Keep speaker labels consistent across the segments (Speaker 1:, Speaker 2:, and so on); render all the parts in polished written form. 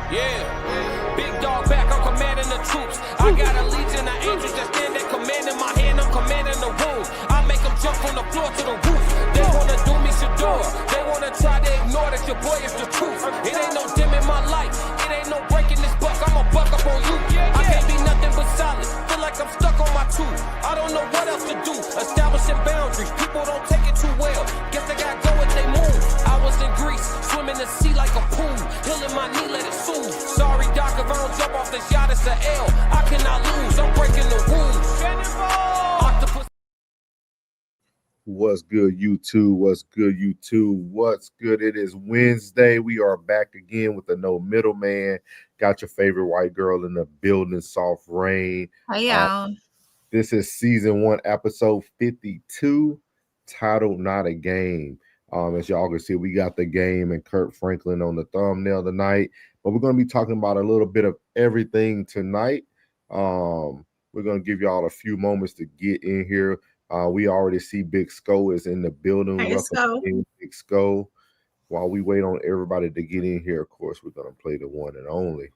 Speaker 1: Yeah, big dog back, I'm commanding the troops. I got a legion of angels that stand there commanding my hand, I'm commanding the room. I make them jump from the floor to the roof. They wanna do me Shador, they wanna try to ignore that your boy is the truth. It ain't no dim in my light, it ain't no breaking this buck, I'ma buck up on you. I can't be nothing but solid, feel like I'm stuck on my tooth. I don't know what else to do, establishing boundaries, people don't take it too well. Guess I gotta go with they move. I was in Greece, swimming the sea like a pool, healing my knee, let it soothe. Sorry, doc, if I don't jump off this yacht, it's a L. I cannot lose, I'm breaking the rules. Octopus.
Speaker 2: What's good, YouTube? What's good, YouTube? What's good? It is Wednesday. We are back again with the No Middleman. Got your favorite white girl in the building, Soft Rain.
Speaker 3: Hey, y'all.
Speaker 2: This is season 1, episode 52, titled Not a Game. As y'all can see, we got the game and Kirk Franklin on the thumbnail tonight. But we're going to be talking about a little bit of everything tonight. We're going to give y'all a few moments to get in here. We already see Big Sko is in the building.
Speaker 3: Hey, Sko.
Speaker 2: Big Sko. While we wait on everybody to get in here, of course, we're going to play the one and only.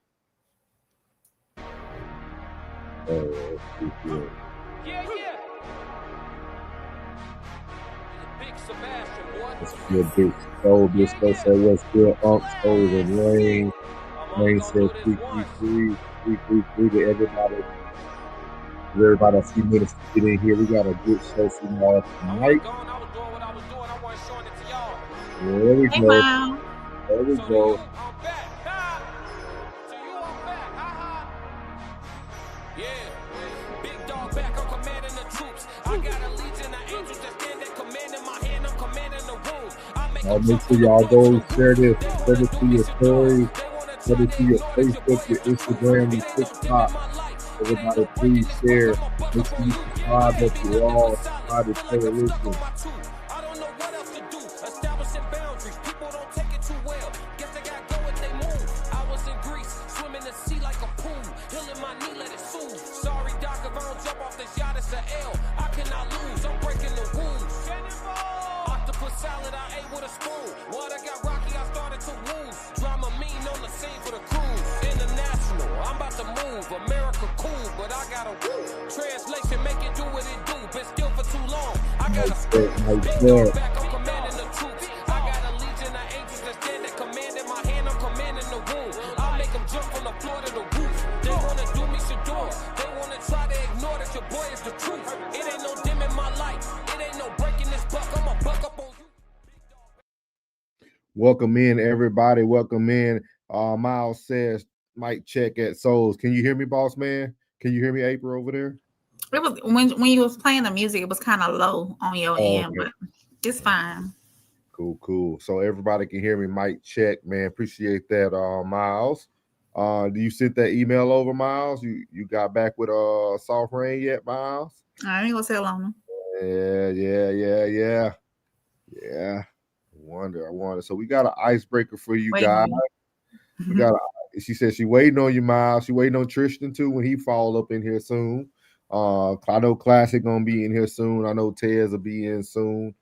Speaker 2: It's good, Big Sko. Big Sko said, what's good, Unks, O's, and Rain. Rain said 333 to everybody. Give everybody a few minutes to get in here. We got a good show for y'all tonight. There we go.
Speaker 3: Wow.
Speaker 2: There we go. Make sure y'all go share this. Share it to your stories. Share it to your Facebook, your Instagram, your TikTok. Everybody, please share. Make sure you subscribe if you're all subscribe to Coalition.
Speaker 1: Salad I ate with a spoon. Water got rocky, I started to wound. Drama mean on the scene for the cruise. International, I'm about to move. America cool, but I gotta woo. Translation, make it do what it do. Been still for too long. I gotta school. Big dog back, I'm commanding the troops. I got a legion of angels that stand there commanding my hand, I'm commanding the room. I make them jump from the floor to the roof. They wanna do me Shador. They wanna try to ignore that your boy is the truth. It ain't no dim in my light. It ain't no breaking this buck. I'ma buck up on you.
Speaker 2: Welcome in, everybody. Welcome in. Miles says, mic check at Souls. Can you hear me, boss man? Can you hear me, April, over there?
Speaker 3: It was when you was playing the music, it was kind of low on your end,
Speaker 2: okay.
Speaker 3: but it's fine.
Speaker 2: Cool. So everybody can hear me. Mic check, man. Appreciate that, Miles. Do you send that email over, Miles? You got back with Soft Rain yet, Miles?
Speaker 3: I ain't gonna tell on them.
Speaker 2: Yeah. I wonder. So we got an icebreaker for you guys. We got. She said she waiting on you, Miles. She waiting on Tristan too when he fall up in here soon. I know Classic gonna be in here soon. I know Tez will be in soon.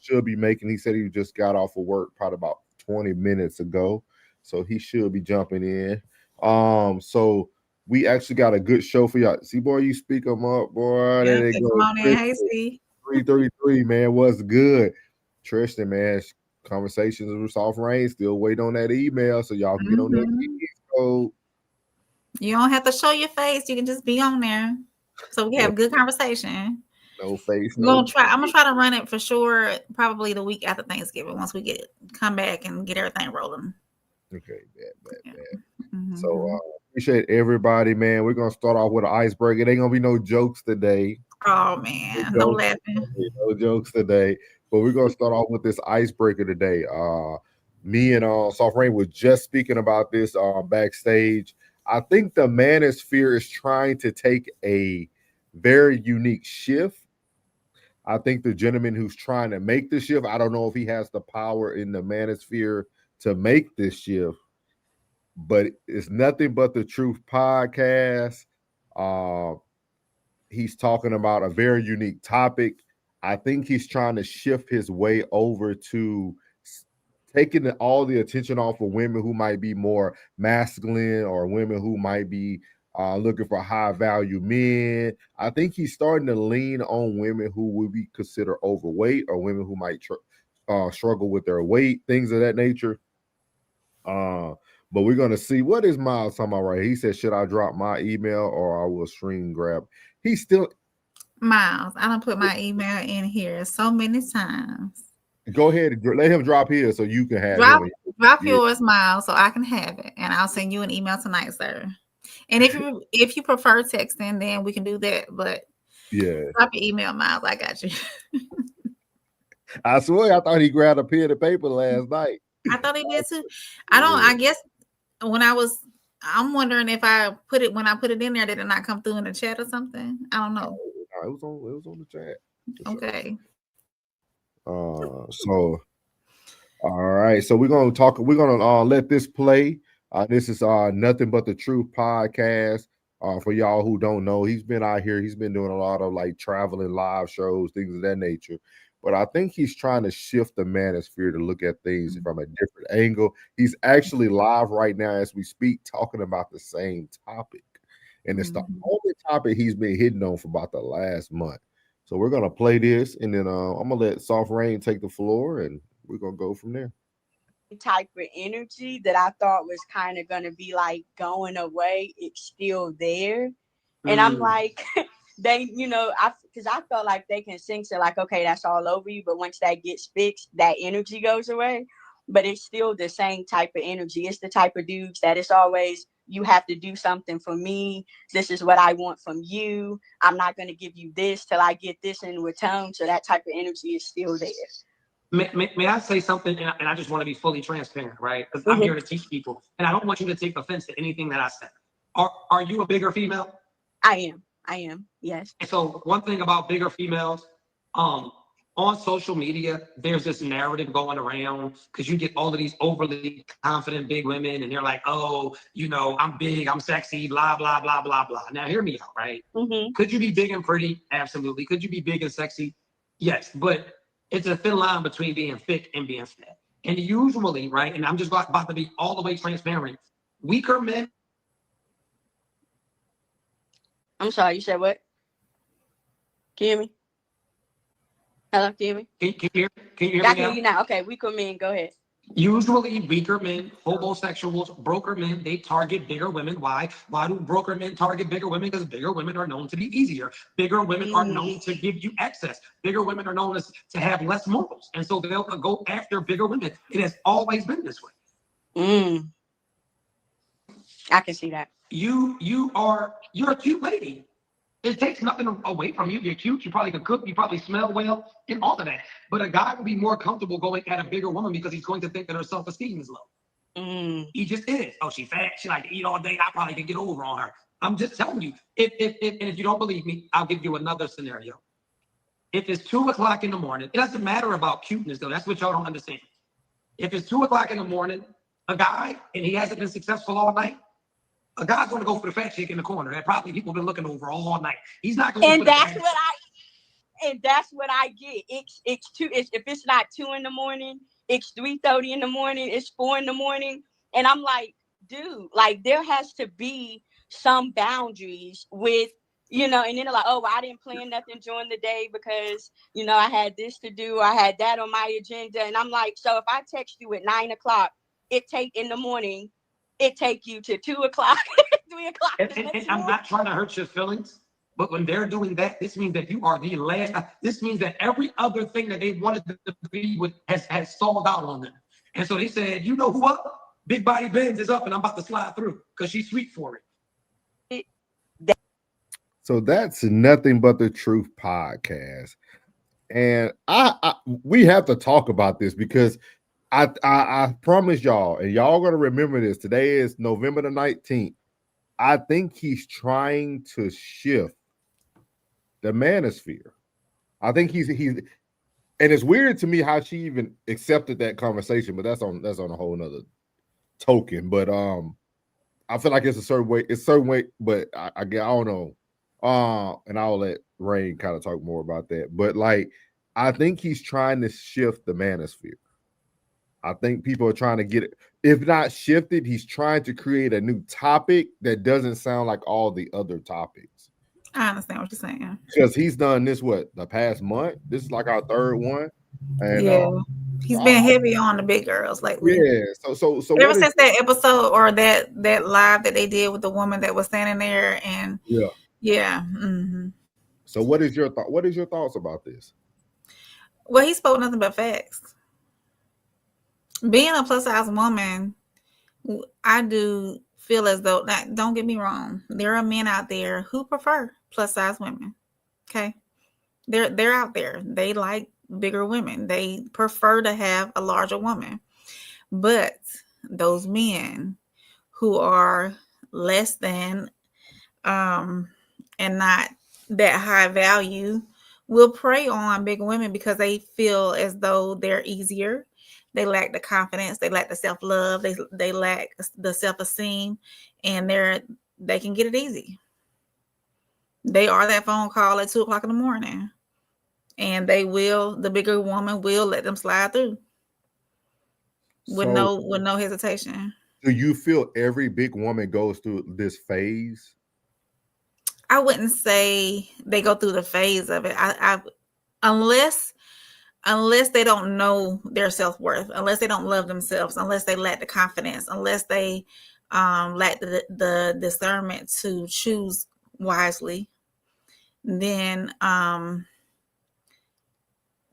Speaker 2: Should be making. He said he just got off of work probably about 20 minutes ago, so he should be jumping in. So we actually got a good show for y'all. See, boy, you speak them up, boy.
Speaker 3: Yeah,
Speaker 2: there they go.
Speaker 3: Come on in. Hey, Steve.
Speaker 2: 333, man. What's good? Tristan, man, conversations with Soft Rain, still waiting on that email, so y'all can get on that code.
Speaker 3: You don't have to show your face. You can just be on there. So we have good conversation.
Speaker 2: No face.
Speaker 3: I'm gonna try to run it for sure, probably the week after Thanksgiving, once we come back and get everything rolling.
Speaker 2: Okay, bad. So appreciate everybody, man. We're gonna start off with an icebreaker. It ain't gonna be no jokes today.
Speaker 3: Oh man, no laughing.
Speaker 2: No jokes today. But we're gonna start off with this icebreaker today. Me and Soft Rain was just speaking about this backstage. I think the Manosphere is trying to take a very unique shift. I think the gentleman who's trying to make the shift, I don't know if he has the power in the Manosphere to make this shift, but it's Nothing But the Truth podcast. He's talking about a very unique topic. I think he's trying to shift his way over to taking all the attention off of women who might be more masculine or women who might be looking for high value men. I think he's starting to lean on women who would be considered overweight or women who might struggle with their weight, things of that nature. But we're gonna see what is Miles talking about right here. He said, should I drop my email or I will screen grab? He's still
Speaker 3: Miles, I don't put my email in here so many times.
Speaker 2: Go ahead and let him drop his so you can have
Speaker 3: drop
Speaker 2: him.
Speaker 3: yours, Miles, so I can have it, and I'll send you an email tonight, sir. And if you prefer texting, then we can do that. But
Speaker 2: yeah,
Speaker 3: drop your email, Miles. I got you.
Speaker 2: I swear, I thought he grabbed a pen and paper last night.
Speaker 3: I thought he did too. I guess I'm wondering if when I put it in there, did it not come through in the chat or something? I don't know.
Speaker 2: It was on the chat.
Speaker 3: Okay.
Speaker 2: So all right. So we're gonna let this play. This is Nothing But the Truth podcast. For y'all who don't know, he's been out here, he's been doing a lot of like traveling live shows, things of that nature. But I think he's trying to shift the manosphere to look at things from a different angle. He's actually live right now as we speak, talking about the same topic. And it's the only topic he's been hitting on for about the last month. So we're gonna play this, and then I'm gonna let Soft Rain take the floor, and we're gonna go from there.
Speaker 4: Type of energy that I thought was kind of gonna be like going away, it's still there. And I'm like, they, because I felt like they can sense it, like, okay, that's all over you, but once that gets fixed, that energy goes away. But it's still the same type of energy. It's the type of dudes that it's always, you have to do something for me. This is what I want from you. I'm not going to give you this till I get this in return. So that type of energy is still there.
Speaker 5: May I say something? And I just want to be fully transparent, right? Because I'm here to teach people, and I don't want you to take offense to anything that I said. Are you a bigger female?
Speaker 4: I am. Yes.
Speaker 5: And so one thing about bigger females, on social media, there's this narrative going around because you get all of these overly confident big women, and they're like, oh, I'm big, I'm sexy, blah, blah, blah, blah, blah. Now, hear me out, right? Could you be big and pretty? Absolutely. Could you be big and sexy? Yes. But it's a thin line between being fit and being fat. And usually, right, and I'm just about to be all the way transparent, weaker men.
Speaker 4: I'm sorry, you said what? Can you hear me? Hello, can you hear me?
Speaker 5: Can you hear me
Speaker 4: I can hear you now. Okay, weaker men, go ahead.
Speaker 5: Usually weaker men, homosexuals, broker men, they target bigger women. Why? Why do broker men target bigger women? Because bigger women are known to be easier. Bigger women are known to give you access. Bigger women are known to have less morals. And so they'll go after bigger women. It has always been this way.
Speaker 4: I can see that.
Speaker 5: You're a cute lady. It takes nothing away from you. You're cute. You probably can cook. You probably smell well and all of that. But a guy will be more comfortable going at a bigger woman because he's going to think that her self-esteem is low. He just is. Oh, she's fat. She like to eat all day. I probably can get over on her. I'm just telling you. If you don't believe me, I'll give you another scenario. If it's 2 o'clock in the morning, it doesn't matter about cuteness though. That's what y'all don't understand. If it's 2 o'clock in the morning, a guy, and he hasn't been successful all night, a guy's going to go for the fat chick in the corner that probably people have been looking over all night. He's not going to.
Speaker 4: And that's what I get. It's 2. If it's not 2 in the morning, it's 3:30 in the morning. It's 4 in the morning, and I'm like, dude, like there has to be some boundaries with, and then they're like, oh, well, I didn't plan nothing during the day because I had this to do. I had that on my agenda, and I'm like, so if I text you at 9 o'clock, it take you to 2 o'clock, 3 o'clock.
Speaker 5: And I'm not trying to hurt your feelings, but when they're doing that, this means that you are the last. This means that every other thing that they wanted to be with has stalled out on them. And so they said, you know who up? Big Body Benz is up, and I'm about to slide through because she's sweet for it.
Speaker 2: So that's Nothing But the Truth podcast. And we have to talk about this because I promise y'all, and y'all gonna remember this. Today is November the 19th. I think he's trying to shift the manosphere. I think he's and it's weird to me how she even accepted that conversation, but that's on a whole nother token. But I feel like it's a certain way, but I don't know. And I'll let Rain kind of talk more about that. But like, I think he's trying to shift the manosphere. I think people are trying to get it, if not shifted, he's trying to create a new topic that doesn't sound like all the other topics.
Speaker 3: I understand what you're saying.
Speaker 2: Because he's done this, the past month? This is like our third one. And
Speaker 3: yeah. He's been heavy on the big girls lately.
Speaker 2: Yeah. So
Speaker 3: ever since that episode or that live that they did with the woman that was standing there and yeah. Mm-hmm.
Speaker 2: So what is your thought? What is your thoughts about this?
Speaker 3: Well, he spoke nothing but facts. Being a plus size woman, I do feel as though, don't get me wrong, there are men out there who prefer plus size women. Okay, they're out there. They like bigger women. They prefer to have a larger woman. But those men who are less than and not that high value will prey on bigger women because they feel as though they're easier. They lack the confidence, they lack the self-love, they lack the self-esteem, and they can get it easy. They are that phone call at 2:00 in the morning, and the bigger woman will let them slide through with no hesitation.
Speaker 2: Do you feel every big woman goes through this phase?
Speaker 3: I wouldn't say they go through the phase of it. Unless they don't know their self-worth, unless they don't love themselves, unless they lack the confidence, unless they lack the discernment to choose wisely, then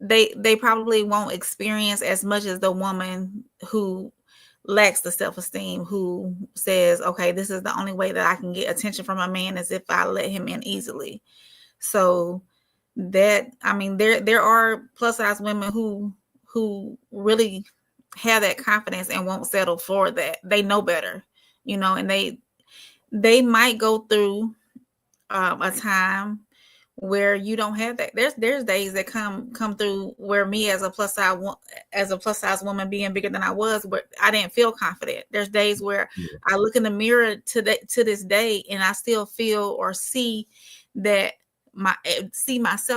Speaker 3: they probably won't experience as much as the woman who lacks the self-esteem, who says, okay, this is the only way that I can get attention from a man is if I let him in easily. So there are plus size women who really have that confidence and won't settle for that. They know better, and they might go through a time where you don't have that. There's days that come through where me as a plus size woman being bigger than I was, where I didn't feel confident. There's days where I look in the mirror to this day and I still feel or see myself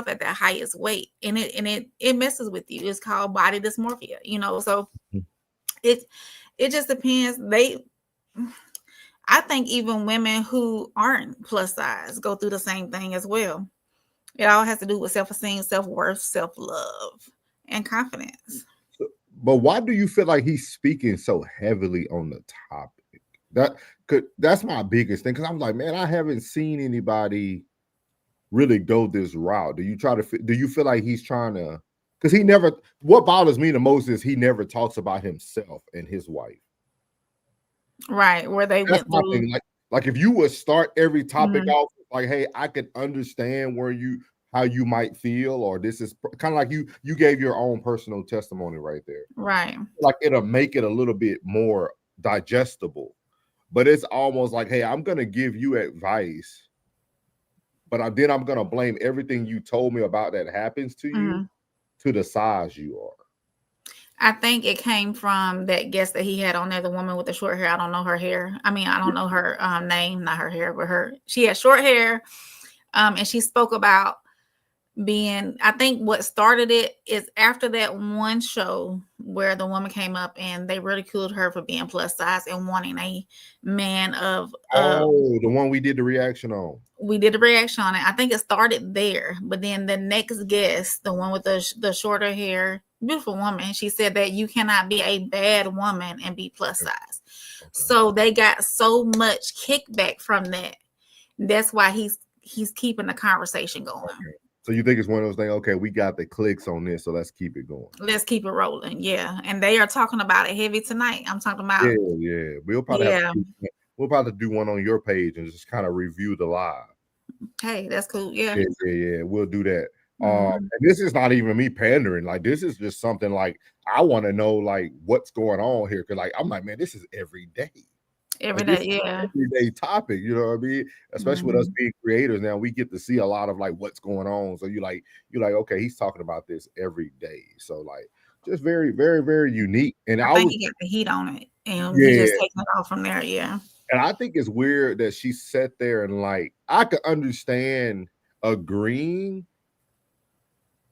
Speaker 3: at that highest weight, and it messes with you. It's called body dysmorphia, so it just depends. I think even women who aren't plus size go through the same thing as well. It all has to do with self-esteem, self-worth, self-love, and confidence.
Speaker 2: But why do you feel like he's speaking so heavily on the topic? That's my biggest thing, because I'm like, man, I haven't seen anybody really go this route. Do you feel like he's trying to, because what bothers me the most is he never talks about himself and his wife.
Speaker 3: Right, where they went through.
Speaker 2: Thing. Like if you would start every topic off like, hey, I can understand how you might feel, or this is kind of like you gave your own personal testimony right there.
Speaker 3: Right.
Speaker 2: Like it'll make it a little bit more digestible. But it's almost like, hey, I'm going to give you advice, but then I'm going to blame everything you told me about that happens to you to the size you are.
Speaker 3: I think it came from that guest that he had on there, the woman with the short hair. I don't know her hair. I mean, I don't know her name, not her hair, but she had short hair. And she spoke about I think what started it is after that one show where the woman came up and they ridiculed her for being plus size and wanting a man of.
Speaker 2: The one we did the reaction on.
Speaker 3: We did a reaction on it. I think it started there, but then the next guest, the one with the shorter hair, beautiful woman, she said that you cannot be a bad woman and be plus size. Okay. So they got so much kickback from that. That's why he's keeping the conversation going. Okay.
Speaker 2: So you think it's one of those things, okay, we got the clicks on this, so let's keep it going.
Speaker 3: Let's keep it rolling, yeah. And they are talking about it heavy tonight. I'm talking about
Speaker 2: We'll probably do one on your page and just kind of review the live.
Speaker 3: Hey, that's cool. Yeah.
Speaker 2: We'll do that. And this is not even me pandering. Like, this is just something like I want to know like what's going on here. Cause like I'm like, man, this is every day. Everyday topic, you know what I mean? Especially with us being creators now, we get to see a lot of like what's going on. So you're like, okay, he's talking about this every day. So like just very, very, very unique. And
Speaker 3: I think he got the heat on it and he just taking it off from there. Yeah.
Speaker 2: And I think it's weird that she sat there and like I could understand agreeing,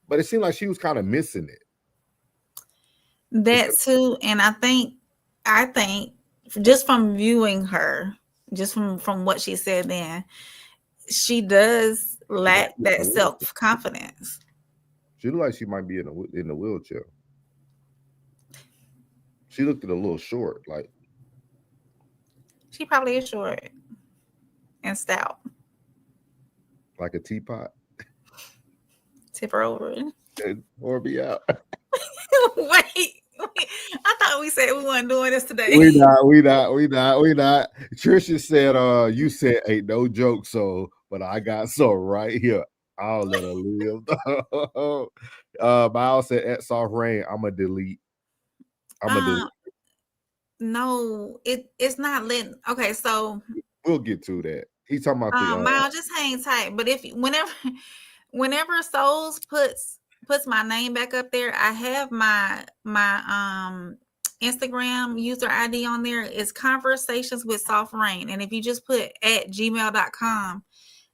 Speaker 2: but it seemed like she was kind of missing it.
Speaker 3: That too, and I think just from viewing her, just from what she said then, she does lack that self-confidence.
Speaker 2: She looked like she might be in the wheelchair. She looked a little short, like
Speaker 3: She probably is short and stout.
Speaker 2: like a teapot.
Speaker 3: Tip her over.
Speaker 2: Or be out.
Speaker 3: Wait, I thought we said we weren't doing this today.
Speaker 2: We not. Trisha said, you said ain't no joke, so but I got so right here. I'll let her live. Miles said at soft rain, I'ma delete.
Speaker 3: No, it's not letting. Okay, so
Speaker 2: We'll get to that. He's talking about the
Speaker 3: Miles, just hang tight. But if whenever Souls puts my name back up there, I have my Instagram user ID on there. It's Conversations with Soft Rain. And if you just put at gmail.com,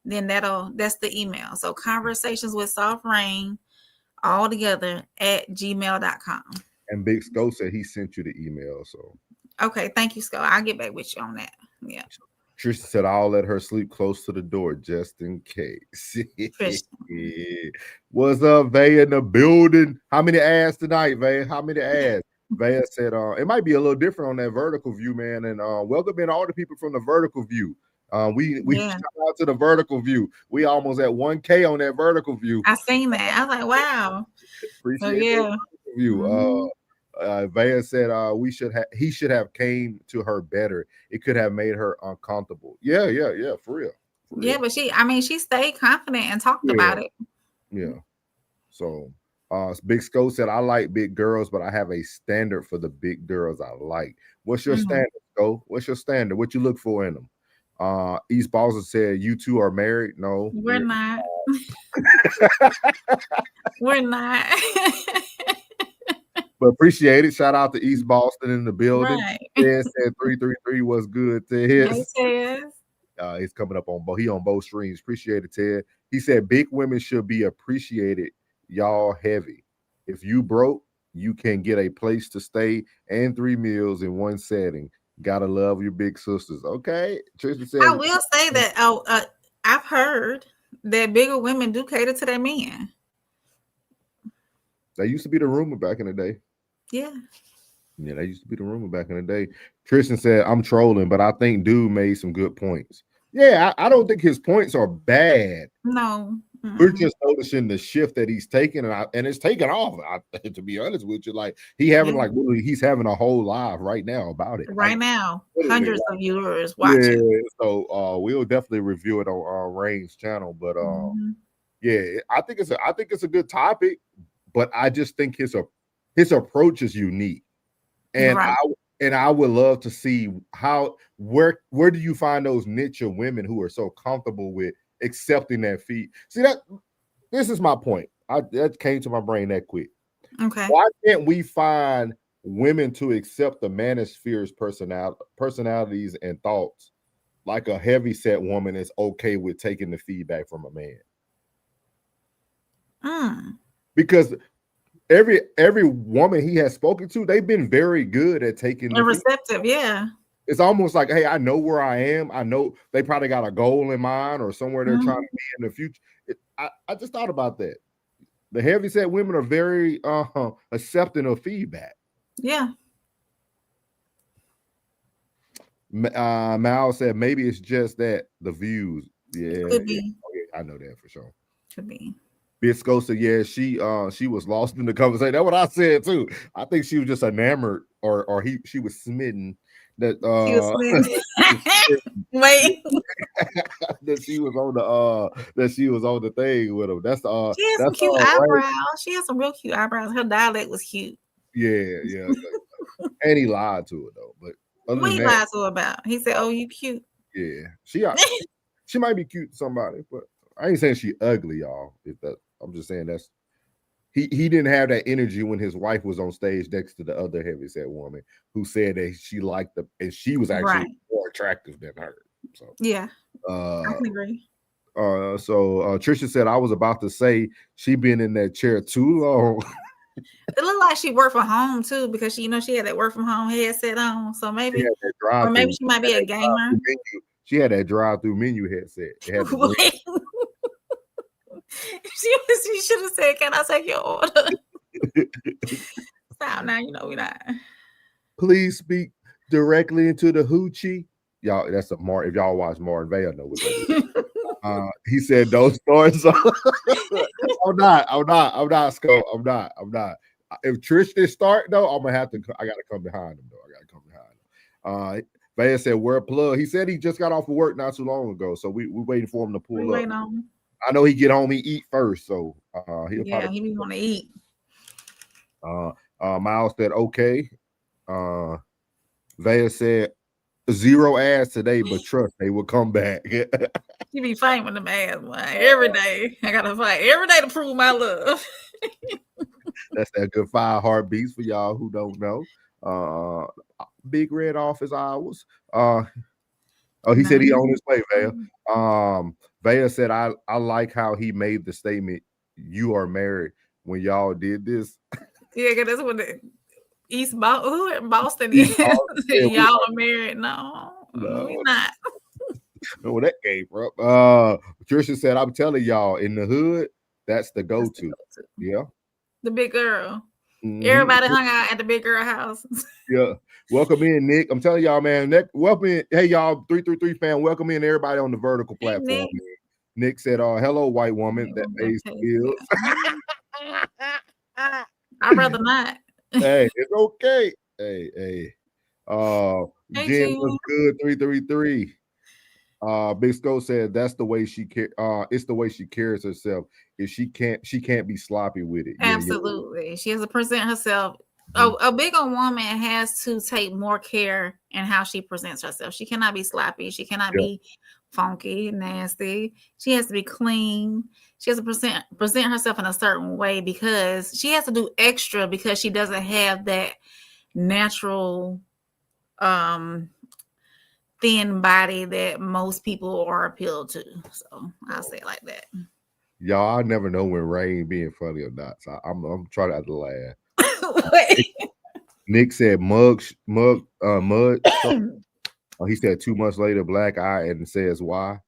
Speaker 3: then that's the email. So Conversations with Soft Rain all together at gmail.com.
Speaker 2: And Big Sco said he sent you the email. So
Speaker 3: okay, thank you, Sco. I'll get back with you on that. Yeah.
Speaker 2: Trisha said I'll let her sleep close to the door just in case. What's up, Vay in the building? How many ads tonight, Vay? How many ads? Vay said it might be a little different on that vertical view, man. And welcome in all the people from the vertical view. We shout out to the vertical view. We almost at 1K on that vertical view.
Speaker 3: I seen that. I was like, wow.
Speaker 2: Appreciate that view. Mm-hmm. Vaya said he should have came to her better. It could have made her uncomfortable. Yeah, for real.
Speaker 3: Yeah, but she stayed confident and talked about it.
Speaker 2: Yeah. So Big Sco said, I like big girls, but I have a standard for the big girls I like. What's your standard, Sco? What's your standard? What you look for in them? East Boston said, you two are married? No.
Speaker 3: We're not. We're not.
Speaker 2: But appreciate it. Shout out to East Boston in the building.
Speaker 3: Right.
Speaker 2: Ted said 333 was good to his. He's coming up on both. He on both streams. Appreciate it, Ted. He said big women should be appreciated. Y'all heavy. If you broke, you can get a place to stay and 3 meals in one setting. Gotta love your big sisters. Okay. Trisha said,
Speaker 3: I will say that I've heard that bigger women do cater to their men.
Speaker 2: That used to be the rumor back in the day.
Speaker 3: Yeah,
Speaker 2: that used to be the rumor back in the day. Tristan said, I'm trolling, but I think dude made some good points. Yeah, I don't think his points are bad.
Speaker 3: No.
Speaker 2: Mm-hmm. We're just noticing the shift that he's taking, and it's taken off. To be honest with you, like he's having a whole live right now about it.
Speaker 3: Right now, hundreds of viewers watching.
Speaker 2: Yeah, so we'll definitely review it on Rain's channel. But yeah, I think it's a good topic. But I just think his approach is unique, and I would love to see where do you find those niche of women who are so comfortable with accepting that feed? See this is my point. That came to my brain that quick.
Speaker 3: Okay,
Speaker 2: why can't we find women to accept the Manosphere's personalities and thoughts like a heavyset woman is okay with taking the feedback from a man? Because every woman he has spoken to, they've been very good at taking the
Speaker 3: receptive. Yeah,
Speaker 2: it's almost like, hey, I know where I am. I know they probably got a goal in mind or somewhere they're trying to be in the future. I just thought about that. The heavyset women are very accepting of feedback.
Speaker 3: Yeah.
Speaker 2: Mal said maybe it's just that the views. Yeah,
Speaker 3: could be.
Speaker 2: Yeah, I know that for sure.
Speaker 3: Could be.
Speaker 2: Bisco said, yeah, she was lost in the conversation. That's what I said too. I think she was just enamored, or she was smitten that
Speaker 3: wait
Speaker 2: that she was on the thing with him. That's
Speaker 3: she has some cute eyebrows. Right. She has some real cute eyebrows. Her dialect was cute.
Speaker 2: Yeah. And he lied to her though. But
Speaker 3: what he lied to her about? He said, "Oh, you cute."
Speaker 2: Yeah, she might be cute to somebody, but I ain't saying she ugly, y'all. I'm just saying that's he didn't have that energy when his wife was on stage next to the other heavyset woman who said that she liked and she was actually more attractive than her. So
Speaker 3: yeah, I can agree.
Speaker 2: So Trisha said, I was about to say she been in that chair too long.
Speaker 3: It looked like she worked from home too, because she, she had that work from home headset on. So maybe, or maybe she might be a gamer.
Speaker 2: She had that drive-through menu headset. It had
Speaker 3: she should have said, "Can I take your order?" Stop now. We're not.
Speaker 2: Please speak directly into the hoochie. Y'all, that's a Martin. If y'all watch Martin Vale, know what that is. He said, "Don't start." So I'm not, Scope. I'm not. If Tristan start though, I gotta come behind him though. Vaya said, "We're a plug." He said he just got off of work not too long ago, so we waiting for him to pull up. I know he get home, he eat first, so he
Speaker 3: want to eat.
Speaker 2: Miles said, "Okay." Vaya said, "Zero ass today, but trust they will come back."
Speaker 3: You be fighting with them ass, man. Every day. I gotta fight every day to prove my love.
Speaker 2: That's that good 5 heartbeats for y'all who don't know. Big red office hours. He said he on his way, Vaya. Vaya said, I like how he made the statement, "You are married," when y'all did this.
Speaker 3: Yeah, because that's what the Boston is. Y'all are married. No, we're not.
Speaker 2: Know where that came from. Trisha said, "I'm telling y'all, in the hood, that's the go-to." Yeah.
Speaker 3: The big girl. Mm-hmm. Everybody hung out at the big girl house.
Speaker 2: Yeah. Welcome in, Nick. I'm telling y'all, man. Welcome in. Hey, y'all, 333 fan. Welcome in everybody on the vertical platform. Nick said, "Hello, white woman that pays bills."
Speaker 3: I'd rather not.
Speaker 2: Hey, it's okay. Hey. Jen was good. 333. Big Skull said that's the way it's the way she carries herself. If she can't be sloppy with it.
Speaker 3: Absolutely. Yeah. She has to present herself. A bigger woman has to take more care in how she presents herself. She cannot be sloppy. She cannot be funky, nasty. She has to be clean. She has to present herself in a certain way, because she has to do extra because she doesn't have that natural thin body that most people are appealed to. So I'll say it like that.
Speaker 2: Y'all, I never know when Rain being funny or not. So I'm trying not to laugh. Nick said mud. He said 2 months later, black eye, and says why.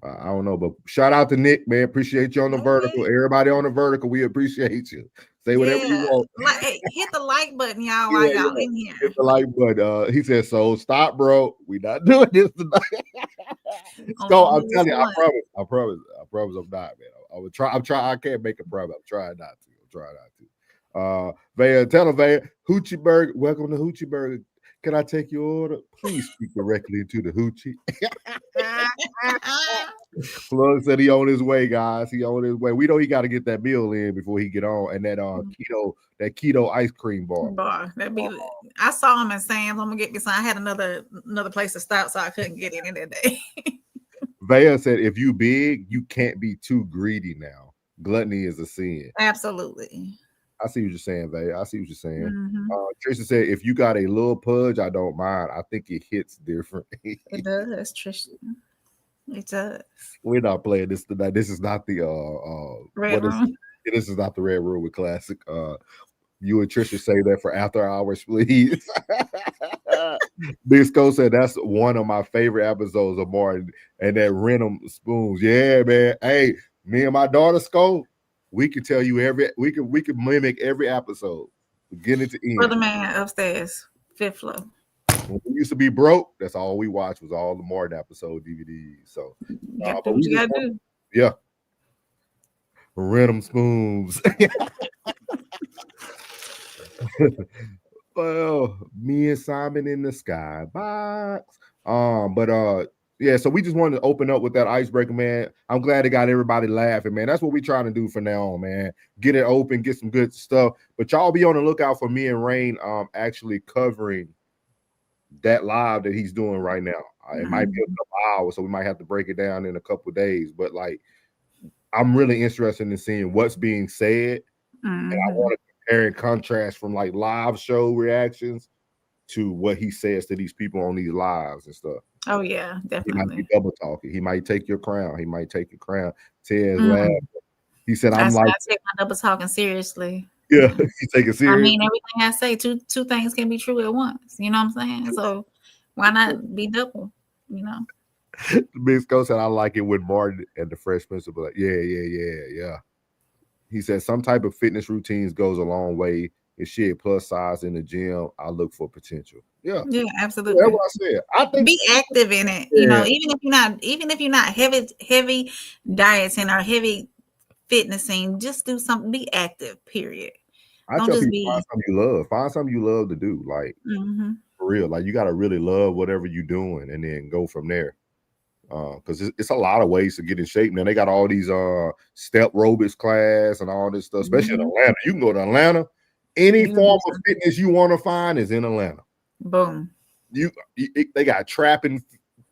Speaker 2: I don't know, but shout out to Nick, man. Appreciate you on the vertical. Everybody on the vertical, we appreciate you. Say whatever you want.
Speaker 3: Hit the like button, y'all, while y'all in here.
Speaker 2: Hit the like button. He said, "So stop, bro. We not doing this tonight." So I'm telling you, I promise I'm not, man. I would try. I can't make a promise. I'm trying not to. Vaya, tell him, Vaya, Hoochie Burger. Welcome to Hoochie Burger. Can I take your order? Please speak directly into the hoochie. Plug said he on his way, guys. He on his way. We know he got to get that meal in before he get on, and that keto ice cream bar.
Speaker 3: I saw him in Sam's. I'm gonna get me some. I had another place to stop, so I couldn't get in that day.
Speaker 2: Vaya said, "If you big, you can't be too greedy now. Gluttony is a sin."
Speaker 3: Absolutely.
Speaker 2: I see what you're saying, Vaya. I see what you're saying. Mm-hmm. Trisha said, "If you got a little pudge, I don't mind. I think it hits different."
Speaker 3: It does, Trisha. It does.
Speaker 2: We're not playing this tonight. This is not the
Speaker 3: Red Room.
Speaker 2: This is not the Red Room with Classic. You and Trisha say that for after hours, please. Big Skull said that's one of my favorite episodes of Martin, and that random spoons. Yeah, man. Hey, me and my daughter Skull, we can tell you we can mimic every episode, beginning to end.
Speaker 3: Brother man upstairs, 5th floor.
Speaker 2: When we used to be broke, that's all we watched was all the Martin episode DVDs. So,
Speaker 3: but we gotta do.
Speaker 2: Yeah, random spoons. Well, me and Simon in the sky box. Yeah, so we just wanted to open up with that icebreaker, man. I'm glad it got everybody laughing, man. That's what we're trying to do from now on, man. Get it open, get some good stuff. But y'all be on the lookout for me and Rain actually covering that live that he's doing right now. It might be a couple hours, so we might have to break it down in a couple of days. But like, I'm really interested in seeing what's being said, and I want to compare and contrast from like live show reactions to what he says to these people on these lives and stuff.
Speaker 3: Oh yeah, definitely.
Speaker 2: He might be double talking. He might take your crown. He might take your crown. Ted's laugh. He said, "I take
Speaker 3: my double talking seriously."
Speaker 2: Yeah, you take it
Speaker 3: I
Speaker 2: serious.
Speaker 3: mean, everything I say, two things can be true at once. You know what I'm saying? So why not be double? You know.
Speaker 2: Big Sco said, I like it when Martin and the Fresh Prince will be like, yeah. He said, some type of fitness routines goes a long way. If shit plus size in the gym, I look for potential. Yeah.
Speaker 3: Yeah,
Speaker 2: That's
Speaker 3: absolutely.
Speaker 2: what I said. I think
Speaker 3: Be active in it.
Speaker 2: Yeah.
Speaker 3: You know, even if you're not heavy dieting or heavy fitnessing, just do something. Be active. Period.
Speaker 2: I
Speaker 3: Don't
Speaker 2: tell
Speaker 3: just
Speaker 2: people
Speaker 3: be.
Speaker 2: find something you love. Find something you love to do. Like
Speaker 3: Mhm.
Speaker 2: for real. Like you gotta really love whatever you're doing and then go from there. Because it's a lot of ways to get in shape. Now they got all these step aerobics class and all this stuff, especially in Atlanta. You can go to Atlanta. Any
Speaker 3: You can do
Speaker 2: form of
Speaker 3: something.
Speaker 2: fitness you want to find is in Atlanta.
Speaker 3: Boom.
Speaker 2: They got trapping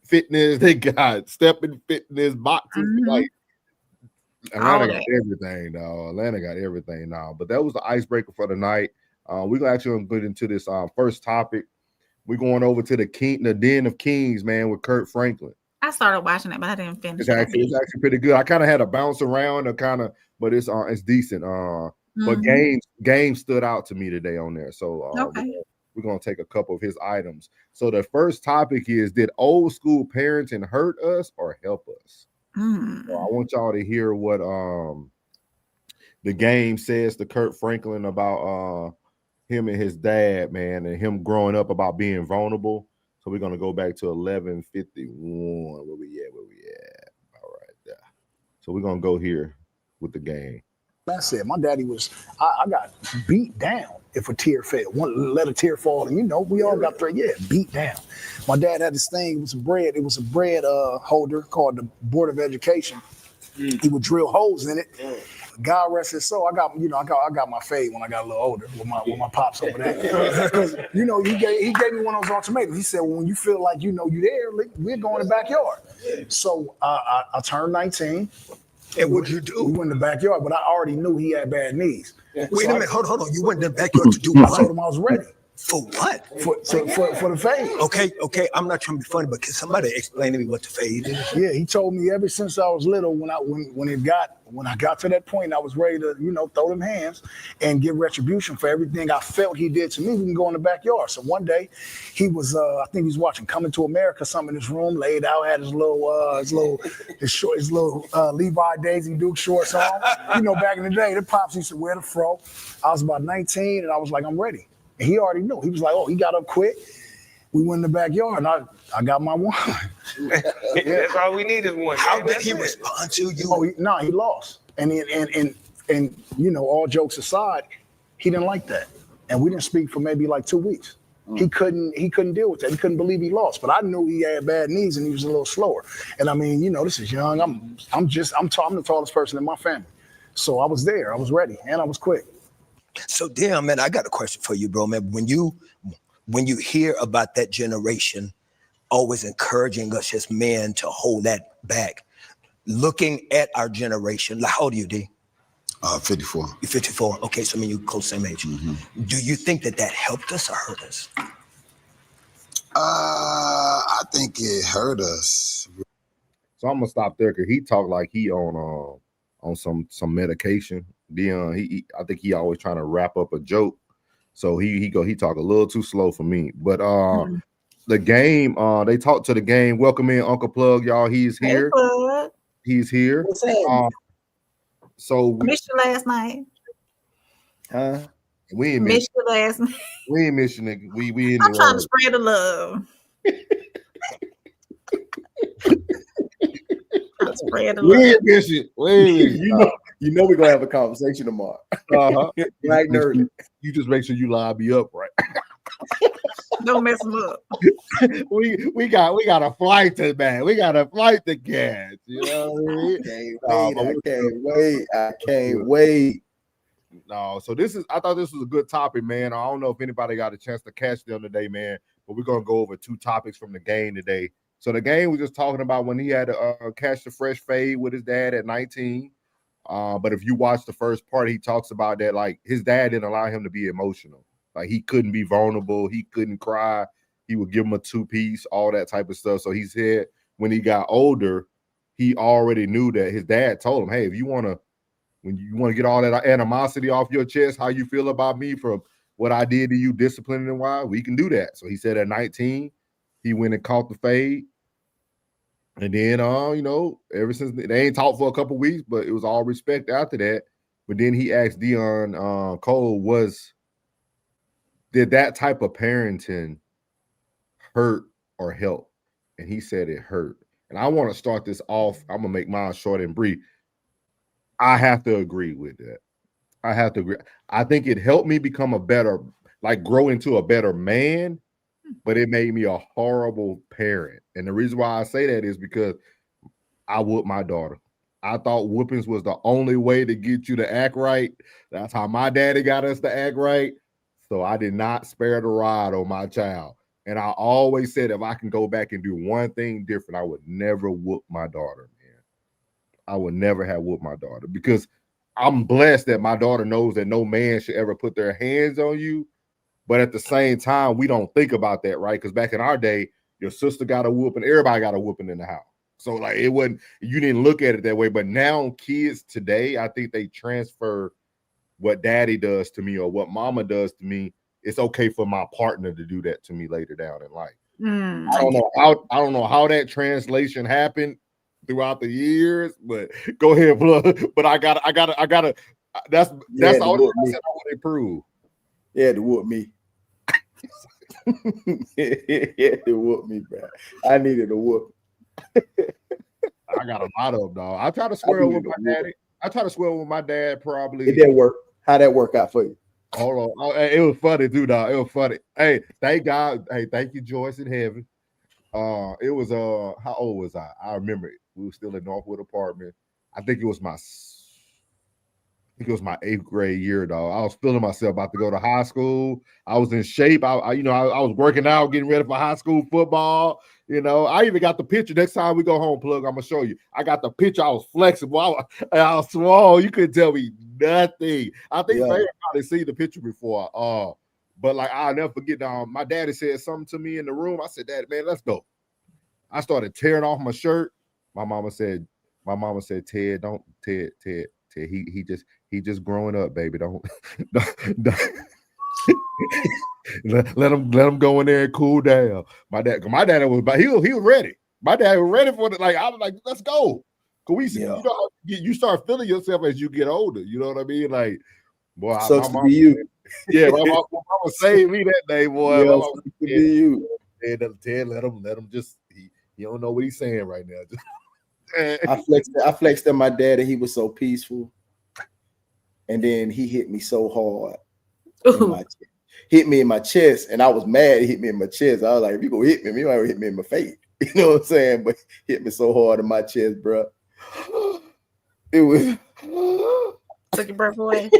Speaker 2: fitness, they got stepping fitness, boxing.
Speaker 3: Mhm.
Speaker 2: Like
Speaker 3: All
Speaker 2: Atlanta got
Speaker 3: that.
Speaker 2: everything now. Atlanta got everything now. But that was the icebreaker for the night. We're gonna actually get into this first topic. We're going over to the Den of Kings, man, with Kirk Franklin.
Speaker 3: I started watching it, but I didn't finish
Speaker 2: It's
Speaker 3: it.
Speaker 2: actually pretty good. I kind of had a bounce around and but it's decent. But
Speaker 3: Mhm.
Speaker 2: game stood out to me today on there. So
Speaker 3: Okay.
Speaker 2: we're gonna take a couple of his items. So the first topic is: did old school parenting hurt us or help us? So I want y'all to hear what the game says to Kirk Franklin about him and his dad, man, and him growing up about being vulnerable. So we're gonna go back to 11:51. Where we at? All right, there. So we're gonna go here with the game.
Speaker 6: I said, my daddy was, I got beat down if a tear fell. Let a tear fall, and we all got beat down. My dad had this thing, it was a bread holder called the Board of Education. He would drill holes in it. God rest his soul. I got my fade when I got a little older with my pops over there. Because he gave me one of those ultimatums. He said, well, when you feel like you there, we're going in the backyard. So I turned 19.
Speaker 7: And what'd you do?
Speaker 6: We went in the backyard, but I already knew he had bad knees.
Speaker 7: Wait a minute, hold on. You went in the backyard to do what?
Speaker 6: I told him I was ready.
Speaker 7: For what?
Speaker 6: For the fade.
Speaker 7: Okay. I'm not trying to be funny, but can somebody explain to me what the fade is?
Speaker 6: Yeah, he told me ever since I was little, when I got to that point, I was ready to, throw them hands and give retribution for everything I felt he did to me. We can go in the backyard. So one day, he was, I think he was watching Coming to America, something in his room, laid out, had his little Levi Daisy Duke shorts on. Back in the day, the pops used to wear the fro. I was about 19, and I was like, I'm ready. And he already knew. He was like, oh, he got up quick. We went in the backyard, and I got my one.
Speaker 8: That's all we need is one.
Speaker 7: How did he respond to you?
Speaker 6: Oh, he lost. And all jokes aside, he didn't like that. And we didn't speak for maybe like 2 weeks. He couldn't deal with that. He couldn't believe he lost. But I knew he had bad knees and he was a little slower. And I mean, this is young. I'm the tallest person in my family. So I was there. I was ready, and I was quick.
Speaker 7: So damn, man, I got a question for you, bro, man. When you hear about that generation always encouraging us as men to hold that back, looking at our generation, like how old are you, D?
Speaker 9: 54.
Speaker 7: You're 54. Okay, so I mean you close same age.
Speaker 9: Mm-hmm.
Speaker 7: Do you think that helped us or hurt us?
Speaker 9: I think it hurt us.
Speaker 2: So I'm gonna stop there because he talked like he on some medication. Dion, I think he always trying to wrap up a joke. So he talk a little too slow for me. But the game, they talked to the game. Welcome in Uncle Plug, y'all. He's here.
Speaker 3: Hey,
Speaker 2: He's here. So
Speaker 3: missed you last night.
Speaker 2: We ain't
Speaker 3: missed you last night.
Speaker 2: We ain't missing it. We in
Speaker 3: I'm
Speaker 2: the
Speaker 3: trying to spread the love. Spread the love.
Speaker 2: We ain't missing.
Speaker 10: We're gonna have a conversation tomorrow. Black nerd.
Speaker 2: You just make sure you lobby up right.
Speaker 3: Don't mess them up.
Speaker 2: we got a flight to man. We got a flight to catch. You know what
Speaker 10: I can't wait.
Speaker 2: No, so I thought this was a good topic, man. I don't know if anybody got a chance to catch them today, man. But we're gonna go over 2 topics from the game today. So the game was just talking about when he had to catch the fresh fade with his dad at 19. But if you watch the first part, he talks about that like his dad didn't allow him to be emotional. Like he couldn't be vulnerable. He couldn't cry. He would give him a 2-piece, all that type of stuff. So he said when he got older, he already knew that his dad told him, hey, if you want to when you want to get all that animosity off your chest, how you feel about me for what I did to you, disciplining wise, we can do that. So he said at 19, he went and caught the fade. And then, you know, ever since they ain't talked for a couple weeks, but it was all respect after that. But then he asked Dion Cole, did that type of parenting hurt or help? And he said it hurt. And I want to start this off. I'm going to make mine short and brief. I have to agree with that. I have to agree. I think it helped me become grow into a better man, but it made me a horrible parent. And the reason why I say that is because I whooped my daughter. I thought whoopings was the only way to get you to act right. That's how my daddy got us to act right. So I did not spare the rod on my child. And I always said if I can go back and do one thing different, I would never whoop my daughter, man. I would never have whooped my daughter because I'm blessed that my daughter knows that no man should ever put their hands on you. But at the same time, we don't think about that, right? Because back in our day, your sister got a whooping, everybody got a whooping in the house. So like it wasn't, you didn't look at it that way. But now kids today, I think they transfer what daddy does to me or what mama does to me. It's okay for my partner to do that to me later down in life. I don't know how that translation happened throughout the years, but go ahead, blood. But I gotta. That's all I said I want to improve.
Speaker 10: He had to whoop me. He had to whoop me, bro. I needed a whoop.
Speaker 2: I got a lot of them, dog. I try to swear with my daddy. I try to swear with my dad. Probably
Speaker 10: it didn't work. How'd that work out for you?
Speaker 2: Hold on. It was funny too, dog. It was funny. Hey, thank God. Hey, thank you, Joyce in heaven. It was how old was I? I remember it. We were still in Northwood apartment. I think it was my 8th grade year, dog. I was feeling myself about to go to high school. I was in shape. I was working out, getting ready for high school football. You know, I even got the picture. Next time we go home, Plug, I'm gonna show you. I got the picture. I was flexible. I was small. You couldn't tell me nothing. I think they probably seen the picture before. But like I'll never forget. My daddy said something to me in the room. I said, "Daddy, man, let's go." I started tearing off my shirt. My mama said, Ted, don't Ted. He just growing up, baby. Don't let him go in there and cool down. My dad was, but he was ready. My dad was ready for it. Like I was like, let's go. Cause you start feeling yourself as you get older. You know what I mean? Like, boy,
Speaker 10: sucks to be you.
Speaker 2: Yeah, my mama saved me that day, boy.
Speaker 10: Yeah, sucks to be you.
Speaker 2: Ted, let him just he don't know what he's saying right now.
Speaker 10: I flexed at my dad and he was so peaceful. And then he hit me so hard. Hit me in my chest, and I was mad. He hit me in my chest. I was like, if you gonna hit me, you might hit me in my face. You know what I'm saying? But hit me so hard in my chest, bro. It was
Speaker 3: took your breath away.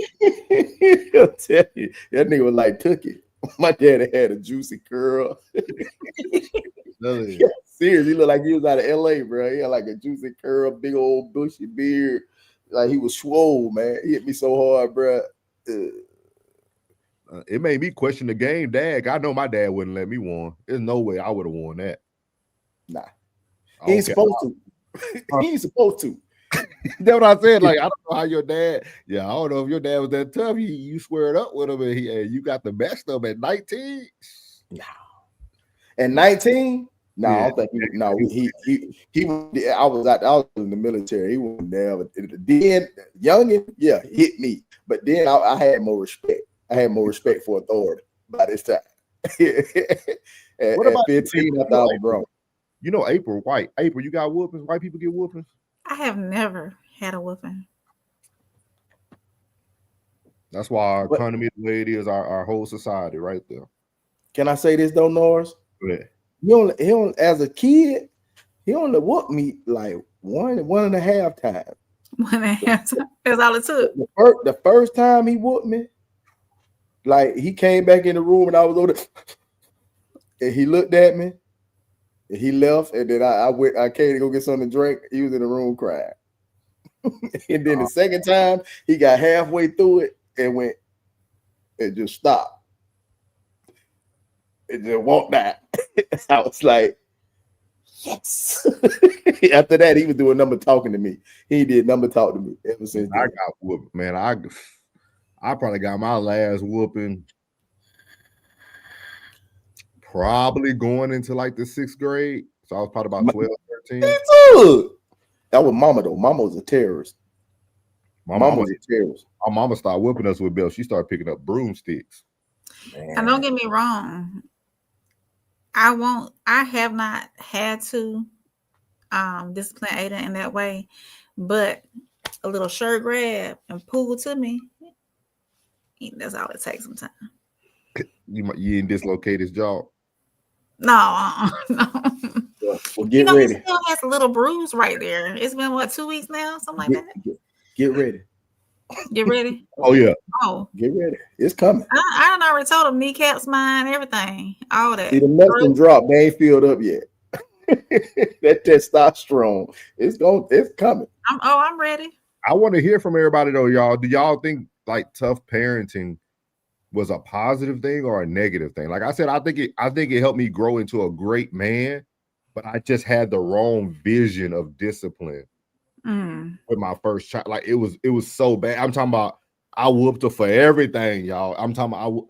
Speaker 10: I'll tell you, that nigga was like took it. My daddy had a juicy curl. Yeah, serious, he looked like he was out of LA, bro. He had like a juicy curl, big old bushy beard. Like he was swole, man. He hit me so hard, bro.
Speaker 2: It made me question the game. Dad, I know my dad wouldn't let me won. There's no way I would have won that.
Speaker 10: Nah, he ain't supposed to. He ain't supposed to.
Speaker 2: That's what I said. Like I don't know how your dad. Yeah, I don't know if your dad was that tough. You squared up with him, and you got the best of him at 19.
Speaker 10: No, at 19. No, yeah. I don't think he I was in the military. He was never then youngin, yeah, hit me. But then I had more respect. I had more respect for authority by this time. At 15, I thought I was grown.
Speaker 2: You know, April White. April, you got whoopings? White people get whoopings?
Speaker 3: I have never had a whooping.
Speaker 2: That's why our economy the way it is, our whole society right there.
Speaker 10: Can I say this though, Norris?
Speaker 2: Yeah.
Speaker 10: He only as a kid, he only whooped me like one and a half times.
Speaker 3: 1.5 times. That's all it took.
Speaker 10: The first time he whooped me, like he came back in the room and I was over there, and he looked at me, and he left, and then I came to go get something to drink. He was in the room crying. And then the second time, he got halfway through it and went and just stopped. It just walked out. I was like, yes. After that, he was doing number talking to me. He did number talk to me ever since
Speaker 2: I
Speaker 10: then.
Speaker 2: got whooped, man. I probably got my last whooping probably going into like the 6th grade. So I was probably about 12, 13.
Speaker 10: That was Mama though. Mama was a terrorist. Mama was a terrorist.
Speaker 2: Our mama started whipping us with belts. She started picking up broomsticks.
Speaker 10: Man.
Speaker 3: And don't get me wrong, I have not had to discipline Aiden in that way, but a little shirt grab and pull to me, that's all it takes sometimes.
Speaker 2: You didn't dislocate his jaw.
Speaker 3: No, no.
Speaker 10: Well, get ready.
Speaker 3: He still has a little bruise right there. It's been what, 2 weeks now, something like that.
Speaker 10: Get ready.
Speaker 3: Get ready.
Speaker 2: Oh yeah.
Speaker 3: Oh,
Speaker 10: get ready. It's coming.
Speaker 3: I done already told him kneecaps, mine, everything, all that.
Speaker 10: See, the nuts can drop. They ain't filled up yet. That testosterone, it's coming.
Speaker 3: I'm ready.
Speaker 2: I want to hear from everybody though, y'all. Do y'all think like tough parenting was a positive thing or a negative thing? Like I said, I think it helped me grow into a great man, but I just had the wrong vision of discipline with my first child. Like it was so bad. I'm talking about I whooped her for everything, y'all. I'm talking about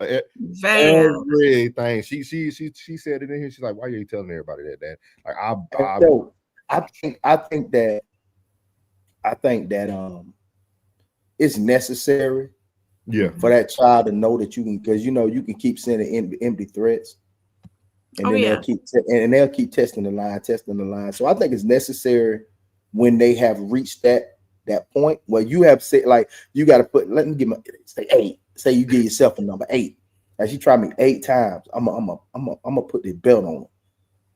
Speaker 2: everything. She said it in here. She's like, "Why are you telling everybody that, Dad?" Like I think that it's necessary, for that child to know that you can, because you can keep sending empty threats, and then they'll keep testing the line. So I think it's necessary when they have reached that point where you have said, like, you got to put, let me give my, say 8. Say you give yourself a number 8. And she tried me 8 times. I'm gonna put the belt on her.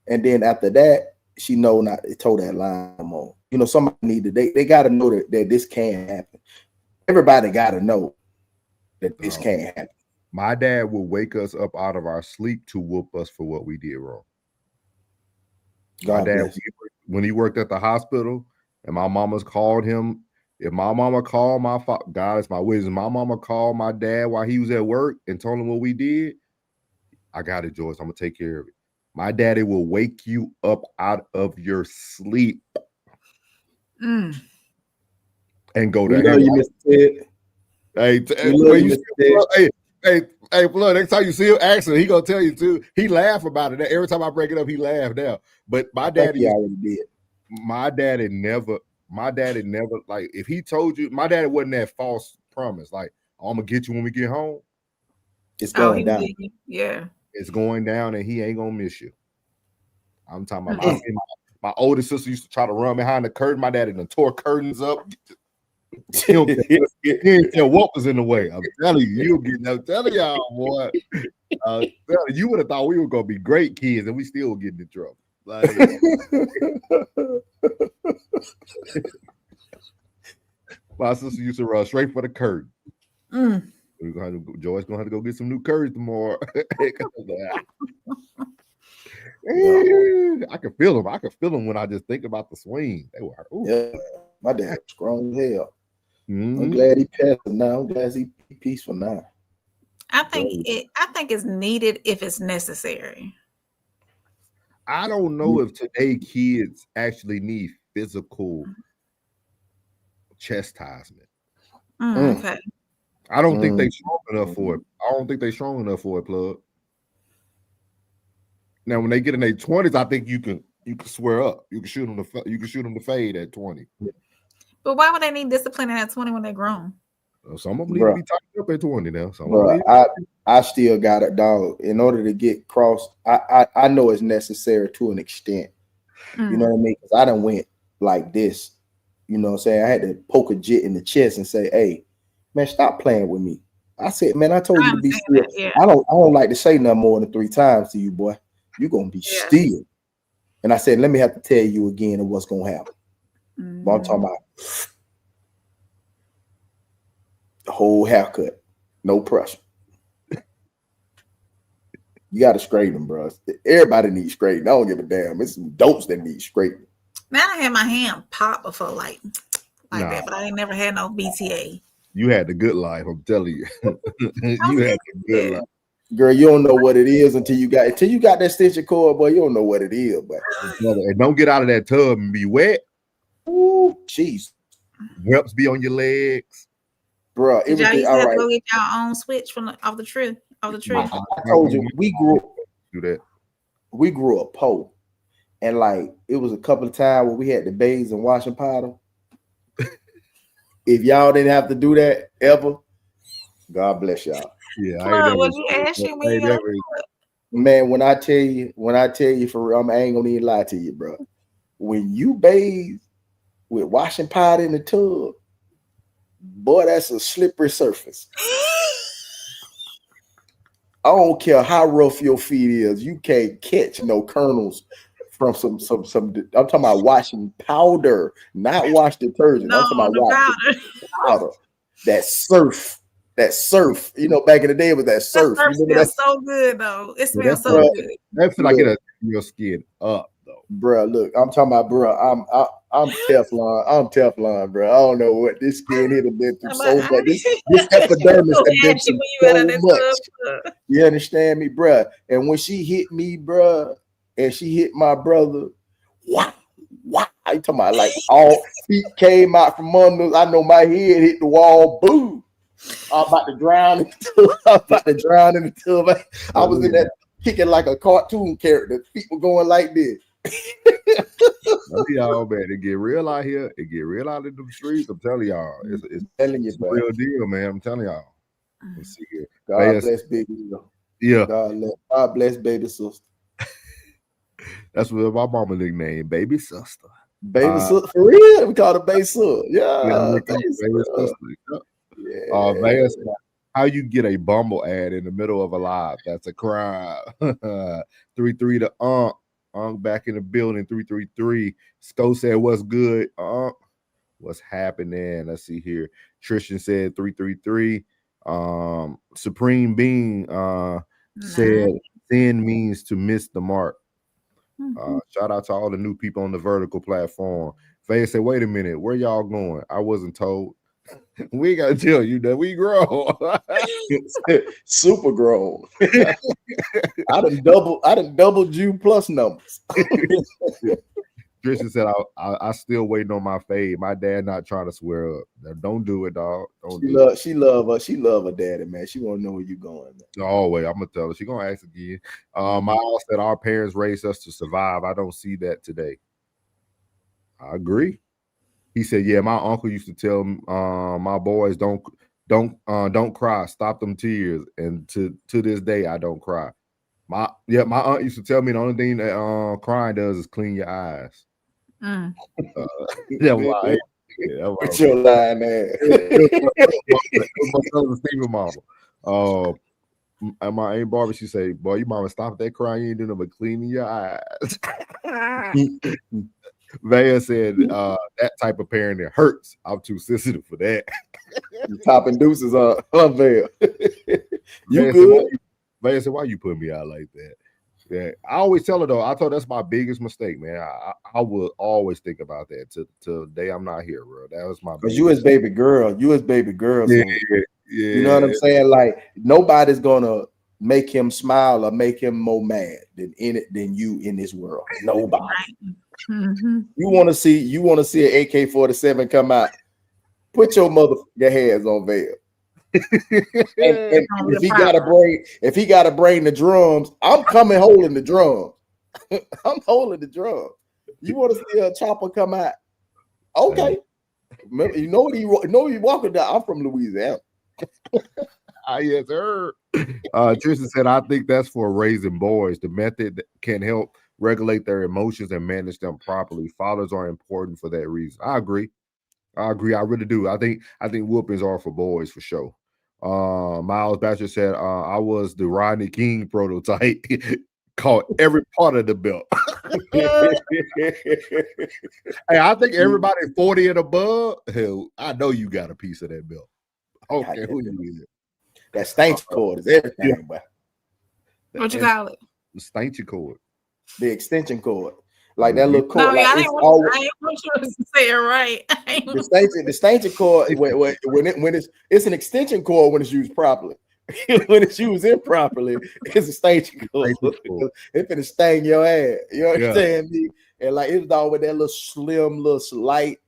Speaker 2: And then after that, she know not to toe that line more. Somebody they got to know that this can happen. Everybody got to know that this can't happen. My dad will wake us up out of our sleep to whoop us for what we did wrong. My dad, when he worked at the hospital and my mama's called him, if my mama called God is my witness, my mama called my dad while he was at work and told him what we did, I got it, Joyce. I'm going to take care of it. My daddy will wake you up out of your sleep and go to him.
Speaker 10: You missed it.
Speaker 2: Hey, Flood, next time you see him, actually, he gonna tell you too. He laugh about it. Every time I break it up, he laugh now. But my daddy
Speaker 10: already did.
Speaker 2: My daddy never, like, if he told you, my daddy wasn't that false promise. Like, I'm gonna get you when we get home.
Speaker 10: It's going down.
Speaker 3: Yeah.
Speaker 2: It's going down, and he ain't gonna miss you. I'm talking about my older sister used to try to run behind the curtain. My daddy done tore curtains up. He didn't tell what was in the way. I'm telling you, I'm telling y'all, boy. You would have thought we were gonna be great kids, and we still getting in trouble. Like, my sister used to run straight for the curtain. Joy's gonna have to go get some new curtains tomorrow. I can feel them. I can feel them when I just think about the swing. They were,
Speaker 10: my dad strong as hell. I'm glad he passed now. I'm glad he peaceful now.
Speaker 3: I think it's needed if it's necessary.
Speaker 2: I don't know if today kids actually need physical chastisement.
Speaker 3: Okay.
Speaker 2: I don't think they're strong enough for it. I don't think they're strong enough for it, Plug. Now, when they get in their 20s, I think you can swear up. You can shoot them to fade at 20.
Speaker 3: But why would they need discipline at 20 when they're grown?
Speaker 2: Some of them need to be tightened up at 20 now.
Speaker 10: I still got it, dog. In order to get crossed, I know it's necessary to an extent. You know what I mean? Because I done went like this. You know what I'm saying? I had to poke a jit in the chest and say, "Hey, man, stop playing with me." I said, "Man, I told you to be still." Yeah. I don't like to say nothing more than 3 times to you, boy. You're gonna be still. And I said, let me have to tell you again of what's gonna happen. But I'm talking about the whole haircut, no pressure. You gotta straighten them, bro. Everybody needs straightening. I don't give a damn. It's some dopes that need straightening.
Speaker 3: Man, I had my hand pop before like that, but I ain't never had no BTA.
Speaker 2: You had the good life, I'm telling you. You had the good life.
Speaker 10: Girl, you don't know what it is until you got that extension cord, boy. You don't know what it is, but
Speaker 2: and don't get out of that tub and be wet.
Speaker 10: Ooh, jeez.
Speaker 2: Whelps be on your legs.
Speaker 10: Bro,
Speaker 3: Did y'all used to
Speaker 10: all
Speaker 3: have to
Speaker 10: right.
Speaker 3: go get your own switch off the tree?
Speaker 10: I told you we grew up poor. And like it was a couple of times where we had the bays and washing powder. If y'all didn't have to do that ever, God bless y'all.
Speaker 2: Yeah,
Speaker 3: What you ask you when you got
Speaker 10: man, when I tell you for real, I ain't gonna even lie to you, bro. When you bathe with washing powder in the tub, boy, that's a slippery surface. I don't care how rough your feet is, you can't catch no kernels from some. I'm talking about washing powder, not wash detergent. I'm talking about washing powder. That surf. You know, back in the day it was that surf.
Speaker 3: That surf smells so good though. It smells so good.
Speaker 2: That feel like it'll your skin up though.
Speaker 10: Bro, look, I'm talking about, bro. I'm Teflon. I'm Teflon, bro. I don't know what this skin here have been through so much. This epidermis has been through so much. You understand me, bro? And when she hit me, bro, and she hit my brother, wow. I talking about like all feet came out from under. I know my head hit the wall. Boom. I'm about to drown in the tub. I was in that kicking like a cartoon character. Feet were going like this.
Speaker 2: Y'all, man, it get real out here. It get real out in the streets. I'm telling y'all, it's
Speaker 10: telling you,
Speaker 2: a real deal, man. I'm telling y'all. Let's see here.
Speaker 10: God bless baby.
Speaker 2: Yeah.
Speaker 10: God bless baby sister.
Speaker 2: That's what my mama nickname, baby sister.
Speaker 10: Baby sister, for real? We call her baby sister. Yeah.
Speaker 2: Baby sister. Yeah. How you get a Bumble ad in the middle of a live? That's a crime. 3-3 to Unk back in the building. 333. Sco said, "What's good? What's happening?" Let's see here. Tristan said 333. Supreme Being said, "Sin means to miss the mark." Shout out to all the new people on the vertical platform. Faye said, "Wait a minute, where y'all going? I wasn't told." We gotta tell you that we grow.
Speaker 10: Super grown. I done doubled you plus numbers.
Speaker 2: Tristan said, I still waiting on my fade. My dad not trying to swear up. Now, don't do it, dog.
Speaker 10: She love her daddy, man. She wanna know where you going, man.
Speaker 2: Always, I'm gonna tell her. She gonna ask again. Miles said our parents raised us to survive. I don't see that today. I agree. He said, "Yeah, my uncle used to tell my boys don't cry, stop them tears." And to this day, I don't cry. My aunt used to tell me the only thing that crying does is clean your eyes. That's why.
Speaker 10: What's your line, man?
Speaker 2: My cousin Stephen mama. And my Aunt Barbara, she say, "Boy, you mama stop that crying. You ain't doing nothing but cleaning your eyes." Vaya said, "That type of parenting hurts. I'm too sensitive for that."
Speaker 10: The top and deuces are Vaya. You
Speaker 2: Vaya
Speaker 10: good?
Speaker 2: Vaya said, "Why you put me out like that?" Yeah, I always tell her though. I thought that's my biggest mistake, man. I will always think about that till the day I'm not here, bro. That was my.
Speaker 10: Because you as baby girl.
Speaker 2: Yeah.
Speaker 10: You know what I'm saying? Like nobody's gonna make him smile or make him more mad than you in this world. Nobody.
Speaker 3: Mm-hmm.
Speaker 10: You want to see an AK-47 come out? Put your motherfucking hands on Vail. and if he gotta bring the drums, I'm coming holding the drum. I'm holding the drum. You want to see a chopper come out? Okay. You know what he walking down. I'm from Louisiana.
Speaker 2: Yes, sir. Tristan said, "I think that's for raising boys. The method that can help regulate their emotions and manage them properly. Fathers are important for that reason." I agree. I really do. I think whoopings are for boys for sure. Miles Batcher said, "I was the Rodney King prototype. Caught every part of the belt." Hey, I think everybody 40 and above, hell, I know you got a piece of that belt. Okay, who you is?
Speaker 10: That stanch cord is everything, but
Speaker 3: what you call it?
Speaker 2: The stanch cord.
Speaker 10: The extension cord. Like that little cord.
Speaker 3: No,
Speaker 10: like
Speaker 3: I didn't want you to say it right.
Speaker 10: The stanchion cord when it's an extension cord when it's used properly. when the shoe was improperly, it's a staging code. It finna stain your ass. You understand me? And like it was all with that little slim, little light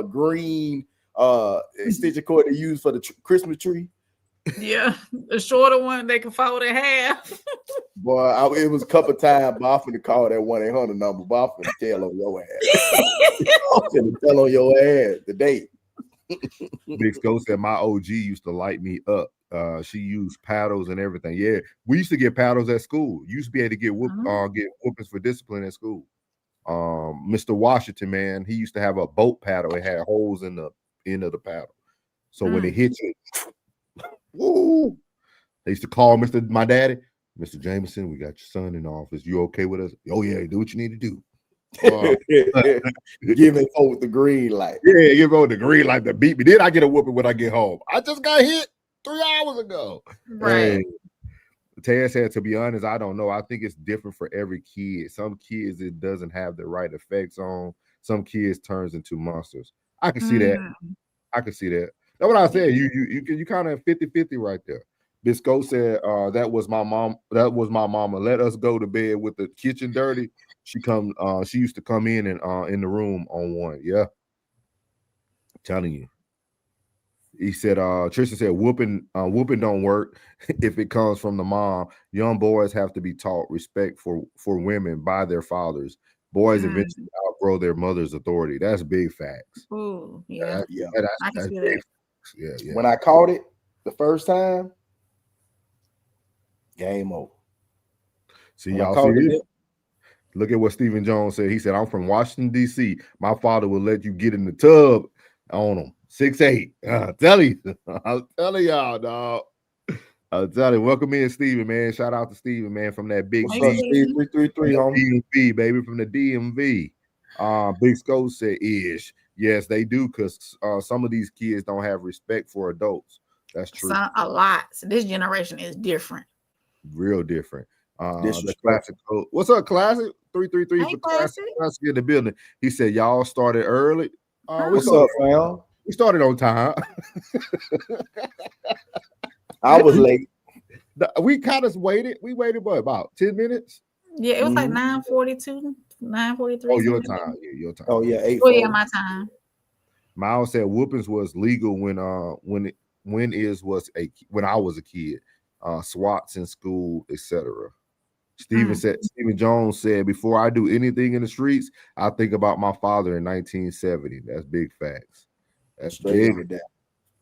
Speaker 10: green stitching cord they use for the Christmas tree.
Speaker 3: Yeah, the shorter one they can fold in half.
Speaker 10: Boy, it was a couple times, but I'm finna call that 1-800 number, but I'm finna tell on your ass. I'm finna tell on your ass the date.
Speaker 2: Big Scope said my OG used to light me up. She used paddles and everything. Yeah, we used to get paddles at school. You used to be able to get whoopings for discipline at school. Mr. Washington, man, he used to have a boat paddle. It had holes in the end of the paddle. So when it hits it, woo! They used to call my daddy, Mr. Jameson, we got your son in the office. You okay with us? Oh yeah, do what you need to do.
Speaker 10: Give me over the green light.
Speaker 2: Yeah, give me over the green light that beat me. Then I get a whooping when I get home. I just got hit 3 hours ago.
Speaker 3: Right.
Speaker 2: Ted said, to be honest, I don't know. I think it's different for every kid. Some kids it doesn't have the right effects on. Some kids turns into monsters. I can see that. I can see that. That's what I said. You kind of 50-50 right there. Bisco said, that was my mom. That was my mama. Let us go to bed with the kitchen dirty. She used to come in and in the room on one. Yeah. I'm telling you. He said, Tristan said, whooping don't work if it comes from the mom. Young boys have to be taught respect for women by their fathers. Boys eventually outgrow their mother's authority. That's big facts.
Speaker 3: Ooh, yeah.
Speaker 10: I
Speaker 3: can see that.
Speaker 2: Yeah.
Speaker 10: When I caught it the first time, game over.
Speaker 2: See, y'all see this? Look at what Stephen Jones said. He said, I'm from Washington, D.C. My father will let you get in the tub on him. 6'8". I'm telling y'all, dog. I'm telling you. Welcome in, Stephen, man. Shout out to Stephen, man, from that big
Speaker 10: What's up, Steve? 333 on
Speaker 2: DMV, baby, from the DMV. Big Scope said, ish. Yes, they do, because some of these kids don't have respect for adults. That's true.
Speaker 3: A lot. So this generation is different.
Speaker 2: Real different. The classic code. What's up, classic? 333 for classic in the building. He said, y'all started early.
Speaker 10: What's up, fam?
Speaker 2: We started on time.
Speaker 10: I was late.
Speaker 2: We kind of waited. We waited about 10 minutes.
Speaker 3: Yeah, it was like 9:42, 9:43.
Speaker 2: Oh, your time. Yeah, your time.
Speaker 10: Oh, yeah, 8.
Speaker 3: Oh, yeah, my time.
Speaker 2: Miles said whoopings was legal when I was a kid. SWATs in school, etc. Stephen Jones said, before I do anything in the streets, I think about my father in 1970. That's big facts. That's
Speaker 10: straight
Speaker 2: big.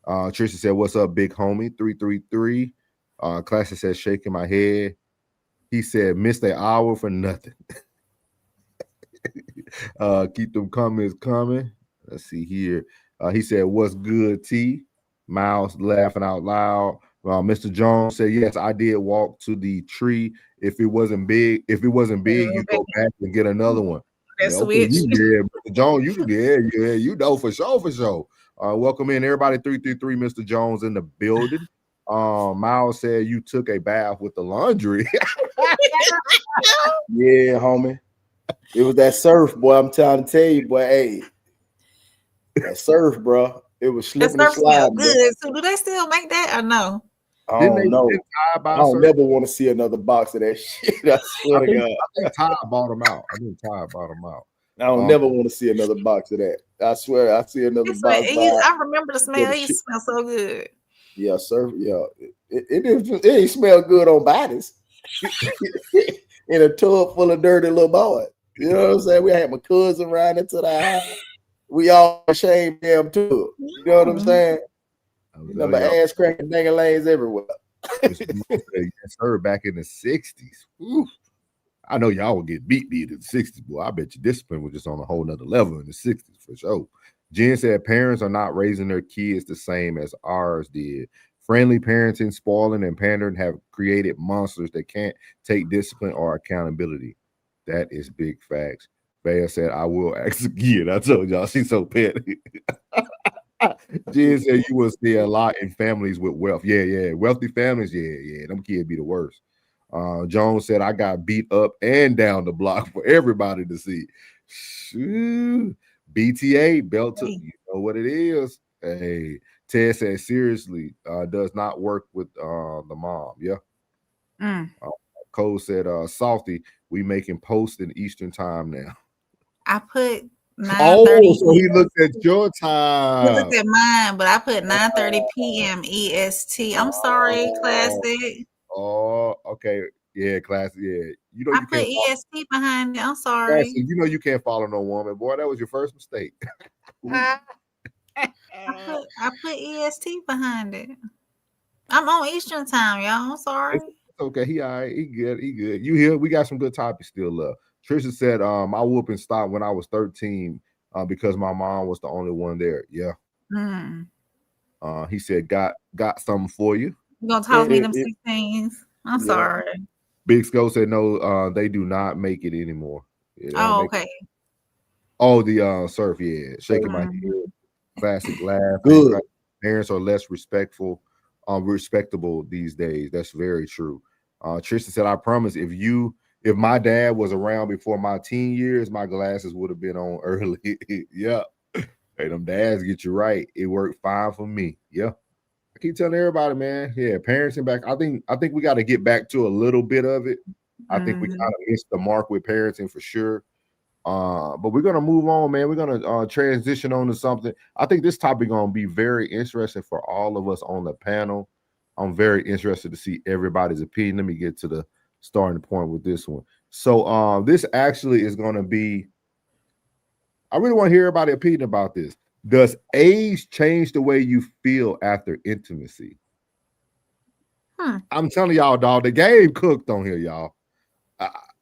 Speaker 2: Trisha said, what's up, big homie? 333. Classic said, shaking my head. He said, missed an hour for nothing. Keep them comments coming. Let's see here. He said, what's good, T? Miles laughing out loud. Mr. Jones said, yes, I did walk to the tree. If it wasn't big, you go back and get another one.
Speaker 3: That's
Speaker 2: okay, Mr. Jones, you know for sure. Welcome in, everybody. 333, Mr. Jones in the building. Miles said you took a bath with the laundry.
Speaker 10: Yeah, homie. It was that surf, boy. I'm trying to tell you, boy. Hey, that surf, bro. It was slipping and sliding.
Speaker 3: Good. So do they still make that or no?
Speaker 10: I don't know. I don't never want to see another box of that shit. I swear to God.
Speaker 2: I think Ty bought them out.
Speaker 10: I don't never want to see another box of that. I swear, I see another box.
Speaker 3: I remember the smell. It used to smell so good.
Speaker 10: Yeah, sir. Yeah, it didn't smell good on bodies. In a tub full of dirty little boys. You know what I'm saying? We had my cousin riding into the house. We all ashamed them too. You know what I'm saying? Number ass cracking dang-a-lanes everywhere.
Speaker 2: Yes, sir, back in the 60s. Woo. I know y'all would get beat in the 60s, boy. I bet your discipline was just on a whole nother level in the 60s for sure. Jen said parents are not raising their kids the same as ours did. Friendly parenting, spoiling, and pandering have created monsters that can't take discipline or accountability. That is big facts. Bea said, I will ask again. I told y'all she's so petty. Jen said you will see a lot in families with wealth. Yeah. Wealthy families, yeah. Them kids be the worst. Jones said, I got beat up and down the block for everybody to see. Shoo. BTA, belt to, you know what it is. Hey, Ted said, seriously, does not work with the mom. Yeah. Cole said, salty, we making post in Eastern time now.
Speaker 3: I put 9:30.
Speaker 2: Oh, so he looked at your
Speaker 3: He
Speaker 2: time.
Speaker 3: looked at mine, but I put 9:30 p.m. EST. I'm sorry, Classic.
Speaker 2: Oh, okay. Yeah, Classic. Yeah. You know
Speaker 3: I
Speaker 2: you
Speaker 3: put
Speaker 2: can't follow,
Speaker 3: EST behind it. I'm
Speaker 2: Classic,
Speaker 3: sorry.
Speaker 2: you know you can't follow no woman. Boy, that was your first mistake.
Speaker 3: I put EST behind it. I'm on Eastern time, y'all. I'm sorry.
Speaker 2: It's okay. He all right. He good. He good. You here? We got some good topics still left. Trisha said, my whooping stopped when I was 13 because my mom was the only one there. Yeah. He said, got something for you.
Speaker 3: You gonna toss me them 16s? I'm sorry.
Speaker 2: Big Skull said, no, they do not make it anymore.
Speaker 3: Oh, okay.
Speaker 2: Oh, the surf, yeah. Shaking my head. Classic laugh.
Speaker 10: Good.
Speaker 2: Parents are less respectable these days. That's very true. Tristan said, I promise if my dad was around before my teen years, my glasses would have been on early. Yeah. Hey, them dads get you right. It worked fine for me. Yeah. I keep telling everybody, man. Yeah, parenting back. I think we got to get back to a little bit of it. I think we kind of missed the mark with parenting for sure. But we're gonna move on, man. We're gonna transition on to something. I think this topic gonna be very interesting for all of us on the panel. I'm very interested to see everybody's opinion. Let me get to the starting point with this one. So this actually is gonna be. I really want to hear everybody's opinion about this. Does age change the way you feel after intimacy? I'm telling y'all, dog, the game cooked on here, y'all.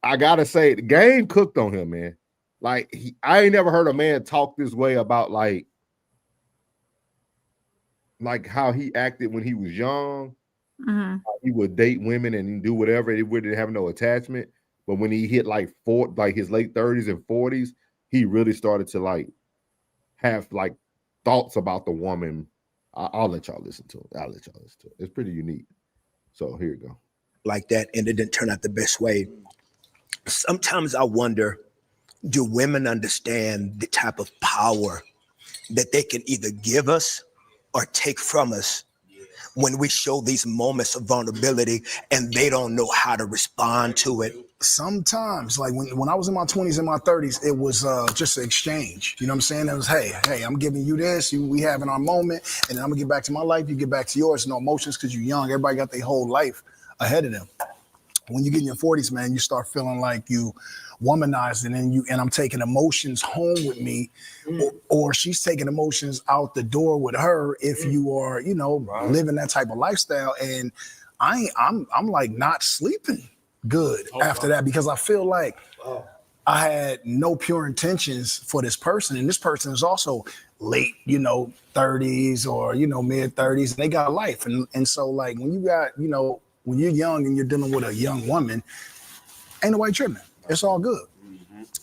Speaker 2: I gotta say, the game cooked on him, man. Like, I ain't never heard a man talk this way about like how he acted when he was young. He would date women and do whatever. He wouldn't have no attachment. But when he hit like his late 30s and 40s, he really started to like have like thoughts about the woman. I'll let y'all listen to it. It's pretty unique. So here you go.
Speaker 7: Like that, and it didn't turn out the best way. Sometimes I wonder, do women understand the type of power that they can either give us or take from us when we show these moments of vulnerability and they don't know how to respond to it?
Speaker 6: Sometimes, like when I was in my 20s and my 30s, it was just an exchange. You know what I'm saying? It was, hey, I'm giving you this, we having our moment, and then I'm gonna get back to my life, you get back to yours. No emotions because you're young. Everybody got their whole life ahead of them. When you get in your 40s, man, you start feeling like you womanized, and I'm taking emotions home with me, or she's taking emotions out the door with her. If you are, living that type of lifestyle, and I'm like not sleeping good after that, because I feel like I had no pure intentions for this person, and this person is also late, 30s or mid 30s, and they got a life, and so like when you got when you're young and you're dealing with a young woman, ain't nobody tripping. It's all good.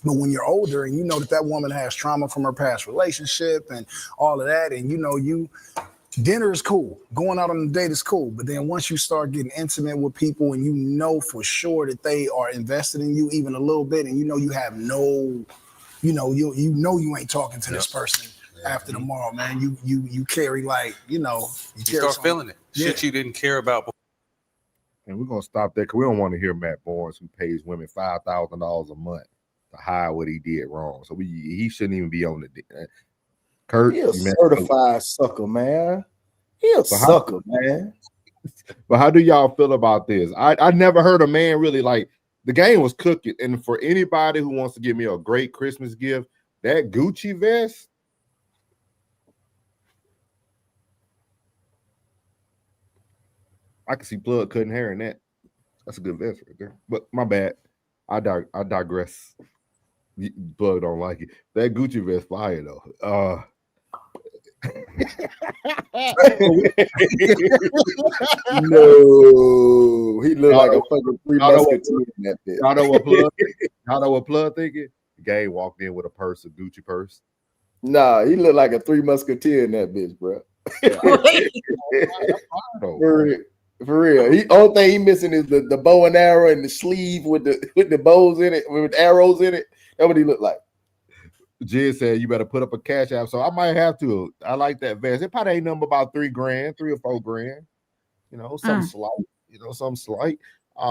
Speaker 6: But when you're older and you know that woman has trauma from her past relationship and all of that, and dinner is cool, going out on a date is cool, but then once you start getting intimate with people and you know for sure that they are invested in you even a little bit, and you have no, you ain't talking to this person after tomorrow, man. You carry like, you
Speaker 11: start feeling it. Shit you didn't care about before.
Speaker 2: And we're gonna stop there because we don't want to hear Matt Barnes, who pays women $5,000 a month to hide what he did wrong. So he shouldn't even be on the. Kirk,
Speaker 10: he a certified sucker, man. He a sucker, man.
Speaker 2: But how do y'all feel about this? I never heard a man really like the game was cooking. And for anybody who wants to give me a great Christmas gift, that Gucci vest. I can see Plug cutting hair in that. That's a good vest right there. But my bad. I digress. Plug don't like it. That Gucci vest fire though.
Speaker 10: No, he looked like a fucking Three Musketeers in that bitch.
Speaker 2: Y'all know what Plug thinking? The game walked in with a Gucci purse.
Speaker 10: Nah, he looked like a Three Musketeer in that bitch, bro. For real. He only thing he missing is the bow and arrow and the sleeve with the bows in it, with arrows in it. That's what he looked like.
Speaker 2: Jid said you better put up a cash app. So I might have to. I like that vest. It probably ain't number about $3,000, $3 or $4,000. You know, something slight. You know, something slight.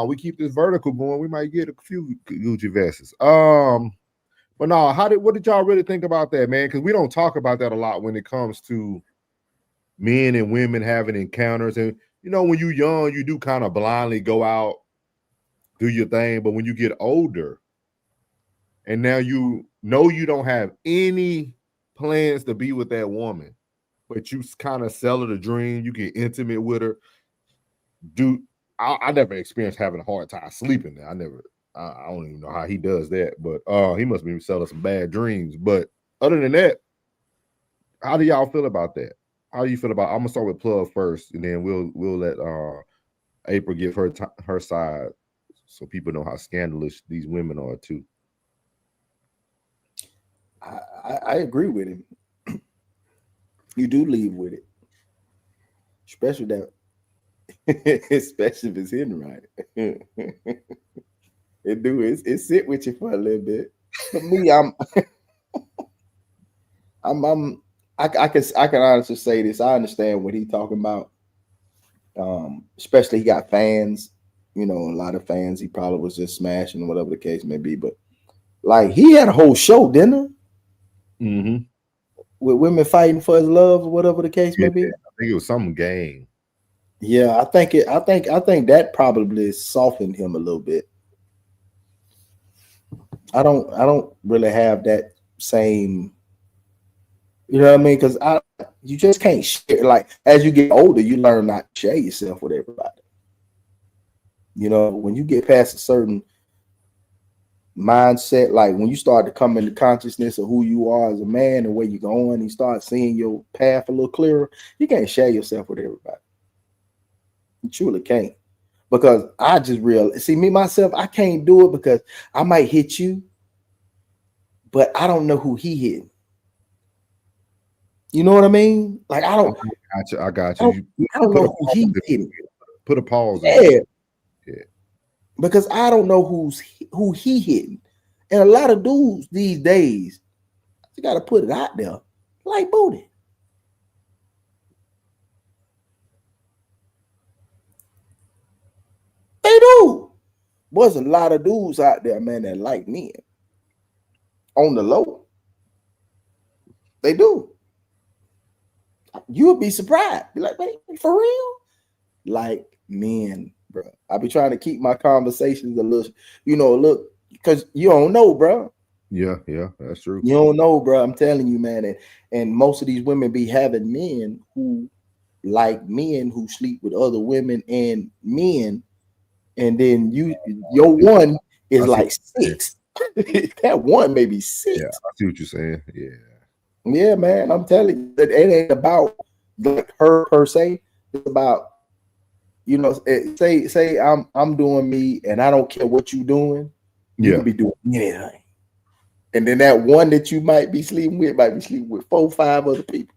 Speaker 2: We keep this vertical going. We might get a few Gucci vests. But no, what did y'all really think about that, man? Because we don't talk about that a lot when it comes to men and women having encounters. And you know, when you're young, you do kind of blindly go out, do your thing. But when you get older, and now you know you don't have any plans to be with that woman, but you kind of sell her the dream, you get intimate with her. I never experienced having a hard time sleeping there. I don't even know how he does that, but he must be selling some bad dreams. But other than that, how do y'all feel about that? How do you feel about? I'm gonna start with Plug first, and then we'll let April give her side, so people know how scandalous these women are too.
Speaker 10: I agree with him. You do leave with it, especially that. Especially if it's hidden right. It sit with you for a little bit. For me, I can honestly say this. I understand what he's talking about. Especially he got fans, you know, a lot of fans. He probably was just smashing, whatever the case may be. But like he had a whole show, didn't he?
Speaker 2: Mm-hmm.
Speaker 10: With women fighting for his love, or whatever the case may be.
Speaker 2: I think it was some game.
Speaker 10: Yeah, I think that probably softened him a little bit. I don't really have that same, you know what I mean? Because you just can't share. Like as you get older, you learn not to share yourself with everybody. You know, when you get past a certain mindset, like when you start to come into consciousness of who you are as a man and where you're going, you start seeing your path a little clearer. You can't share yourself with everybody. You truly can't. Because I just see me myself, I can't do it because I might hit you, but I don't know who he hit. You know what I mean? Like I got you. I don't know who he hit.
Speaker 2: Put a pause.
Speaker 10: Yeah. Because I don't know who he hitting. And a lot of dudes these days, you gotta put it out there like booty. They do. Was a lot of dudes out there, man, that like men. On the low. They do. You'll be surprised. Be like, wait, for real? Like men, bro. I be trying to keep my conversations a little, look, because you don't know, bro.
Speaker 2: Yeah, that's true.
Speaker 10: You don't know, bro. I'm telling you, man. And most of these women be having men who like men who sleep with other women and men. And then your one is like 6. That one may be 6.
Speaker 2: Yeah, I see what you're saying.
Speaker 10: Yeah, man. I'm telling you that it ain't about like her per se. It's about, say I'm doing me and I don't care what you doing. You can be doing anything. And then that one that you might be sleeping with might be sleeping with 4 or 5 other people.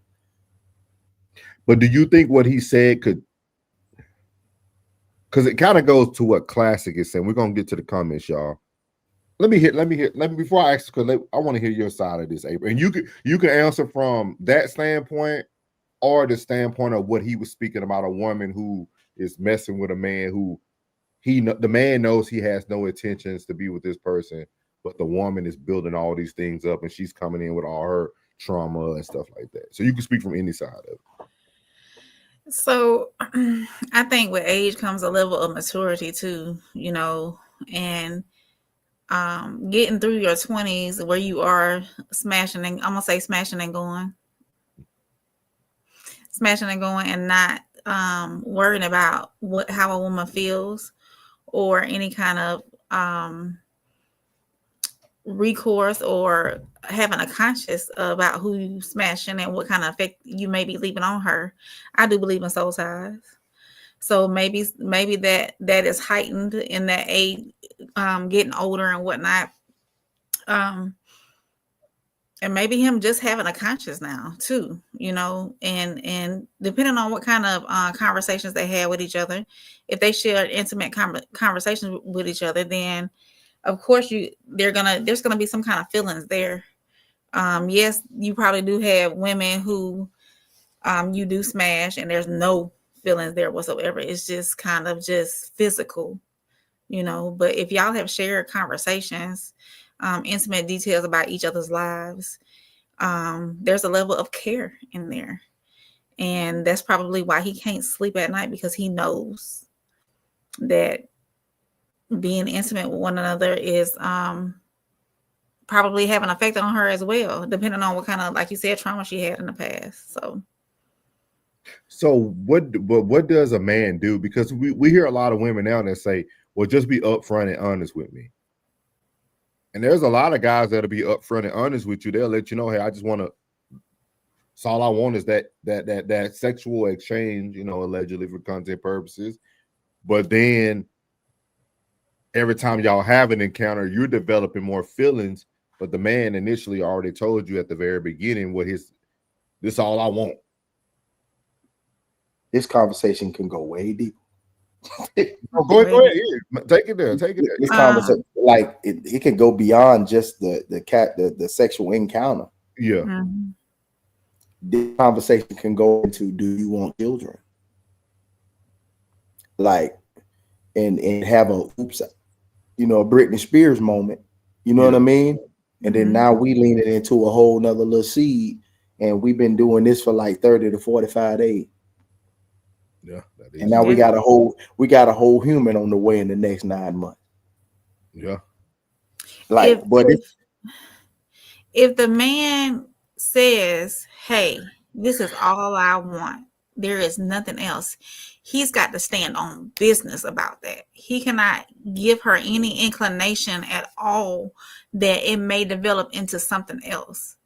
Speaker 2: But do you think what he said could? Because it kind of goes to what Classic is saying. We're gonna get to the comments, y'all. Let me hear. Before I ask, because I want to hear your side of this, April. And you can answer from that standpoint or the standpoint of what he was speaking about, a woman who is messing with a man who the man knows he has no intentions to be with this person, but the woman is building all these things up and she's coming in with all her trauma and stuff like that. So you can speak from any side of it.
Speaker 3: So I think with age comes a level of maturity too, and getting through your 20s where you are smashing and going and not worrying about how a woman feels or any kind of recourse or having a conscience about who you smashing and what kind of effect you may be leaving on her. I do believe in soul ties. So maybe that is heightened in that age, getting older and whatnot. And maybe him just having a conscience now too, and depending on what kind of conversations they had with each other, if they shared intimate conversations with each other, then of course there's gonna be some kind of feelings there. Yes, you probably do have women who you do smash and there's no feelings there whatsoever. It's just kind of just physical, you know. But if y'all have shared conversations, intimate details about each other's lives, there's a level of care in there. And that's probably why he can't sleep at night, because he knows that being intimate with one another is probably have an effect on her as well, depending on what kind of, like you said, trauma she had in the past.
Speaker 2: So what does a man do? Because we hear a lot of women now that say, well, just be upfront and honest with me. And there's a lot of guys that'll be upfront and honest with you. They'll let you know, hey, I just want to, so all I want is that sexual exchange, you know, allegedly for content purposes. But then every time y'all have an encounter, you're developing more feelings. But the man initially already told you at the very beginning what this all I want.
Speaker 10: This conversation can go way deep.
Speaker 2: Go ahead. Yeah. Take it there.
Speaker 10: This conversation, like it can go beyond just the sexual encounter.
Speaker 2: Yeah.
Speaker 3: Mm-hmm.
Speaker 10: This conversation can go into, do you want children? Like, and have a Britney Spears moment. You know what I mean? And then now we lean it into a whole nother little seed, and we've been doing this for like 30 to 45 days.
Speaker 2: Yeah.
Speaker 10: And now we got a whole human on the way in the next 9 months.
Speaker 2: Yeah.
Speaker 10: Like,
Speaker 3: if the man says, hey, this is all I want, there is nothing else, he's got to stand on business about that. He cannot give her any inclination at all that it may develop into something else.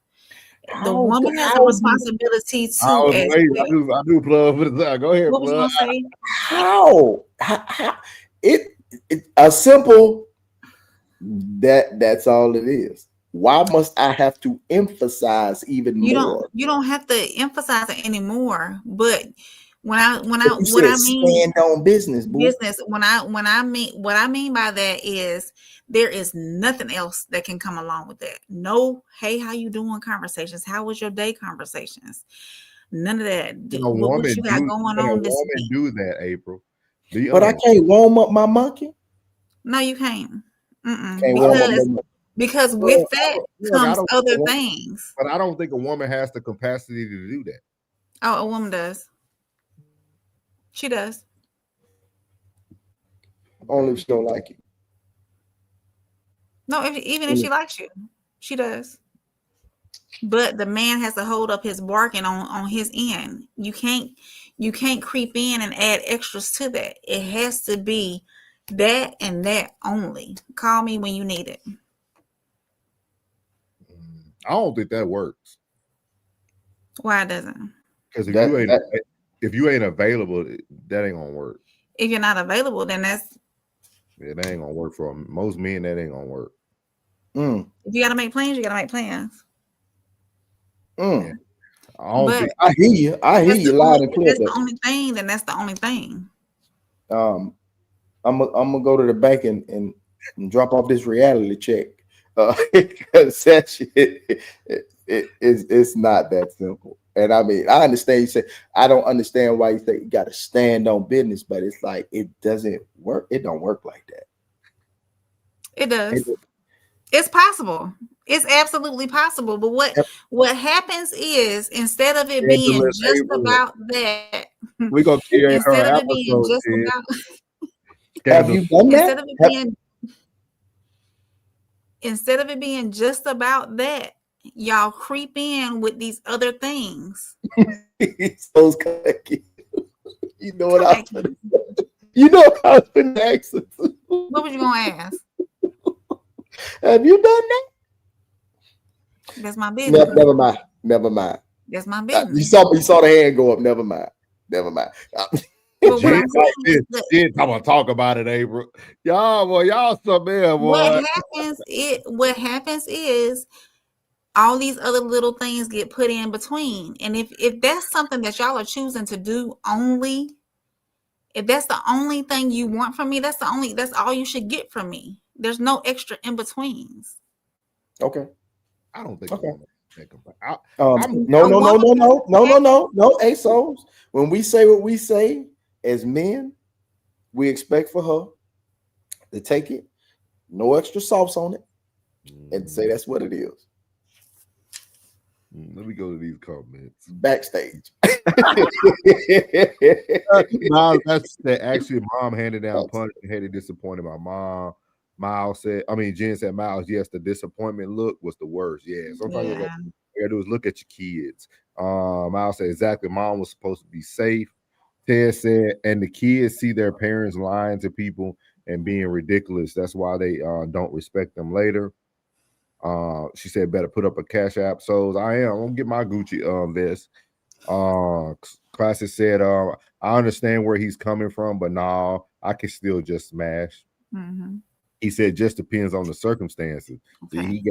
Speaker 3: The woman has a responsibility too.
Speaker 2: I do plug for the side. Go ahead.
Speaker 3: What was you gonna say?
Speaker 10: How it a simple that's all it is. Why must I have to emphasize even more?
Speaker 3: You don't have to emphasize it anymore. But what I mean,
Speaker 10: stand on business, boo.
Speaker 3: What I mean by that is there is nothing else that can come along with that. No, hey, how you doing conversations? How was your day conversations? None of that. What you got going on this week?
Speaker 2: Do that, April.
Speaker 10: But I can't warm up my monkey.
Speaker 3: No, you can't. Because with that comes other things.
Speaker 2: But I don't think a woman has the capacity to do that.
Speaker 3: Oh, a woman does. She does.
Speaker 10: Only if she don't like you.
Speaker 3: No, even if she likes you, she does. But the man has to hold up his bargain on his end. You can't creep in and add extras to that. It has to be that and that only. Call me when you need it.
Speaker 2: I don't think that works.
Speaker 3: Why doesn't?
Speaker 2: Because if you ain't available, that ain't gonna work.
Speaker 3: If you're not available, then that
Speaker 2: ain't gonna work for most men. That ain't gonna work.
Speaker 3: If you gotta make plans, you gotta make plans.
Speaker 2: Yeah.
Speaker 10: I hear you. Loud and clear.
Speaker 3: That's the only thing. Then that's the only thing.
Speaker 10: I'm gonna go to the bank and drop off this reality check. Because that shit, it's not that simple. And I mean, I understand you say, I don't understand why you say you got to stand on business, but it's like, it doesn't work. It don't work like that.
Speaker 3: It does. It's possible. It's absolutely possible. But what happens is, instead of it being just about that,
Speaker 2: we're gonna
Speaker 3: instead of it being just about
Speaker 10: have you done that?
Speaker 3: Instead of it being just about that, y'all creep in with these other things.
Speaker 10: Those you know what I was going to ask.
Speaker 3: What was you going to ask?
Speaker 10: Have you done that?
Speaker 3: That's my business.
Speaker 10: Never mind.
Speaker 3: That's my business.
Speaker 10: You saw the hand go up. Never mind.
Speaker 3: But what
Speaker 2: I'm gonna talk about it, April. Y'all something else, boy.
Speaker 3: What happens is all these other little things get put in between. And if that's something that y'all are choosing to do only, if that's the only thing you want from me, that's all you should get from me. There's no extra in betweens.
Speaker 10: Okay.
Speaker 2: I don't think
Speaker 10: No. ASOS. When we say what we say as men, we expect for her to take it, no extra sauce on it, and say that's what it is.
Speaker 2: Let me go to these comments.
Speaker 10: Backstage.
Speaker 2: Miles, that's that actually mom handed down punishment, hated disappointed my mom. Miles said, Jen said, Miles, yes, the disappointment look was the worst. Yeah, sometimes you gotta do is look at your kids. Miles said, exactly, mom was supposed to be safe. Ted said, and the kids see their parents lying to people and being ridiculous. That's why they don't respect them later. She said, better put up a cash app. So I'm gonna get my Gucci vest. Classic said, I understand where he's coming from, but no, I can still just smash.
Speaker 3: Mm-hmm.
Speaker 2: He said, just depends on the circumstances.
Speaker 3: Okay.
Speaker 2: See,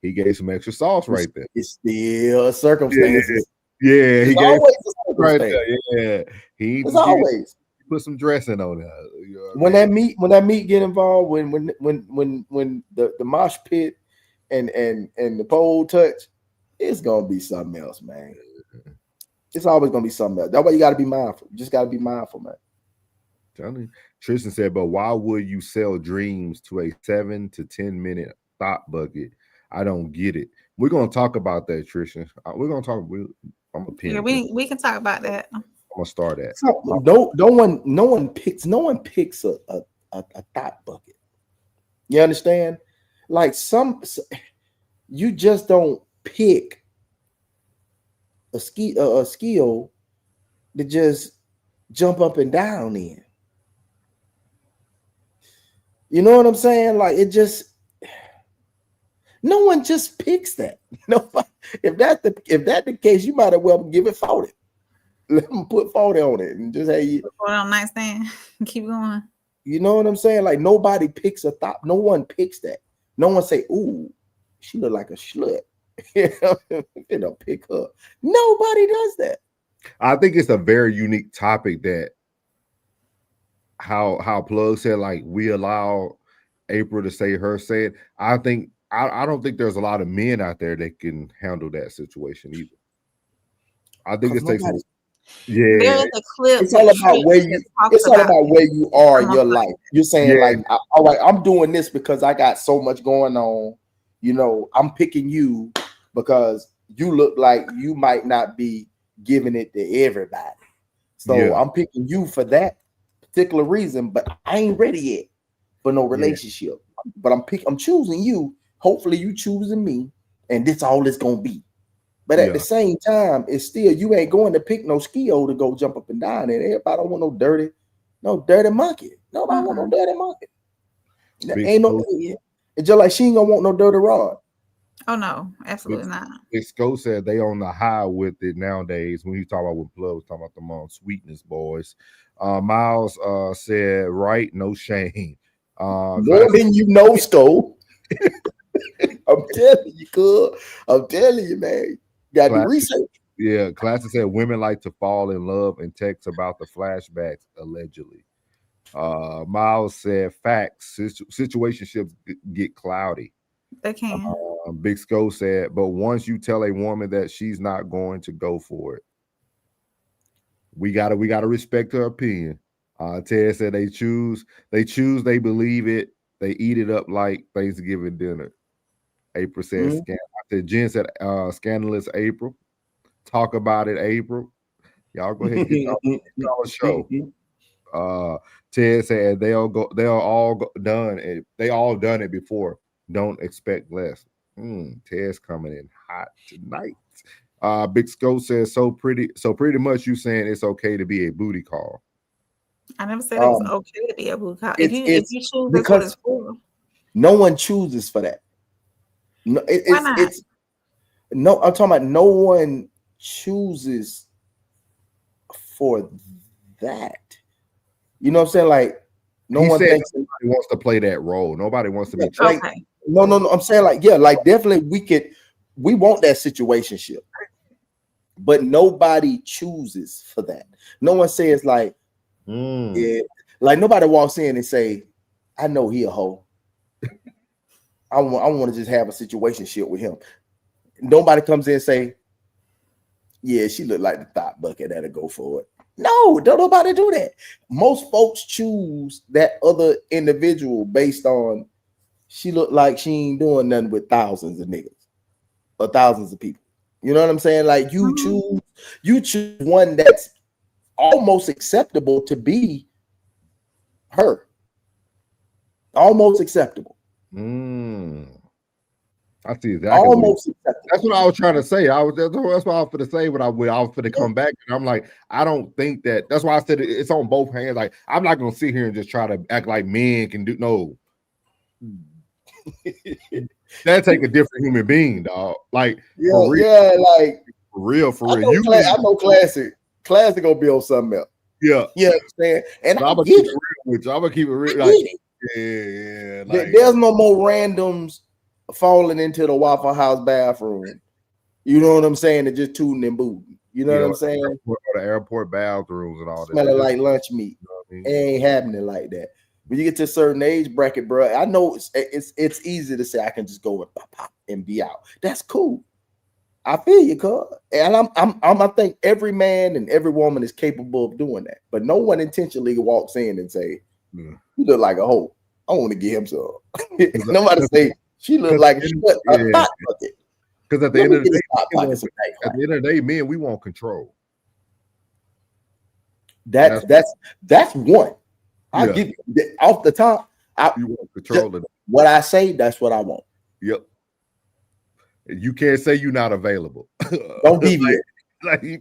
Speaker 2: he gave some extra sauce right there.
Speaker 10: It's still circumstances.
Speaker 2: Yeah, he gave
Speaker 10: right there.
Speaker 2: Yeah,
Speaker 10: it's always
Speaker 2: put some dressing on that. You know
Speaker 10: when that meat get involved, when the mosh pit and the pole touch, it's gonna be something else, man. It's always gonna be something else. That's why you gotta be mindful. You just gotta be mindful, man.
Speaker 2: Tristan said, but why would you sell dreams to a 7 to 10 minute thought bucket? I don't get it. We're gonna talk about that, Tristan. We're gonna talk. I'm a pin.
Speaker 3: Yeah, we can talk about that.
Speaker 2: I'm gonna start that.
Speaker 10: So, no one picks a thought bucket. You understand? Like you just don't pick a skill to just jump up and down in. You know what I'm saying? Like no one just picks that. Nobody, if that's the case, you might as well give it 40. Let them put 40 on it and just
Speaker 3: put it on nightstand. Keep going.
Speaker 10: You know what I'm saying? Like nobody picks a thought. No one picks that. No one say, "Ooh, she look like a slut." You know, pick her. Nobody does that.
Speaker 2: I think it's a very unique topic that how Plug said, like, we allow April to say her said. I don't think there's a lot of men out there that can handle that situation either. I think it takes
Speaker 3: There's a clip.
Speaker 10: It's all about where you are in your life. You're saying like, all right, I'm doing this because I got so much going on. You know, I'm picking you because you look like you might not be giving it to everybody. So I'm picking you for that particular reason, but I ain't ready yet for no relationship. But I'm choosing you. Hopefully you choosing me, and this all it's gonna be. But at the same time, it's still you ain't going to pick no skio to go jump up and down. And everybody don't want no dirty monkey. Nobody want no dirty monkey. Ain't no. It's just like she ain't gonna want no dirty rod.
Speaker 3: Oh no, absolutely not.
Speaker 2: Sco said they on the high with it nowadays. When you talk about what Plug was talking about them sweetness boys. Miles said, right, no shame.
Speaker 10: More than you know, Sco. I'm telling you, cuz. I'm telling you, man. Got to research.
Speaker 2: Yeah, Classic said women like to fall in love and text about the flashbacks, allegedly. Miles said facts. Situationships get cloudy.
Speaker 3: They can.
Speaker 2: Big Sco said, but once you tell a woman that she's not going to go for it, we gotta respect her opinion. Ted said they choose, they believe it, they eat it up like Thanksgiving dinner. April said, Jen said, scandalous April. Talk about it, April. Y'all go ahead and get y'all a show. Ted said they all done it before. Don't expect less. Ted's coming in hot tonight. Big Sco says so pretty much you saying it's okay to be a booty call.
Speaker 3: I never said it was okay to be a booty call. If you choose, that's what it's for.
Speaker 10: No one chooses for that. No, I'm talking about no one chooses for that. You know what I'm saying? Like no one thinks
Speaker 2: nobody wants to play that role. Nobody wants to be
Speaker 3: okay.
Speaker 10: No. I'm saying like, like definitely we want that situationship, but nobody chooses for that. No one says like, like nobody walks in and say, I know he a hoe. I want to just have a situationship with him. nobody comes in and say, yeah, she look like the thought bucket that'll go for it. No, don't nobody do that. Most folks choose that other individual based on she look like she ain't doing nothing with thousands of niggas or thousands of people. You know what I'm saying? Like you choose one that's almost acceptable to be her. Almost acceptable.
Speaker 2: I see exactly.
Speaker 10: Almost acceptable.
Speaker 2: That's what I was trying to say. That's what I was going to say when I was going to come back. And I'm like, I don't think that. That's why I said it's on both hands. Like, I'm not going to sit here and just try to act like men can do. No. That take a different human being, dog. Like, for real,
Speaker 10: like
Speaker 2: for real.
Speaker 10: I know classic gonna be on something else.
Speaker 2: Yeah,
Speaker 10: you know what I'm saying. And
Speaker 2: I'm gonna keep it real with you. I'm gonna keep it real. Like, yeah. Like,
Speaker 10: there's no more randoms falling into the Waffle House bathroom. You know what I'm saying? They're just tooting and booting. You know what I'm saying?
Speaker 2: Or the airport bathrooms and all that.
Speaker 10: Smelling like lunch meat. You know what I mean? It ain't happening like that. When you get to a certain age bracket, bro, I know it's easy to say I can just go and pop and be out. That's cool. I feel you, cuz. And I think every man and every woman is capable of doing that. But no one intentionally walks in and say, "You look like a hoe. I want to get him some." Nobody say she look like a thought bucket.
Speaker 2: Because at the end of the day, men, we want control.
Speaker 10: That's one. I'll give you off the top.
Speaker 2: You want control of it.
Speaker 10: What I say, that's what I want.
Speaker 2: Yep. You can't say you're not available.
Speaker 10: Don't deviate.
Speaker 2: Like you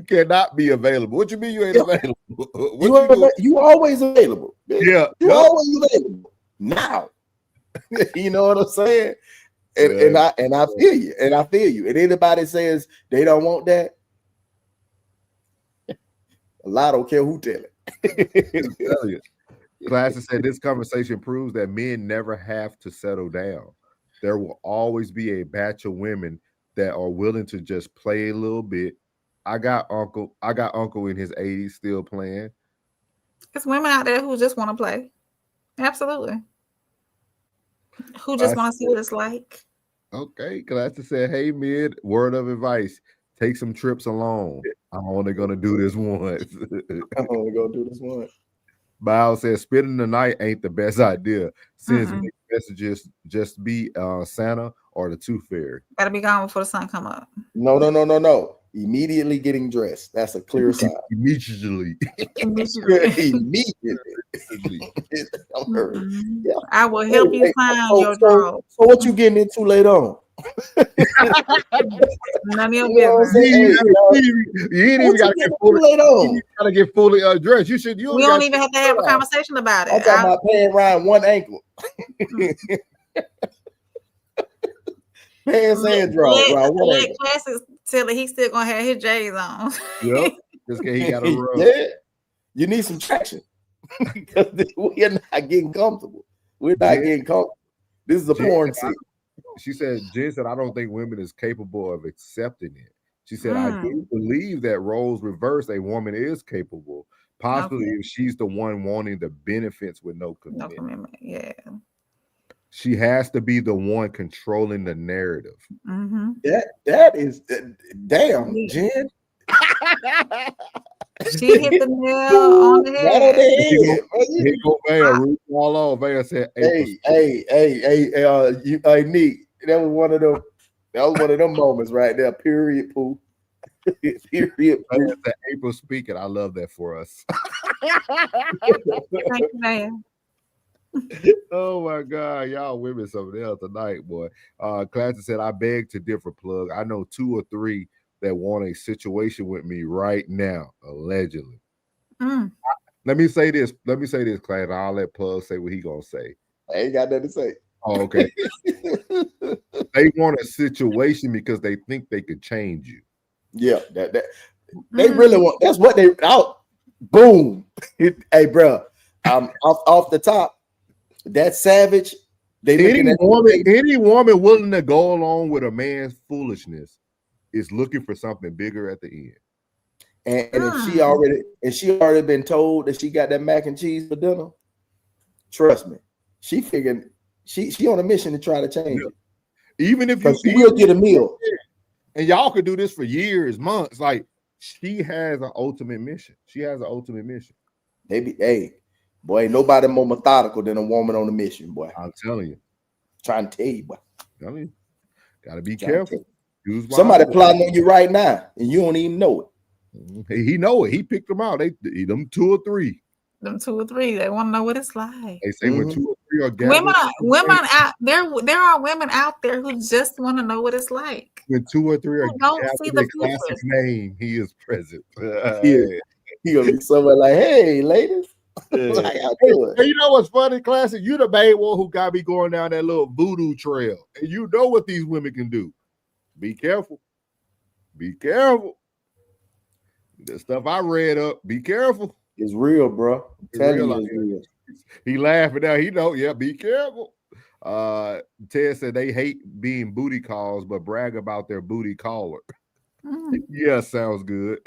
Speaker 2: cannot be available. What you mean you ain't available?
Speaker 10: You always available.
Speaker 2: Yeah.
Speaker 10: You always available. Now. You know what I'm saying? And I feel you. And I feel you. And anybody says they don't want that, a lot don't care who tell it.
Speaker 2: Classes said this conversation proves that men never have to settle down. There will always be a batch of women that are willing to just play a little bit. I got uncle in his 80s still playing.
Speaker 3: There's women out there who just want to play. Absolutely. Who just want to see what it's like.
Speaker 2: Okay, Classes said, hey, mid, word of advice. Take some trips alone. I'm only going to do this once.
Speaker 10: I'm only going to do this once.
Speaker 2: Miles says, spending the night ain't the best idea. Sends mixed messages, just be Santa or the Tooth Fairy.
Speaker 3: Gotta be gone before the sun come up.
Speaker 10: No. Immediately getting dressed. That's a clear sign.
Speaker 2: Immediately.
Speaker 3: I will help you find your draw.
Speaker 10: So what you getting into later on?
Speaker 3: None of your business.
Speaker 2: You ain't even got to get fully dressed. We
Speaker 3: don't even have to have a conversation about it.
Speaker 10: I'm talking about paying around one ankle. Pants and draw.
Speaker 3: Let Classes tell it he's still gonna have his J's on.
Speaker 2: Yep. Just he got to run.
Speaker 10: Yeah. You need some traction. We're not getting comfortable. We're not getting comfortable. This is a porn scene.
Speaker 2: She said, Jen said, I don't think women is capable of accepting it. She said, I do believe that roles reverse, a woman is capable, possibly if she's the one wanting the benefits with no commitment.
Speaker 3: Yeah.
Speaker 10: She has to be the one controlling the narrative.
Speaker 3: Mm-hmm.
Speaker 10: That is damn, Jen.
Speaker 3: She hit the nail on the head.
Speaker 10: Here go Mayor, all on. Mayor said, "Hey, Neat." That was one of them. That was one of them moments right there. Period. Pooh. Period.
Speaker 2: That April speaking. I love that for us.
Speaker 3: Thank you, man.
Speaker 2: Oh my God, y'all women something else tonight, boy. Clancy said, I beg to differ, plug. I know 2 or 3 that want a situation with me right now, allegedly. Let me say this, Clancy. I'll let Plug say what he gonna say.
Speaker 10: I ain't got nothing to say.
Speaker 2: Oh, okay. They want a situation because they think they could change you.
Speaker 10: Yeah, that they really want. That's what they out. Boom. Hey, bro. Off the top. That savage.
Speaker 2: Any woman willing to go along with a man's foolishness is looking for something bigger at the end.
Speaker 10: And if she already been told that she got that mac and cheese for dinner, trust me, she figured she on a mission to try to change it.
Speaker 2: Even if you
Speaker 10: she will get a meal.
Speaker 2: And y'all could do this for years, months. Like, she has an ultimate mission. She has an ultimate mission.
Speaker 10: Maybe, hey, boy, ain't nobody more methodical than a woman on a mission, boy.
Speaker 2: I'm telling you.
Speaker 10: Trying to tell you, boy.
Speaker 2: I mean, gotta be careful.
Speaker 10: Somebody plotting on you right now, and you don't even know
Speaker 2: it. He know it. He picked them out. They them 2 or 3.
Speaker 3: Them 2 or 3. They want to know what it's like.
Speaker 2: They say when 2 or 3 are gathered.
Speaker 3: Women out there. There are women out there who just want to know what it's like.
Speaker 2: When 2 or 3 are
Speaker 3: don't see the
Speaker 2: classic name, he is present.
Speaker 10: He gonna be somewhere like, hey, ladies. Like,
Speaker 2: hey, you know what's funny, Classic? You the main one who got me going down that little voodoo trail. And you know what these women can do. Be careful. Be careful. The stuff I read up, be careful.
Speaker 10: It's real, bro.
Speaker 2: Real. He laughing now. He know, yeah, be careful. Ted said they hate being booty calls, but brag about their booty caller. Yeah, sounds good.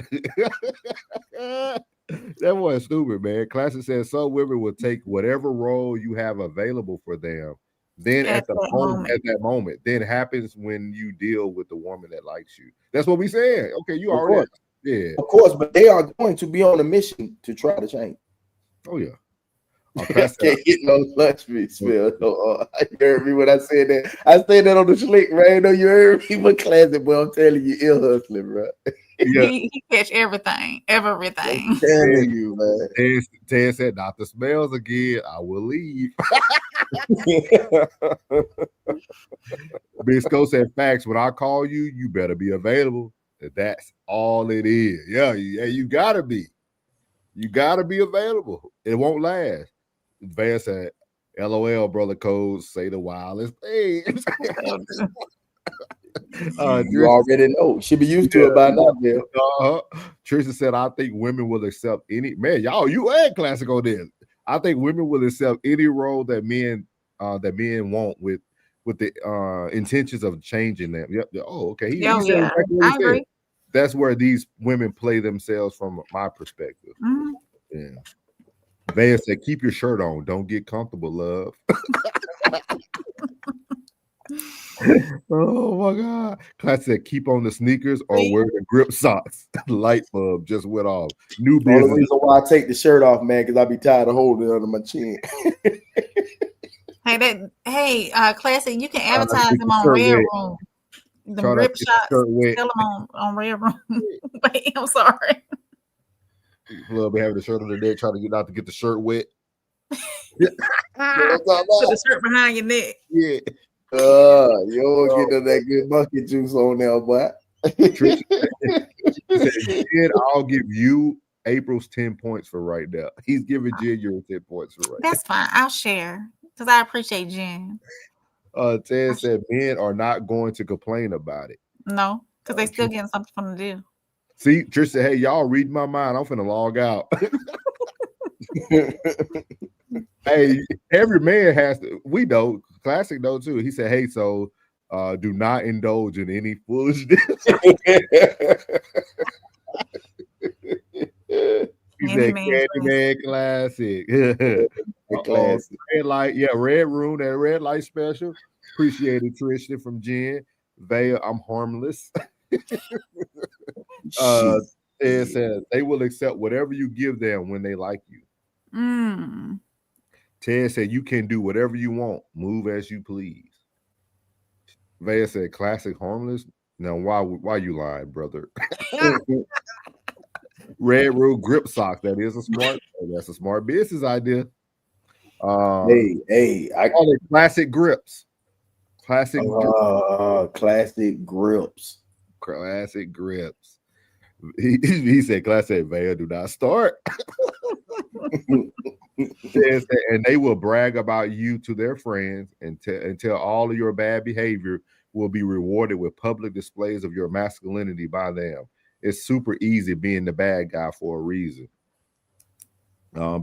Speaker 2: That was stupid, man. Classic says some women will take whatever role you have available for them. Then at that moment, then happens when you deal with the woman that likes you. That's what we said. Okay, you already, yeah,
Speaker 10: of course, but they are going to be on a mission to try to change.
Speaker 2: Oh yeah.
Speaker 10: Can't get no lunch meat smell. You heard me when I said that. I said that on the slick, man. No, you heard me, but Classic, boy. I'm telling you, ill hustling, bro.
Speaker 3: Yeah. He catch everything.
Speaker 10: I'm telling you, man.
Speaker 2: Ted said, not the smells again. I will leave. Bisco said, facts. When I call you, you better be available. That's all it is. Yeah, you gotta be. You gotta be available. It won't last. Van said, LOL, brother Codes, say the wildest things.
Speaker 10: You already know. She be used to it by now, man.
Speaker 2: Trisha said, I think women will accept any man. Y'all, you ain't Classic on this. I think women will accept any role that men want with the intentions of changing them. Yep. Oh, okay. He said exactly what he said. That's where these women play themselves from my perspective.
Speaker 3: Mm-hmm.
Speaker 2: Yeah. Van said, keep your shirt on. Don't get comfortable, love. Oh my God. Class said, keep on the sneakers or wear the grip socks. Light bulb just went off. New business.
Speaker 10: The only reason why I take the shirt off, man, because I be tired of holding it under my chin.
Speaker 3: Hey, Classic, you can advertise them on Red Room. The grip shots, tell them on Red Room. Wait, I'm sorry.
Speaker 2: Love be having the shirt on the neck, trying to get out to get the shirt wet.
Speaker 3: Put the shirt behind your neck.
Speaker 2: Yeah.
Speaker 10: You don't get that good bucket juice on there, boy.
Speaker 2: I'll give you April's 10 points for right now. He's giving Jen your 10 points for right now.
Speaker 3: That's fine. I'll share because I appreciate Jen.
Speaker 2: Ted said men are not going to complain about it.
Speaker 3: No, because they still getting something from the deal.
Speaker 2: See, Trish said, hey, y'all read my mind. I'm finna log out. Hey, every man has to, we know, Classic though too. He said, hey, so do not indulge in any foolishness. He said, Candyman Classic. Classic. Red light, yeah, Red Room, that red light special. Appreciate it, Tristan from Jen. Vaya, I'm harmless. Ted said they will accept whatever you give them when they like you. Ted said you can do whatever you want, move as you please. Vaya said classic harmless. Now why you lying, brother? Red Room grip socks. That's a smart business idea.
Speaker 10: I
Speaker 2: call it classic grips. Classic
Speaker 10: grips.
Speaker 2: Classic grips. He said, classic Vaya, do not start. And they will brag about you to their friends until all of your bad behavior will be rewarded with public displays of your masculinity by them. It's super easy being the bad guy for a reason.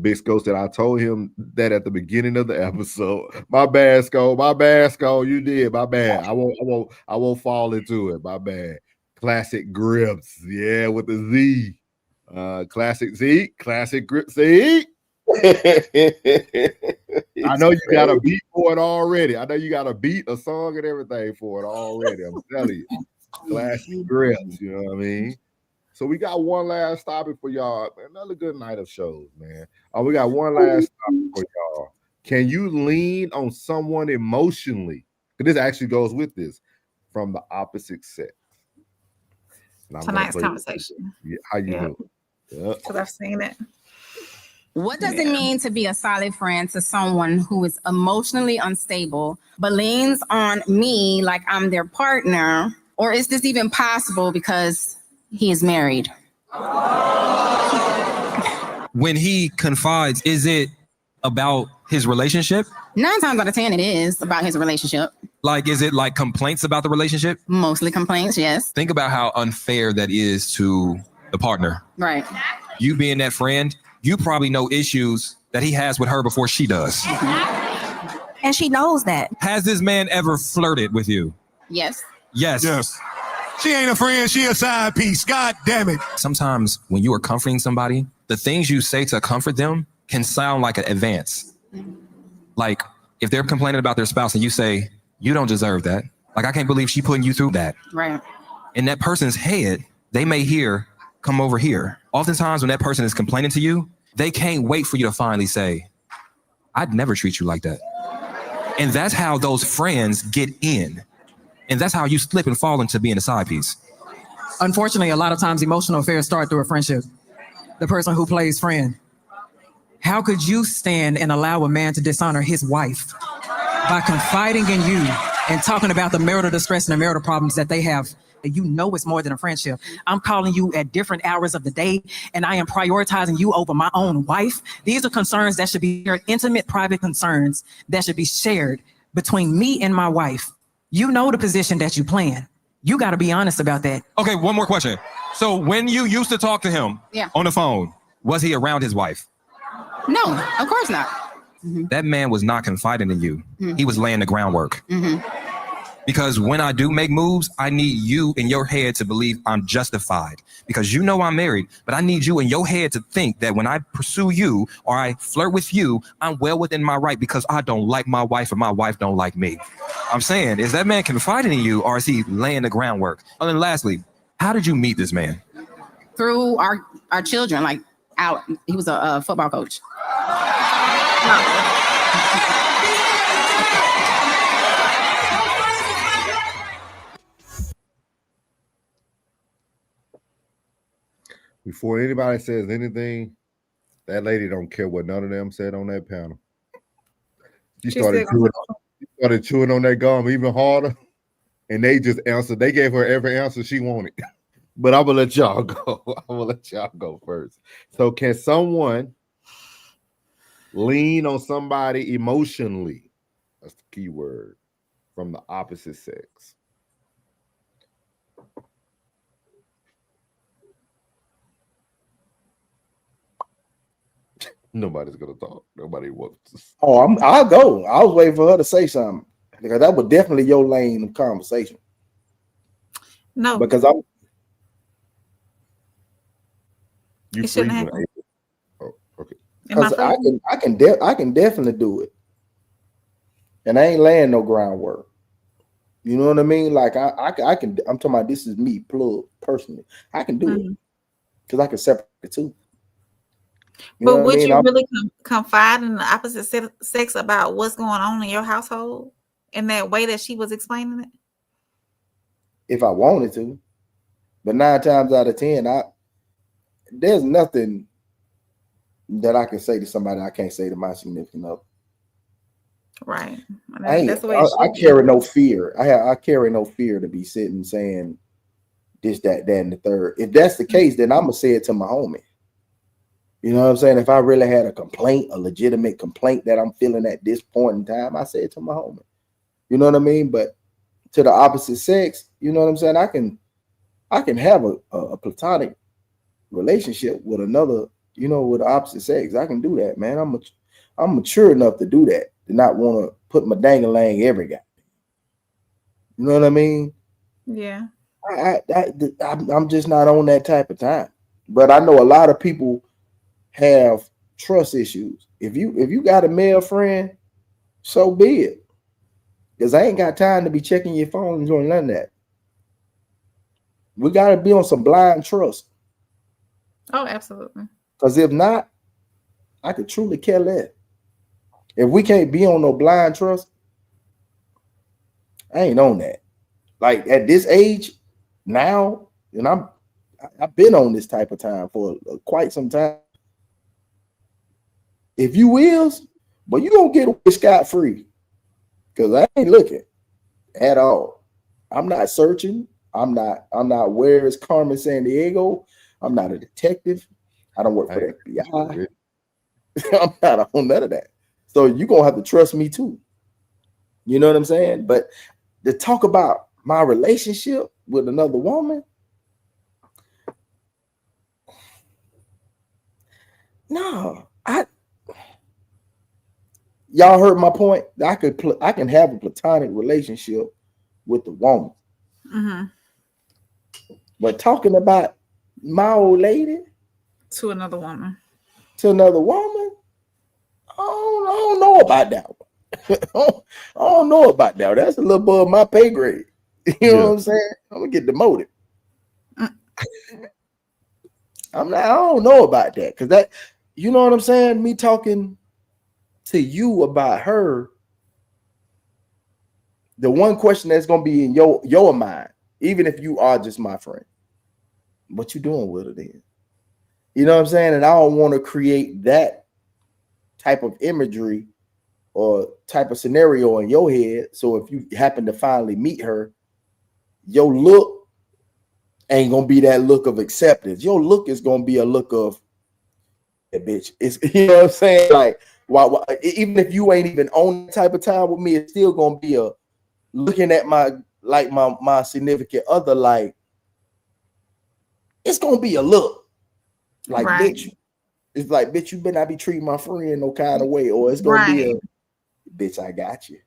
Speaker 2: Big Sco said, I told him that at the beginning of the episode. My bad, Sco. My bad, Sco. You did. My bad. I won't fall into it. My bad. Classic grips. Yeah, with the Z. Classic Z. Classic grip. See? I know you got a beat for it already. I know you got a beat, a song, and everything for it already. I'm telling you. Classic grips, you know what I mean? So we got one last topic for y'all. Another good night of shows, man. We got one last topic for y'all. Can you lean on someone emotionally? Because this actually goes with this from the opposite sex.
Speaker 3: Tonight's conversation.
Speaker 2: How you know?
Speaker 3: Because I've seen it.
Speaker 12: What does it mean to be a solid friend to someone who is emotionally unstable but leans on me like I'm their partner? Or is this even possible because he is married?
Speaker 13: When he confides, is it about his relationship?
Speaker 12: 9 times out of 10, it is about his relationship.
Speaker 13: Like, is it like complaints about the relationship?
Speaker 12: Mostly complaints, yes.
Speaker 13: Think about how unfair that is to the partner.
Speaker 12: Right.
Speaker 13: You being that friend, you probably know issues that he has with her before she does.
Speaker 12: And she knows that.
Speaker 13: Has this man ever flirted with you?
Speaker 12: Yes.
Speaker 13: Yes.
Speaker 14: Yes. She ain't a friend, she a side piece. God damn it.
Speaker 13: Sometimes when you are comforting somebody, the things you say to comfort them can sound like an advance. Like if they're complaining about their spouse and you say, you don't deserve that. Like, I can't believe she putting you through that.
Speaker 12: Right.
Speaker 13: In that person's head, they may hear, come over here. Oftentimes when that person is complaining to you, they can't wait for you to finally say, I'd never treat you like that. And that's how those friends get in. And that's how you slip and fall into being a side piece.
Speaker 15: Unfortunately, a lot of times emotional affairs start through a friendship. The person who plays friend. How could you stand and allow a man to dishonor his wife by confiding in you and talking about the marital distress and the marital problems that they have? You know it's more than a friendship. I'm calling you at different hours of the day, and I am prioritizing you over my own wife. These are concerns that should be shared, intimate, private concerns that should be shared between me and my wife. You know the position that you plan. You got to be honest about that.
Speaker 13: Okay, one more question. So when you used to talk to him on the phone, was he around his wife?
Speaker 12: No, of course not.
Speaker 13: That man was not confiding in you. He was laying the groundwork. Because when I do make moves, I need you in your head to believe I'm justified. Because you know I'm married, but I need you in your head to think that when I pursue you or I flirt with you, I'm well within my right because I don't like my wife and my wife don't like me. I'm saying, is that man confiding in you or is he laying the groundwork? And then lastly, how did you meet this man?
Speaker 12: Through our children, like he was a football coach.
Speaker 2: Before anybody says anything, that lady don't care what none of them said on that panel. She started chewing on that gum even harder, and they just answered. They gave her every answer she wanted. But I'm gonna let y'all go. I'm gonna let y'all go first. So, can someone lean on somebody emotionally? That's the key word from the opposite sex. Nobody's gonna talk. Nobody wants to.
Speaker 10: Oh, I'll go. I was waiting for her to say something because that was definitely your lane of conversation.
Speaker 3: No,
Speaker 10: because I'm.
Speaker 2: You
Speaker 3: shouldn't happen.
Speaker 2: Oh, okay.
Speaker 10: Because I can definitely do it, and I ain't laying no groundwork. You know what I mean? Like I can. I'm talking about this is me, plug personally. I can do it because I can separate the two.
Speaker 3: But would you really confide in the opposite sex about what's going on in your household in that way that she was explaining it?
Speaker 10: If I wanted to, but 9 times out of 10, there's nothing that I can say to somebody I can't say to my significant other.
Speaker 3: Right.
Speaker 10: That's the way I carry no fear. I carry no fear to be sitting saying this, that, and the third. If that's the case, then I'm gonna say it to my homie. You know what I'm saying? If I really had a complaint, a legitimate complaint that I'm feeling at this point in time, I say it to my homie. You know what I mean? But to the opposite sex, you know what I'm saying? I can have a platonic relationship with another, with the opposite sex. I can do that, man. I'm mature enough to do that, to not want to put my dang-a-lang every guy. You know what I mean?
Speaker 3: Yeah.
Speaker 10: I'm just not on that type of time. But I know a lot of people have trust issues. If you got a male friend, so be it. Because I ain't got time to be checking your phone and doing none of that. We got to be on some blind trust.
Speaker 3: Oh, absolutely.
Speaker 10: Because if not, I could truly care less. If we can't be on no blind trust, I ain't on that. Like at this age now, and I've been on this type of time for quite some time. If you wills, but you gonna get away scot-free. Because I ain't looking at all. I'm not searching. I'm not where is Carmen Sandiego. I'm not a detective. I don't work for the FBI. I'm not on none of that. So you're gonna have to trust me too. You know what I'm saying? But to talk about my relationship with another woman, no, y'all heard my point. I can have a platonic relationship with the woman.
Speaker 3: Mm-hmm.
Speaker 10: But talking about my old lady
Speaker 3: to another woman,
Speaker 10: I don't know about that one. I don't know about that. That's a little above my pay grade. You know what I'm saying? I'm gonna get demoted. I don't know about that because that, you know what I'm saying? Me talking to you about her, the one question that's gonna be in your mind, even if you are just my friend, what you doing with her then? You know what I'm saying? And I don't want to create that type of imagery or type of scenario in your head. So if you happen to finally meet her, your look ain't gonna be that look of acceptance. Your look is gonna be a look of a bitch. It's, you know what I'm saying? Like, why, even if you ain't even on that type of time with me, it's still gonna be a looking at my significant other, like it's gonna be a look. Like,
Speaker 3: right.
Speaker 10: bitch, it's like, bitch, you better not be treating my friend no kind of way, or it's gonna be a bitch, I got you.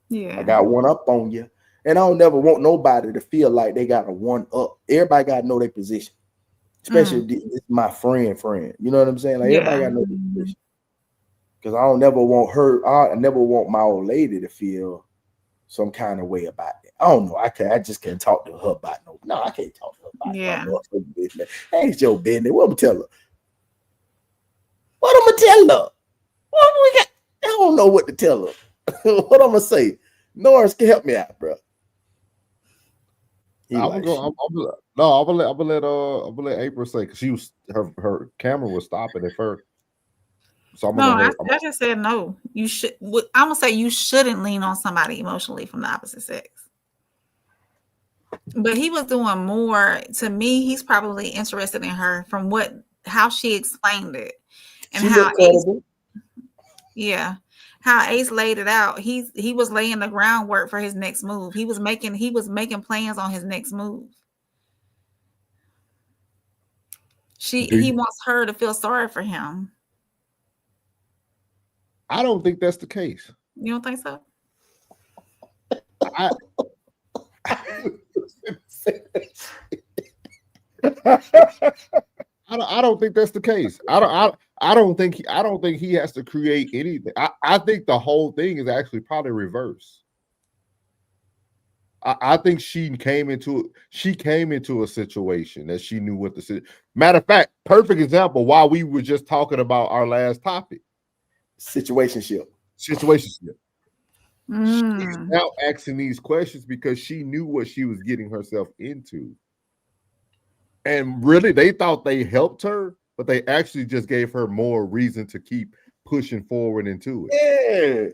Speaker 3: Yeah.
Speaker 10: I got one up on you. And I don't never want nobody to feel like they got a one up. Everybody got to know their position, especially if it's my friend. You know what I'm saying? Like, everybody got to know their position. Because I don't never want her, I never want my old lady to feel some kind of way about it. I don't know. I just can't talk to her about no, I can't talk to her about her business. Ain't your business. What I'm tell her? What I'm gonna tell her? What we got? I don't know what to tell her. What I'm gonna say? Norris, can help me out, bro.
Speaker 2: I'm gonna let April say, because she was her camera was stopping at first. So I'm gonna let her.
Speaker 3: I just said no. You should. I'm gonna say you shouldn't lean on somebody emotionally from the opposite sex. But he was doing more. To me, he's probably interested in her from how she explained it, and how how Ace laid it out. He was laying the groundwork for his next move. He was making plans on his next move. He wants her to feel sorry for him.
Speaker 2: I don't think that's the case.
Speaker 3: You don't think so?
Speaker 2: I don't think that's the case. I don't think he has to create anything. I think the whole thing is actually probably reverse. I think she came into a situation that she knew what the matter of fact, perfect example why we were just talking about our last topic. Situationship. She's now asking these questions because she knew what she was getting herself into. And really, they thought they helped her, but they actually just gave her more reason to keep pushing forward into it. Yeah.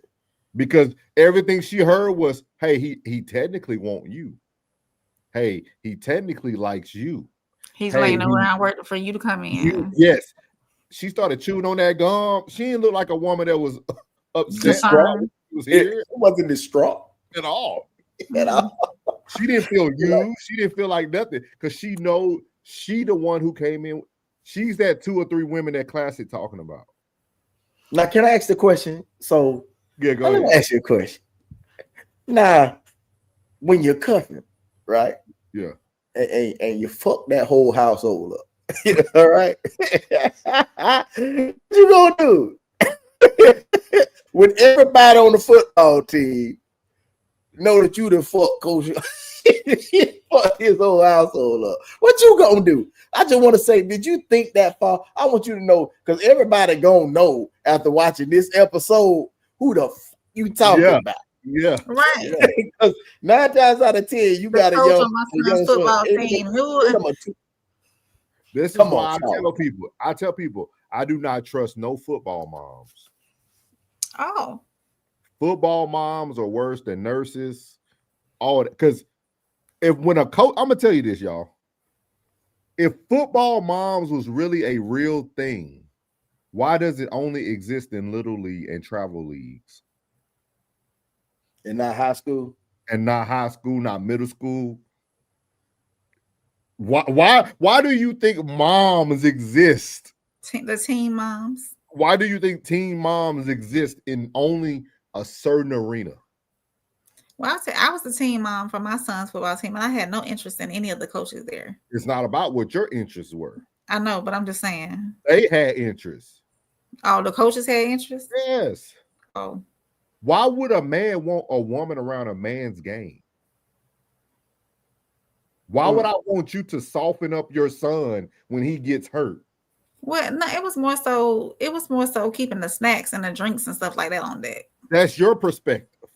Speaker 2: Because everything she heard was, hey, he technically wants you. Hey, he technically likes you.
Speaker 3: He's laying around waiting for you to come in.
Speaker 2: Yes. She started chewing on that gum. She didn't look like a woman that was upset. Was here. It wasn't distraught at all. She didn't feel used. She didn't feel like nothing because she knows she the one who came in. She's that 2 or 3 women that Classic talking about.
Speaker 10: Now, can I ask the question? So,
Speaker 2: yeah, go ahead.
Speaker 10: Let me ask you a question. Now, when you're cuffing, right?
Speaker 2: Yeah.
Speaker 10: And you fuck that whole household up. All right. What you gonna do? When everybody on the football team know that you the fuck coach, fuck his whole household up. What you gonna do? I just want to say, did you think that far? I want you to know, because everybody gonna know after watching this episode who the you talking about.
Speaker 2: Yeah.
Speaker 3: Right.
Speaker 10: Because 9 times out of 10, you got a
Speaker 3: coach
Speaker 10: young,
Speaker 3: on my son's football team.
Speaker 2: This is why I tell people, I do not trust no football moms.
Speaker 3: Oh.
Speaker 2: Football moms are worse than nurses. All that, because when a coach, I'm gonna tell you this, y'all. If football moms was really a real thing, why does it only exist in little league and travel leagues?
Speaker 10: And not high school?
Speaker 2: And not high school, not middle school. Why do you think moms exist?
Speaker 3: The teen moms.
Speaker 2: Why do you think teen moms exist in only a certain arena?
Speaker 3: Well, I was the team mom for my son's football team, and I had no interest in any of the coaches there.
Speaker 2: It's not about what your interests were.
Speaker 3: I know, but I'm just saying.
Speaker 2: They had interests.
Speaker 3: Oh, the coaches had interest?
Speaker 2: Yes.
Speaker 3: Oh.
Speaker 2: Why would a man want a woman around a man's game? Why would I want you to soften up your son when he gets hurt?
Speaker 3: Well, no, it was more so keeping the snacks and the drinks and stuff like that on deck.
Speaker 2: That's your perspective.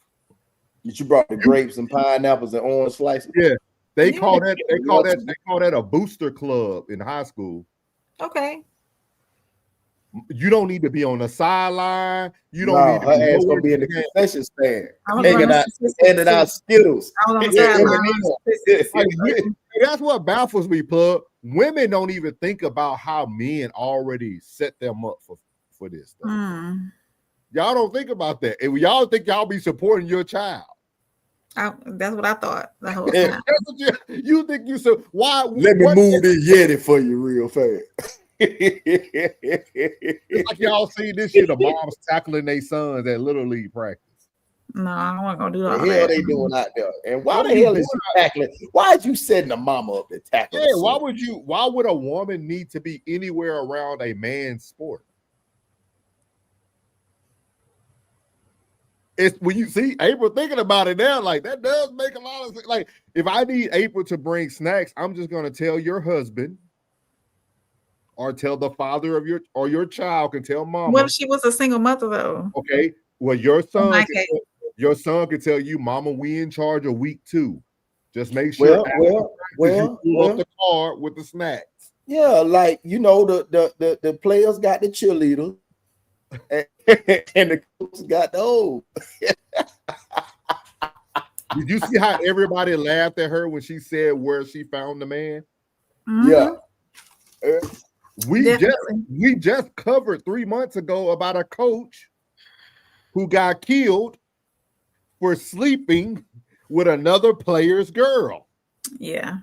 Speaker 10: You brought the grapes and pineapples and orange slices.
Speaker 2: Yeah, they call that a booster club in high school.
Speaker 3: Okay.
Speaker 2: You don't need to be on the sideline. You don't need to
Speaker 10: her ass gonna be in the concession stand, handing out Skittles.
Speaker 2: That's what baffles me, plug. Women don't even think about how men already set them up for this stuff. Y'all don't think about that. And y'all think y'all be supporting your child.
Speaker 3: That's what I thought the whole time.
Speaker 2: You think you so why?
Speaker 10: Let me move this Yeti for you real fast.
Speaker 2: It's like y'all see this shit, the moms tackling their sons at Little League practice.
Speaker 3: No, I wasn't gonna do all
Speaker 10: that. The hell they doing out there? And why the hell is you tackling? Why is you setting the mama up to tackle?
Speaker 2: Yeah, why would a woman need to be anywhere around a man's sport? It's when you see April thinking about it now, like that does make a lot of sense. Like if I need April to bring snacks, I'm just gonna tell your husband. Or tell the father of your child can tell mama.
Speaker 3: What if she was a single mother though?
Speaker 2: Okay. Well, your son can tell you, mama, we in charge of week 2. Just make sure you pull up the car with the snacks.
Speaker 10: Yeah, like the players got the cheerleader and the coach got the old.
Speaker 2: Did you see how everybody laughed at her when she said where she found the man?
Speaker 10: Mm-hmm. Yeah.
Speaker 2: We just covered 3 months ago about a coach who got killed for sleeping with another player's girl.
Speaker 3: Yeah,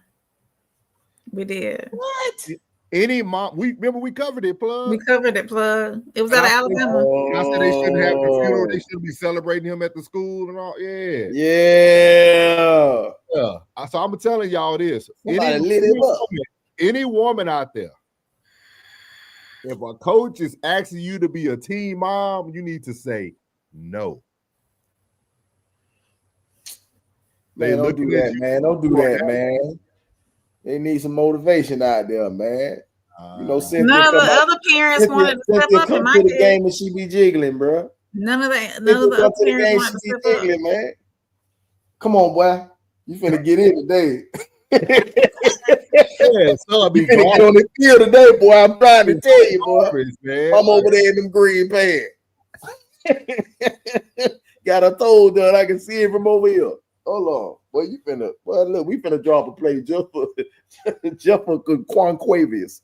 Speaker 3: we did.
Speaker 10: What?
Speaker 2: Any mom? We covered it, plug.
Speaker 3: We covered it, plug. It was out of Alabama.
Speaker 2: I said they shouldn't have the funeral. They should be celebrating him at the school and all. Yeah. So I'm telling y'all this. Any woman out there. If a coach is asking you to be a team mom, you need to say no.
Speaker 10: Man, don't do that, man. Don't do that, man. They need some motivation out there, man. None of
Speaker 3: the other parents wanted to step up in my
Speaker 10: the game and she be jiggling, bro.
Speaker 3: None of the other parents wanted to step up.
Speaker 10: Man. Come on, boy. You finna get in today.
Speaker 2: So
Speaker 10: you finna get on the field today, boy. I'm trying to tell you, boy. I'm over there in them green pants. Got a toe done. I can see it from over here. Hold on. Boy, look, we finna drop a play just for Quanquavius.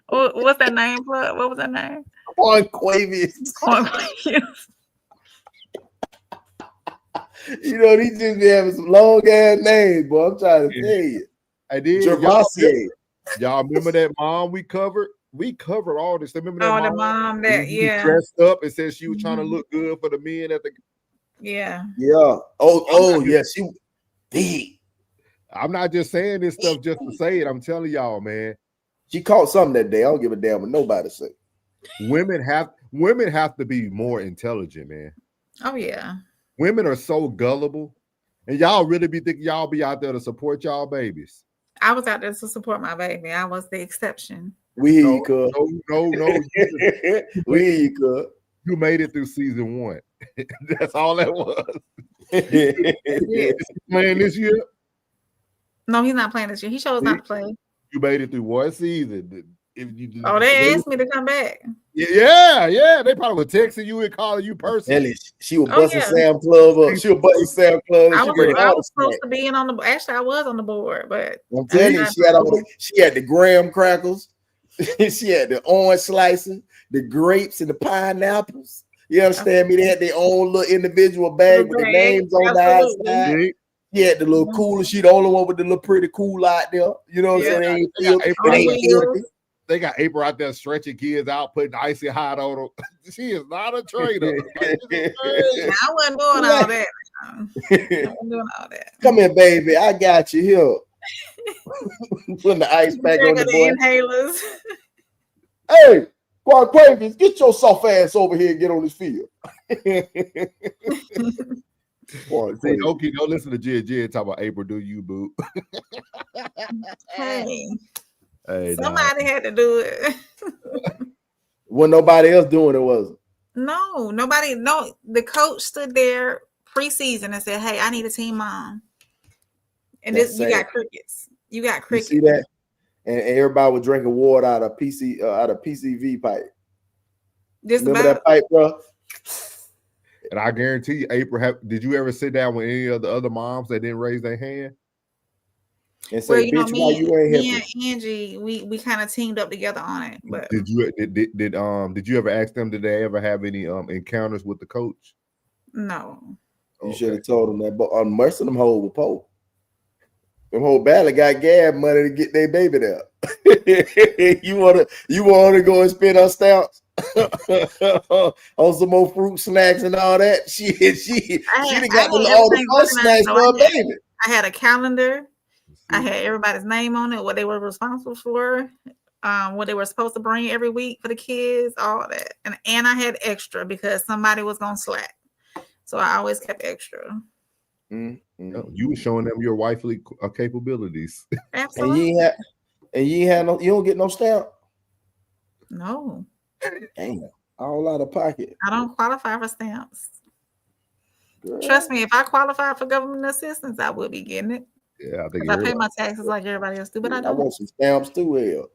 Speaker 3: What's that name? What was that name?
Speaker 10: Quanquavius. He just be having some long ass names, boy. I'm trying to tell you.
Speaker 2: I did. Y'all remember that mom we covered? We covered all this. Remember that
Speaker 3: the mom that
Speaker 2: dressed up and said she was trying to look good for the men at the.
Speaker 3: Yeah.
Speaker 10: Yeah. Oh, yeah. She big.
Speaker 2: I'm not just saying this stuff just to say it. I'm telling y'all, man.
Speaker 10: She caught something that day. I don't give a damn what nobody say.
Speaker 2: Women have to be more intelligent, man.
Speaker 3: Oh yeah.
Speaker 2: Women are so gullible, and y'all really be thinking y'all be out there to support y'all babies.
Speaker 3: I was out there to support my baby. I was the exception.
Speaker 10: We hear you, cuz.
Speaker 2: No.
Speaker 10: We hear you, cuz.
Speaker 2: You made it through season 1. That's all that was. Playing this year?
Speaker 3: No, he's not playing this year. He chose not to play.
Speaker 2: You made it through 1 season.
Speaker 3: They asked me to come back.
Speaker 2: Yeah. They probably were texting you and calling you personally.
Speaker 10: She was busting Sam Club up. She was busting Sam Club.
Speaker 3: I was supposed to be in on the. Actually, I was on the board, but
Speaker 10: I'm telling you, she had the graham crackers, she had the orange slicing, the grapes and the pineapples. You understand me? They had their own little individual bag with the names on the outside. She had the little cooler. She the only one with the little pretty cool out there. You know what I'm saying?
Speaker 2: They got April out there stretching kids out, putting icy hot on them. She is not a trainer.
Speaker 3: I wasn't doing all that. I wasn't doing all that.
Speaker 10: Come here, baby. I got you here. Putting the ice back on the boy.
Speaker 3: Inhalers.
Speaker 10: Hey, Quaquavius, get your soft ass over here and get on this field.
Speaker 2: See, okay, don't listen to Jen talk about April, do you, boo?
Speaker 3: Hey,
Speaker 2: somebody
Speaker 3: had to do it.
Speaker 10: Wasn't nobody else doing it, was it?
Speaker 3: No, nobody. No, the coach stood there preseason and said, "Hey, I need a team mom." And you got crickets. You got crickets.
Speaker 10: You see that? And everybody was drinking water out of PCV pipe. Remember that pipe, bro?
Speaker 2: And I guarantee you, April, did you ever sit down with any of the other moms that didn't raise their hand?
Speaker 10: And say,
Speaker 3: well,
Speaker 10: bitch, why you ain't
Speaker 3: me
Speaker 10: helping?
Speaker 3: and Angie, we kind of teamed up together on it. But
Speaker 2: did you ever ask them, did they ever have any encounters with the coach?
Speaker 3: No.
Speaker 10: You should have told them that. But on most of them hoes were poor. Them whole badly got gas money to get their baby there. you wanna go and spend on stamps on some more fruit snacks and all that? She got all the fun snacks for her baby.
Speaker 3: I had a calendar. I had everybody's name on it, what they were responsible for, what they were supposed to bring every week for the kids, all that. And I had extra because somebody was gonna slack. So I always kept extra.
Speaker 2: No, you were showing them your wifely capabilities.
Speaker 3: Absolutely.
Speaker 10: And you don't get no stamp.
Speaker 3: No.
Speaker 10: Dang, all out of pocket.
Speaker 3: I don't qualify for stamps. Girl. Trust me, if I qualify for government assistance, I would be getting it.
Speaker 2: Yeah, I think
Speaker 3: I pay my taxes like everybody else do, but I don't.
Speaker 10: I want some stamps too.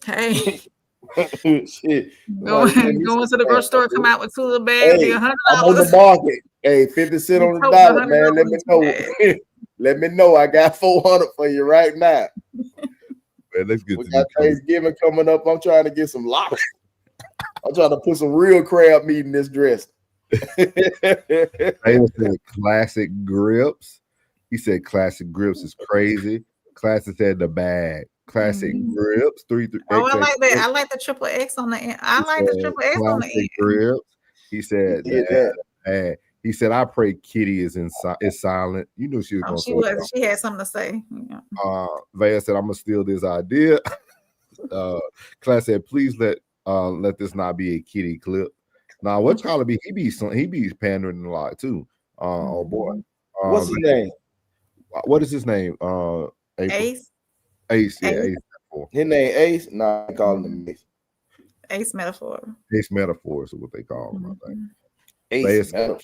Speaker 3: Hey. Shit. Going to the grocery store, come out with 2 little bags,
Speaker 10: hey,
Speaker 3: $100.
Speaker 10: I'm on the market. Hey, 50 cents on the dollar, man. Let me know. Let me know. I got 400 for you right now.
Speaker 2: Man, let's get
Speaker 10: we got Thanksgiving coming up. I'm trying to get some lobster. I'm trying to put some real crab meat in this dress.
Speaker 2: They said classic grips. He said classic grips is crazy. Classic said the bag. Classic grips. 3.
Speaker 3: Oh, I like that. I like the triple X on the end. I like the triple X on the end.
Speaker 2: Grips. He said that. He said, "I pray Kitty is silent." You knew she was going to say that.
Speaker 3: She had something to say. Yeah.
Speaker 2: Vaya said, "I'm gonna steal this idea." Class said, "Please let this not be a Kitty clip." Now, what Charlie be? He be pandering a lot too. Oh boy,
Speaker 10: what's his name?
Speaker 2: What is his name?
Speaker 3: Ace.
Speaker 2: Ace, yeah, Ace.
Speaker 10: His name Ace. Nah, I call him Ace.
Speaker 3: Ace Metaphor.
Speaker 2: Ace Metaphor is what they call him. I think.
Speaker 10: Ace Metaphor.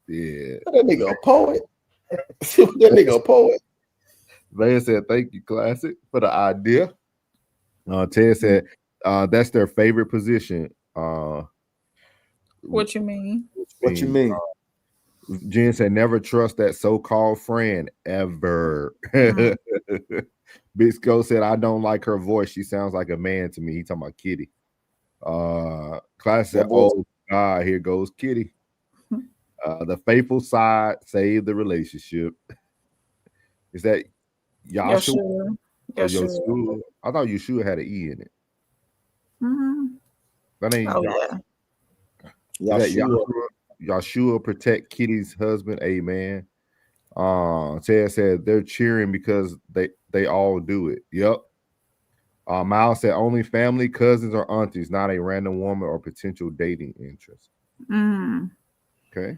Speaker 2: Yeah.
Speaker 10: That nigga a poet. That nigga a poet.
Speaker 2: Van said, "Thank you, Classic, for the idea." Ted said, "That's their favorite position."
Speaker 3: What you mean?
Speaker 10: What you mean?
Speaker 2: Jen said, "Never trust that so-called friend ever." Big Skull said, "I don't like her voice. She sounds like a man to me." He talking about Kitty. Class said, "Oh God, here goes Kitty." The faithful side saved the relationship. Is that Yashua? Yashua? I thought Yeshua had an E in it. That ain't Yashua. Yashua protect Kitty's husband. Amen. Ted said they're cheering because they all do it. Yep. Miles said only family, cousins, or aunties, not a random woman or potential dating interest.
Speaker 3: Mm.
Speaker 2: Okay.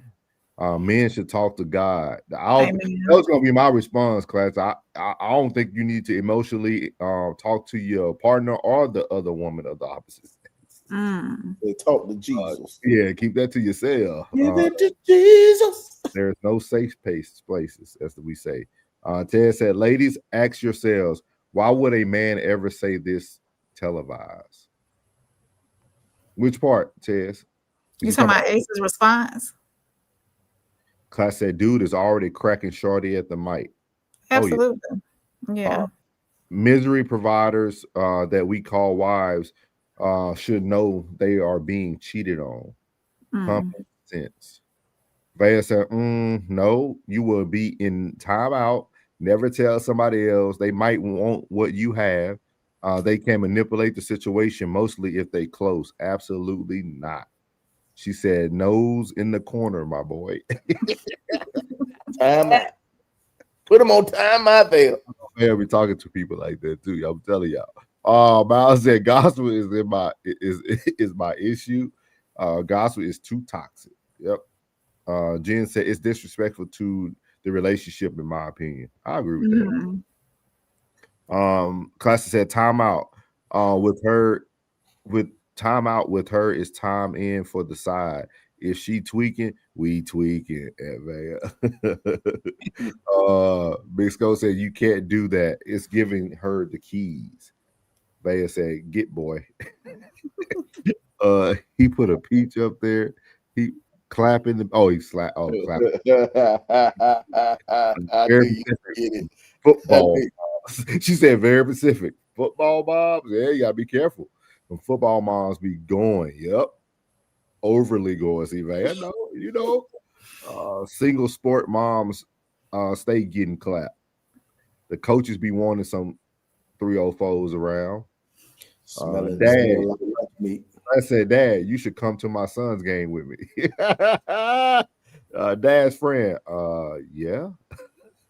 Speaker 2: Men should talk to God. That was gonna be my response, class. I don't think you need to emotionally talk to your partner or the other woman of the opposite sex.
Speaker 10: They talk to Jesus.
Speaker 2: Yeah, keep that to yourself.
Speaker 10: Give it to Jesus.
Speaker 2: There's no safe places, as we say. Ted said, ladies, ask yourselves, why would a man ever say this televised? Which part, Tess?
Speaker 3: You talking about Ace's response?
Speaker 2: Class said, dude is already cracking shorty at the mic.
Speaker 3: Absolutely.
Speaker 2: Oh,
Speaker 3: yeah.
Speaker 2: Misery providers that we call wives should know they are being cheated on. Common sense. Vaya said, no, you will be in timeout. Never tell somebody else. They might want what you have. They can manipulate the situation, mostly if they close. Absolutely not. She said, nose in the corner, my boy.
Speaker 10: Time out. Put them on time out there.
Speaker 2: I'll be talking to people like that too. I'm telling y'all. Miles said, gospel is my issue. Gospel is too toxic. Yep. Jen said it's disrespectful to the relationship, in my opinion. I agree with that. Classy said timeout. With timeout with her is time in for the side. If she tweaking, we tweaking. Big Skull said you can't do that. It's giving her the keys. Vaya said, get boy. He put a peach up there. He clapping he slapped. Oh, clapping. Football. She said very specific. Football moms. Yeah, you gotta be careful. When football moms be going, yep. Overly going. See, man, single sport moms stay getting clapped. The coaches be wanting some 304s around. Dad, I said, Dad, you should come to my son's game with me. Dad's friend, yeah.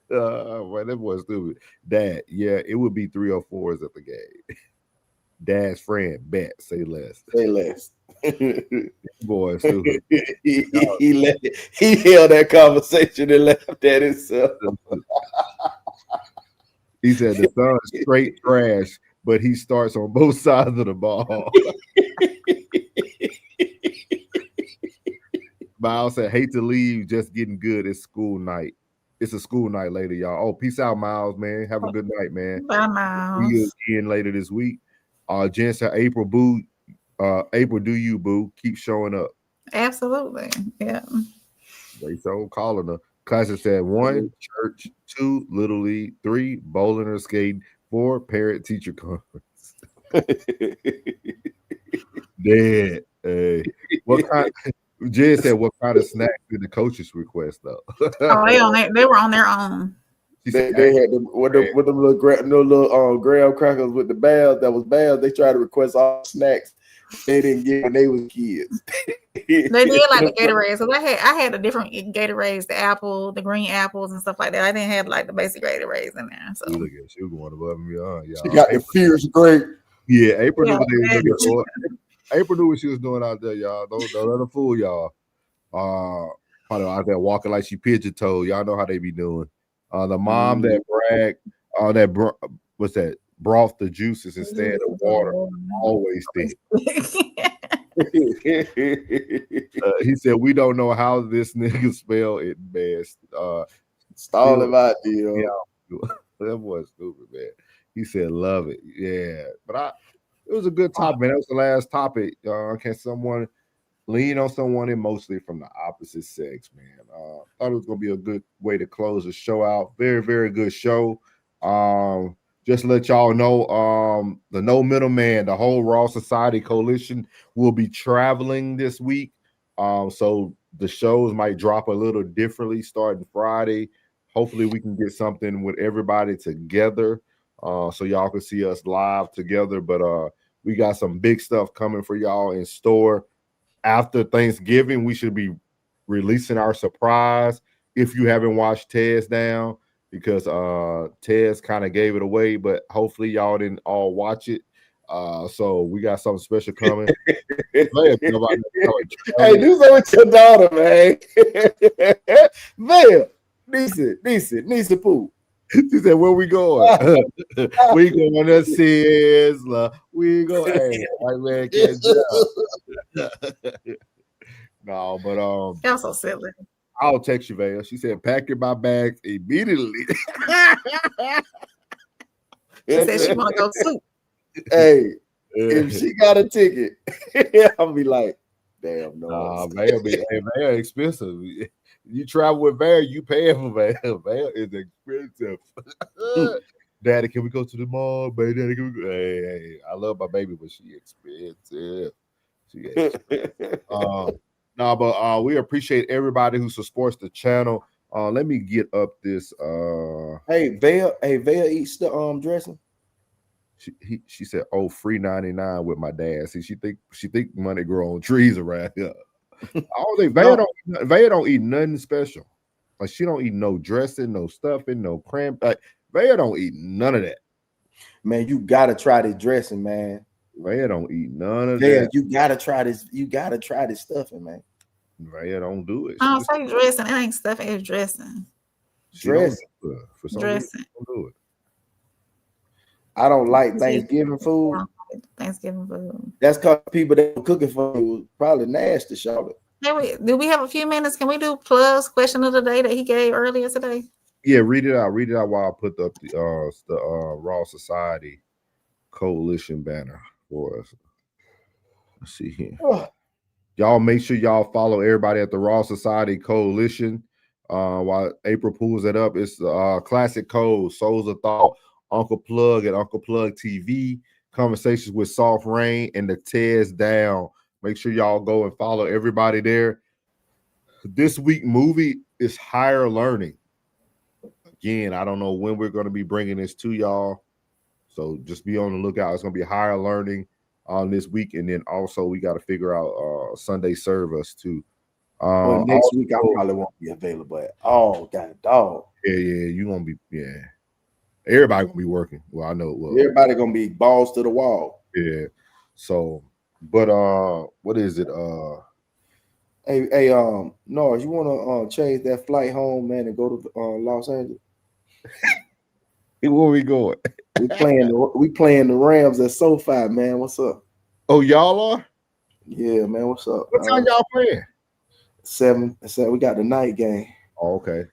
Speaker 2: Well, that boy's stupid. Dad, yeah, it would be 304s at the game. Dad's friend, bet, say less.
Speaker 10: Say less.
Speaker 2: Boy, stupid.
Speaker 10: he held that conversation and laughed at himself.
Speaker 2: He said the son's straight trash, but he starts on both sides of the ball. Miles said, hate to leave, just getting good. It's school night. It's a school night later, y'all. Oh, peace out, Miles, man. Have a good night, man.
Speaker 3: Bye, Miles.
Speaker 2: See you again later this week. Jen said, April, do you, boo? Keep showing up.
Speaker 3: Absolutely. Yeah.
Speaker 2: They so calling her. Classic said 1, church, 2, Little League, 3, bowling or skating, 4, parent teacher conference. Dead. Hey. What kind? Jen said, "What kind of snacks did the coaches request though?"
Speaker 3: They were on their own.
Speaker 10: They had them with the little graham crackers with the bells. That was bells. They tried to request all snacks. They didn't get when they was kids.
Speaker 3: They did like the Gatorades. So I had a different Gatorades, the apple, the green apples and stuff like that. I didn't have like the basic Gatorades in there. So
Speaker 2: look at she was going above and beyond. Y'all.
Speaker 10: She got the fierce grape.
Speaker 2: Yeah, April knew what they were looking for. April knew what she was doing out there, y'all. Don't let her fool y'all. Probably out there walking like she pigeon toed. Y'all know how they be doing. The mom that bragged, what's that? Broth the juices instead of water. Always think. He said, we don't know how this nigga spell it best.
Speaker 10: Stall him out, deal.
Speaker 2: Yeah, that boy's stupid, man. He said, love it. Yeah. But it was a good topic, man. That was the last topic. Can someone lean on someone emotionally from the opposite sex, man? Thought it was gonna be a good way to close the show out. Very, very good show. Just to let y'all know, the No Middleman, the whole Raw Society Coalition will be traveling this week. So the shows might drop a little differently starting Friday. Hopefully we can get something with everybody together so y'all can see us live together. But we got some big stuff coming for y'all in store. After Thanksgiving, we should be releasing our surprise. if you haven't watched Tez Down, because Tez kind of gave it away, but hopefully y'all didn't all watch it. So we got something special coming.
Speaker 10: Hey, do something with your daughter, man. Man, decent poop.
Speaker 2: She said, "Where we going? We going to Sizzler. We go. Hey, white man can't jump." No, but
Speaker 3: Y'all so silly.
Speaker 2: I'll text you, Vale. She said, "Pack my bags immediately."
Speaker 3: She said she want to go too.
Speaker 10: Hey, if she got a ticket, I'll be like, damn, no.
Speaker 2: Vale expensive. You travel with Vale, you pay for Vale. Vale is expensive. Daddy, can we go to the mall? Baby, Daddy, can we go? Hey, I love my baby, but she expensive. She expensive. No, but we appreciate everybody who supports the channel. Let me get up this.
Speaker 10: Hey, Vale eats the dressing.
Speaker 2: She said, "Oh, free 99 with my dad." See, she think money grow on trees around here. I don't think Vaya don't eat nothing special. Like, she don't eat no dressing, no stuffing, no cramp. Like, Vaya don't eat none of that.
Speaker 10: Man, you gotta try this dressing, man.
Speaker 2: Vaya don't eat none of that.
Speaker 10: You gotta try this. You gotta try this stuffing, man.
Speaker 2: Vaya don't do it.
Speaker 3: I don't say dressing. It ain't stuffing. It's dressing.
Speaker 10: Dressing.
Speaker 2: For some
Speaker 3: Dressing.
Speaker 2: reason, don't do it.
Speaker 10: I don't like Thanksgiving food.
Speaker 3: Thanksgiving food.
Speaker 10: That's because people that were cooking for me was probably nasty, Charlotte.
Speaker 3: Hey, do we have a few minutes? Can we do Plug's question of the day that he gave earlier today?
Speaker 2: Yeah, read it out. Read it out while I put up the Raw Society Coalition banner for us. Let's see here. Y'all make sure y'all follow everybody at the Raw Society Coalition. While April pulls it up, it's classic code, Souls of Thought, Uncle Plug and Uncle Plug TV, conversations with Soft Rain, and the Tez Down. Make sure y'all go and follow everybody there. This week movie is Higher Learning. Again, I don't know when we're going to be bringing this to y'all, so just be on the lookout. It's going to be Higher Learning on this week, and then also we got to figure out Sunday Service too.
Speaker 10: Well, next week I probably won't be available at all. God, dog.
Speaker 2: Yeah, you gonna be Everybody gonna be working. Well, I know it will.
Speaker 10: Everybody gonna be balls to the wall.
Speaker 2: Yeah. So, but what is it?
Speaker 10: Hey, no, you wanna change that flight home, man, and go to Los Angeles?
Speaker 2: Where we going?
Speaker 10: We playing the Rams at SoFi, man. What's up?
Speaker 2: Oh, y'all are?
Speaker 10: Yeah, man. What's up?
Speaker 2: What time y'all playing?
Speaker 10: 7. We got the night game.
Speaker 2: Oh, okay.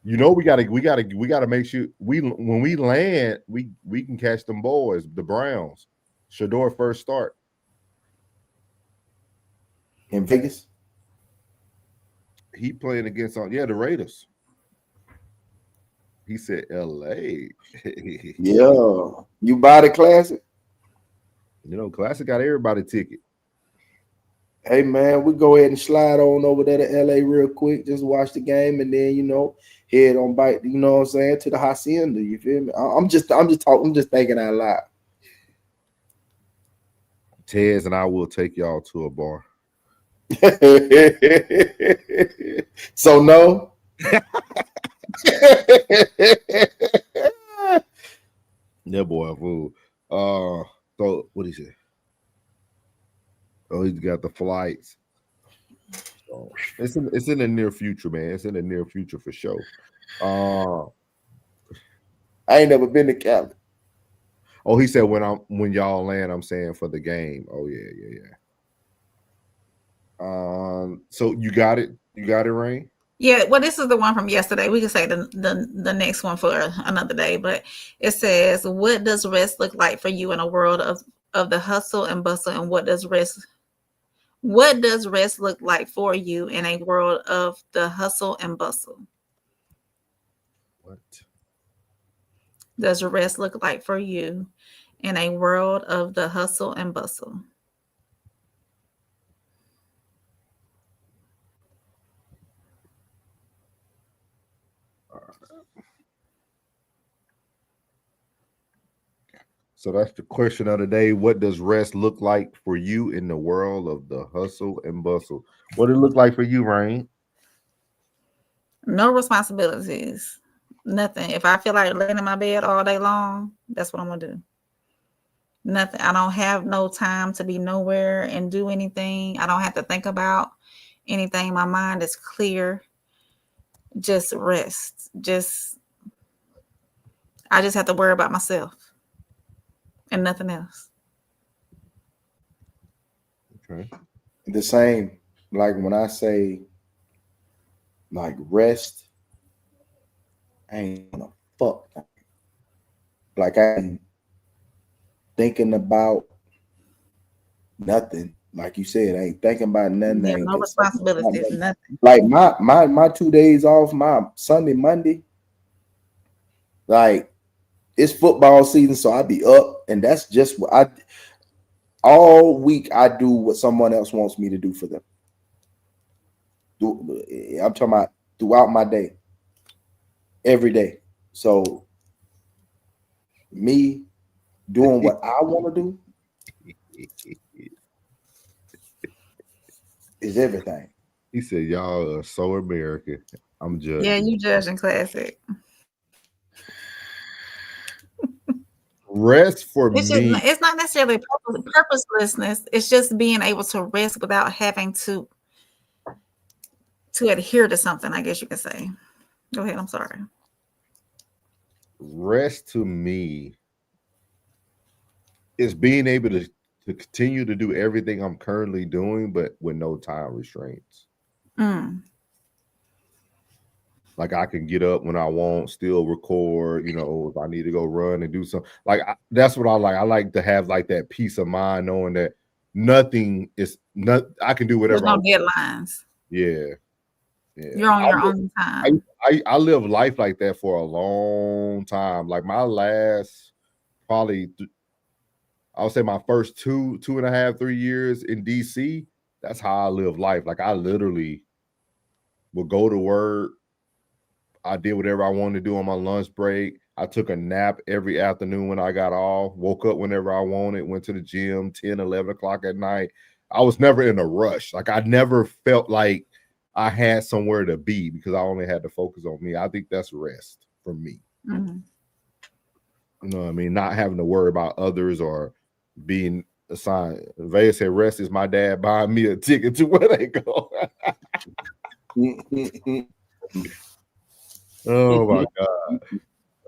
Speaker 2: You know, we gotta make sure when we land, we can catch them boys, the Browns. Shador first start
Speaker 10: in Vegas.
Speaker 2: He playing against the Raiders. He said LA.
Speaker 10: Yeah. You buy the Classic?
Speaker 2: You know, Classic got everybody ticket.
Speaker 10: Hey man, we go ahead and slide on over there to LA real quick, just watch the game, and then head on back, you know what I'm saying, to the Hacienda. You feel me? I'm just thinking out loud.
Speaker 2: Tez and I will take y'all to a bar.
Speaker 10: So no.
Speaker 2: That boy a fool. So what is it? Oh, he's got the flights. So it's in the near future, man. It's in the near future for sure.
Speaker 10: I ain't never been to Cali.
Speaker 2: Oh, he said when y'all land, I'm saying for the game. Oh yeah. So you got it, Rain?
Speaker 3: Yeah, well, this is the one from yesterday. We can say the next one for another day, but it says, what does rest look like for you in a world of the hustle and bustle, and what does rest look like for you in a world of the hustle and bustle?
Speaker 2: What
Speaker 3: does rest look like for you in a world of the hustle and bustle?
Speaker 2: So that's the question of the day. What does rest look like for you in the world of the hustle and bustle? What does it look like for you, Rain?
Speaker 3: No responsibilities. Nothing. If I feel like laying in my bed all day long, that's what I'm gonna do. Nothing. I don't have no time to be nowhere and do anything. I don't have to think about anything. My mind is clear. Just rest. I just have to worry about myself and nothing else.
Speaker 2: Okay.
Speaker 10: The same. Like when I say like rest, I ain't gonna fuck. Like I ain't thinking about nothing. Like you said, I ain't thinking about nothing.
Speaker 3: Yeah, no responsibilities, nothing.
Speaker 10: Like my 2 days off, my Sunday, Monday, like it's football season, so I be up, and that's just what I all week I do what someone else wants me to do for them. I'm talking about throughout my day, every day. So me doing what I want to do is everything.
Speaker 2: He said, "Y'all are so American." I'm judging.
Speaker 3: Yeah, you judging classic.
Speaker 2: Rest for
Speaker 3: It's
Speaker 2: me.
Speaker 3: just, it's not necessarily purposelessness. It's just being able to rest without having to adhere to something, I guess you could say. Go ahead. I'm sorry.
Speaker 2: Rest to me is being able to continue to do everything I'm currently doing, but with no time restraints. Like I can get up when I want, still record, if I need to go run and do something. Like that's what I like. I like to have like that peace of mind knowing that I can do whatever.
Speaker 3: There's no deadlines.
Speaker 2: Yeah.
Speaker 3: You're on your own time.
Speaker 2: I live life like that for a long time. Like my last probably I would say my first 2.5, 3 years in DC, that's how I live life. Like I literally would go to work. I did whatever I wanted to do on my lunch break. I took a nap every afternoon when I got off, woke up whenever I wanted, went to the gym 10, 11 o'clock at night. I was never in a rush. Like I never felt like I had somewhere to be because I only had to focus on me. I think that's rest for me.
Speaker 3: Mm-hmm.
Speaker 2: You know what I mean? Not having to worry about others or being assigned. Vaya said rest is my dad buying me a ticket to where they go. Oh my God.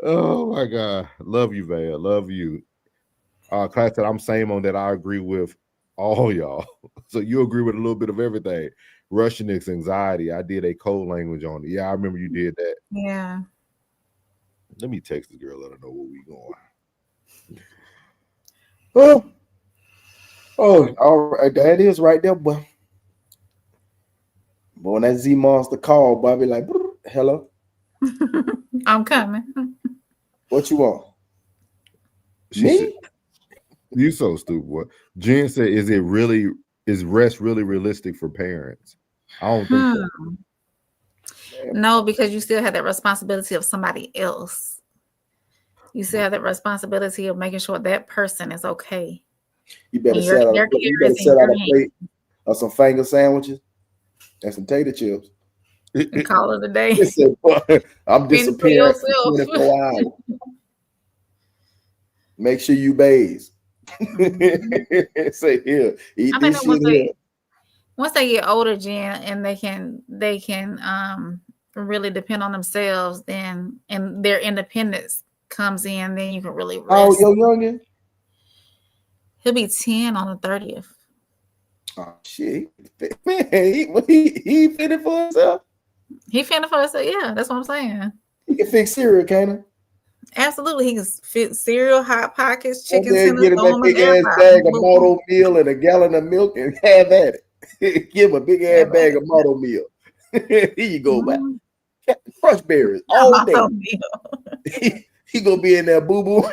Speaker 2: Oh my God. Love you, Vaya. Love you. Class said I'm same on that. I agree with all y'all. So you agree with a little bit of everything. Russianness, anxiety. I did a code language on it. Yeah, I remember you did that.
Speaker 3: Yeah.
Speaker 2: Let me text the girl, let her know where we going.
Speaker 10: Oh, all right. That is right there, boy. But when that Z Monster called, boy, I be like, hello.
Speaker 3: I'm coming.
Speaker 10: What you want?
Speaker 2: Me? You so stupid, boy. Jen said, is rest really realistic for parents? I don't think so.
Speaker 3: No, because you still have that responsibility of somebody else. You still have that responsibility of making sure that person is okay.
Speaker 10: You better set out a plate of some finger sandwiches and some tater chips.
Speaker 3: And call it a day.
Speaker 10: I'm disappearing for 24 hours. Make sure you bathe. Say here, eat this shit here.
Speaker 3: Once they get older, Jen, and they can really depend on themselves, then and their independence comes in, then you can really rest.
Speaker 10: Oh, your youngin?
Speaker 3: He'll be 10 on the 30th.
Speaker 10: Oh shit, man, he fitted for himself.
Speaker 3: He fitted for himself. Yeah, that's what I'm saying.
Speaker 10: He can fix cereal, can't he?
Speaker 3: Absolutely, he can fit cereal, hot pockets, chicken tenders.
Speaker 10: Get him that big ass bag of Moto meal and a gallon of milk and have at it. Give him a big ass bag of Moto meal. Here you go, man. Crunch berries all day. He gonna be in there boo boo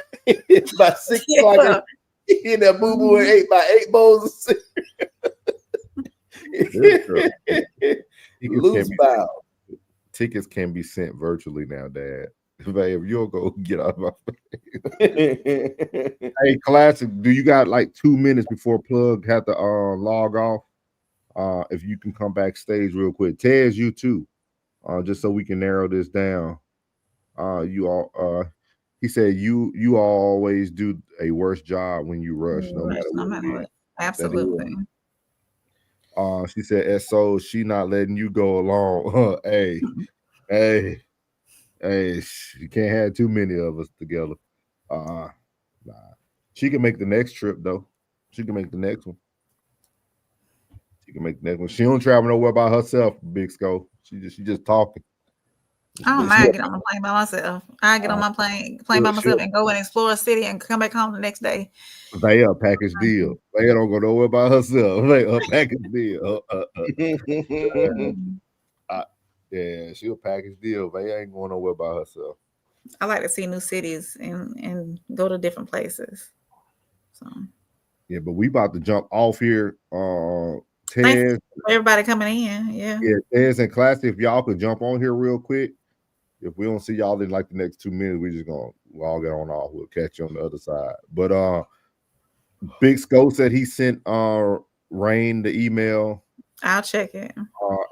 Speaker 10: by 6 o'clock. He in there boo boo and ate by 8 bowls of cereal. Loose bow.
Speaker 2: Tickets can be sent virtually now, Dad. If you'll go get out of my face. Hey, Classic, do you got like 2 minutes before Plug have to log off? If you can come backstage real quick. Tez, you too. just so we can narrow this down. You all, he said you always do a worse job when you rush, no matter what.
Speaker 3: Absolutely.
Speaker 2: She said, "So she not letting you go along." hey, you can't have too many of us together. Nah. She can make the next trip though. She can make the next one. She don't travel nowhere by herself, Big Skull. She just talking.
Speaker 3: I don't mind getting on the plane by myself. I get on my plane by myself and go and explore a city and come back home the next day.
Speaker 2: They a package deal. They don't go nowhere by herself. They a package deal. Yeah, she a package deal. They ain't going nowhere by herself.
Speaker 3: I like to see new cities and go to different places. So
Speaker 2: yeah, but we about to jump off here.
Speaker 3: Tez, everybody coming in. Yeah,
Speaker 2: Tez and Classy, if y'all could jump on here real quick. If we don't see y'all in like the next 2 minutes, we'll all get on off. We'll catch you on the other side. But Big Scope said he sent Rain the email.
Speaker 3: I'll check it.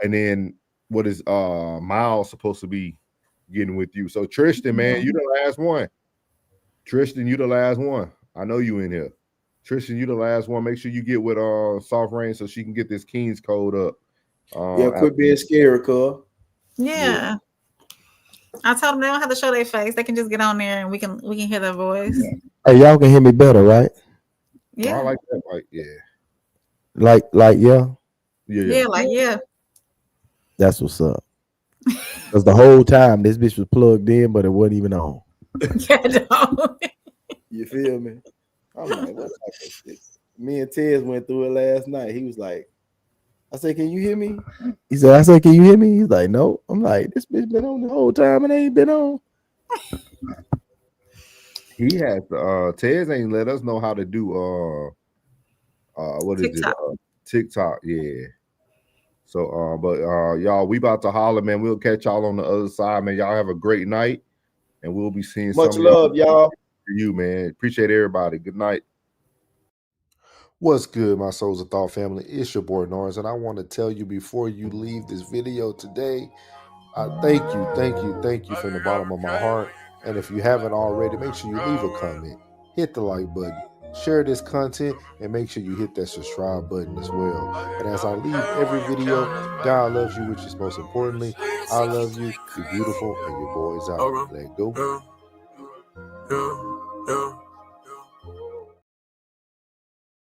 Speaker 2: And then what is Miles supposed to be getting with you? So Tristan, man, you the last one. Tristan, you the last one. I know you in here. Tristan, you the last one. Make sure you get with Soft Rain so she can get this King's code up.
Speaker 10: Quit being scary, cuz.
Speaker 3: Yeah. I told them they don't have to show their face. They can just get on there and we can hear their voice.
Speaker 16: Hey, y'all can hear me better, right?
Speaker 2: Yeah. I like that. Like, yeah.
Speaker 16: Like, yeah.
Speaker 3: Yeah, like, yeah.
Speaker 16: That's what's up. Because the whole time this bitch was plugged in, but it wasn't even on.
Speaker 10: You feel me? I'm like, what's that? Me and Tez went through it last night. He was like, I said, can you hear me?
Speaker 16: He said, I said, can you hear me? He's like, no. I'm like, this bitch been on the whole time and ain't been on.
Speaker 2: He has Tez ain't let us know how to do what is TikTok. It? TikTok, yeah. So but y'all, we about to holler, man. We'll catch y'all on the other side, man. Y'all have a great night, and we'll be seeing
Speaker 10: much love, y'all.
Speaker 2: For you, man. Appreciate everybody. Good night.
Speaker 17: What's good, my Souls of Thought family? It's your boy Norris, and I want to tell you before you leave this video today, thank you from the bottom of my heart. And if you haven't already, make sure you leave a comment, hit the like button, share this content, and make sure you hit that subscribe button as well. And as I leave every video, God loves you, which is most importantly, I love you, you're beautiful, and your boy's out. Let go.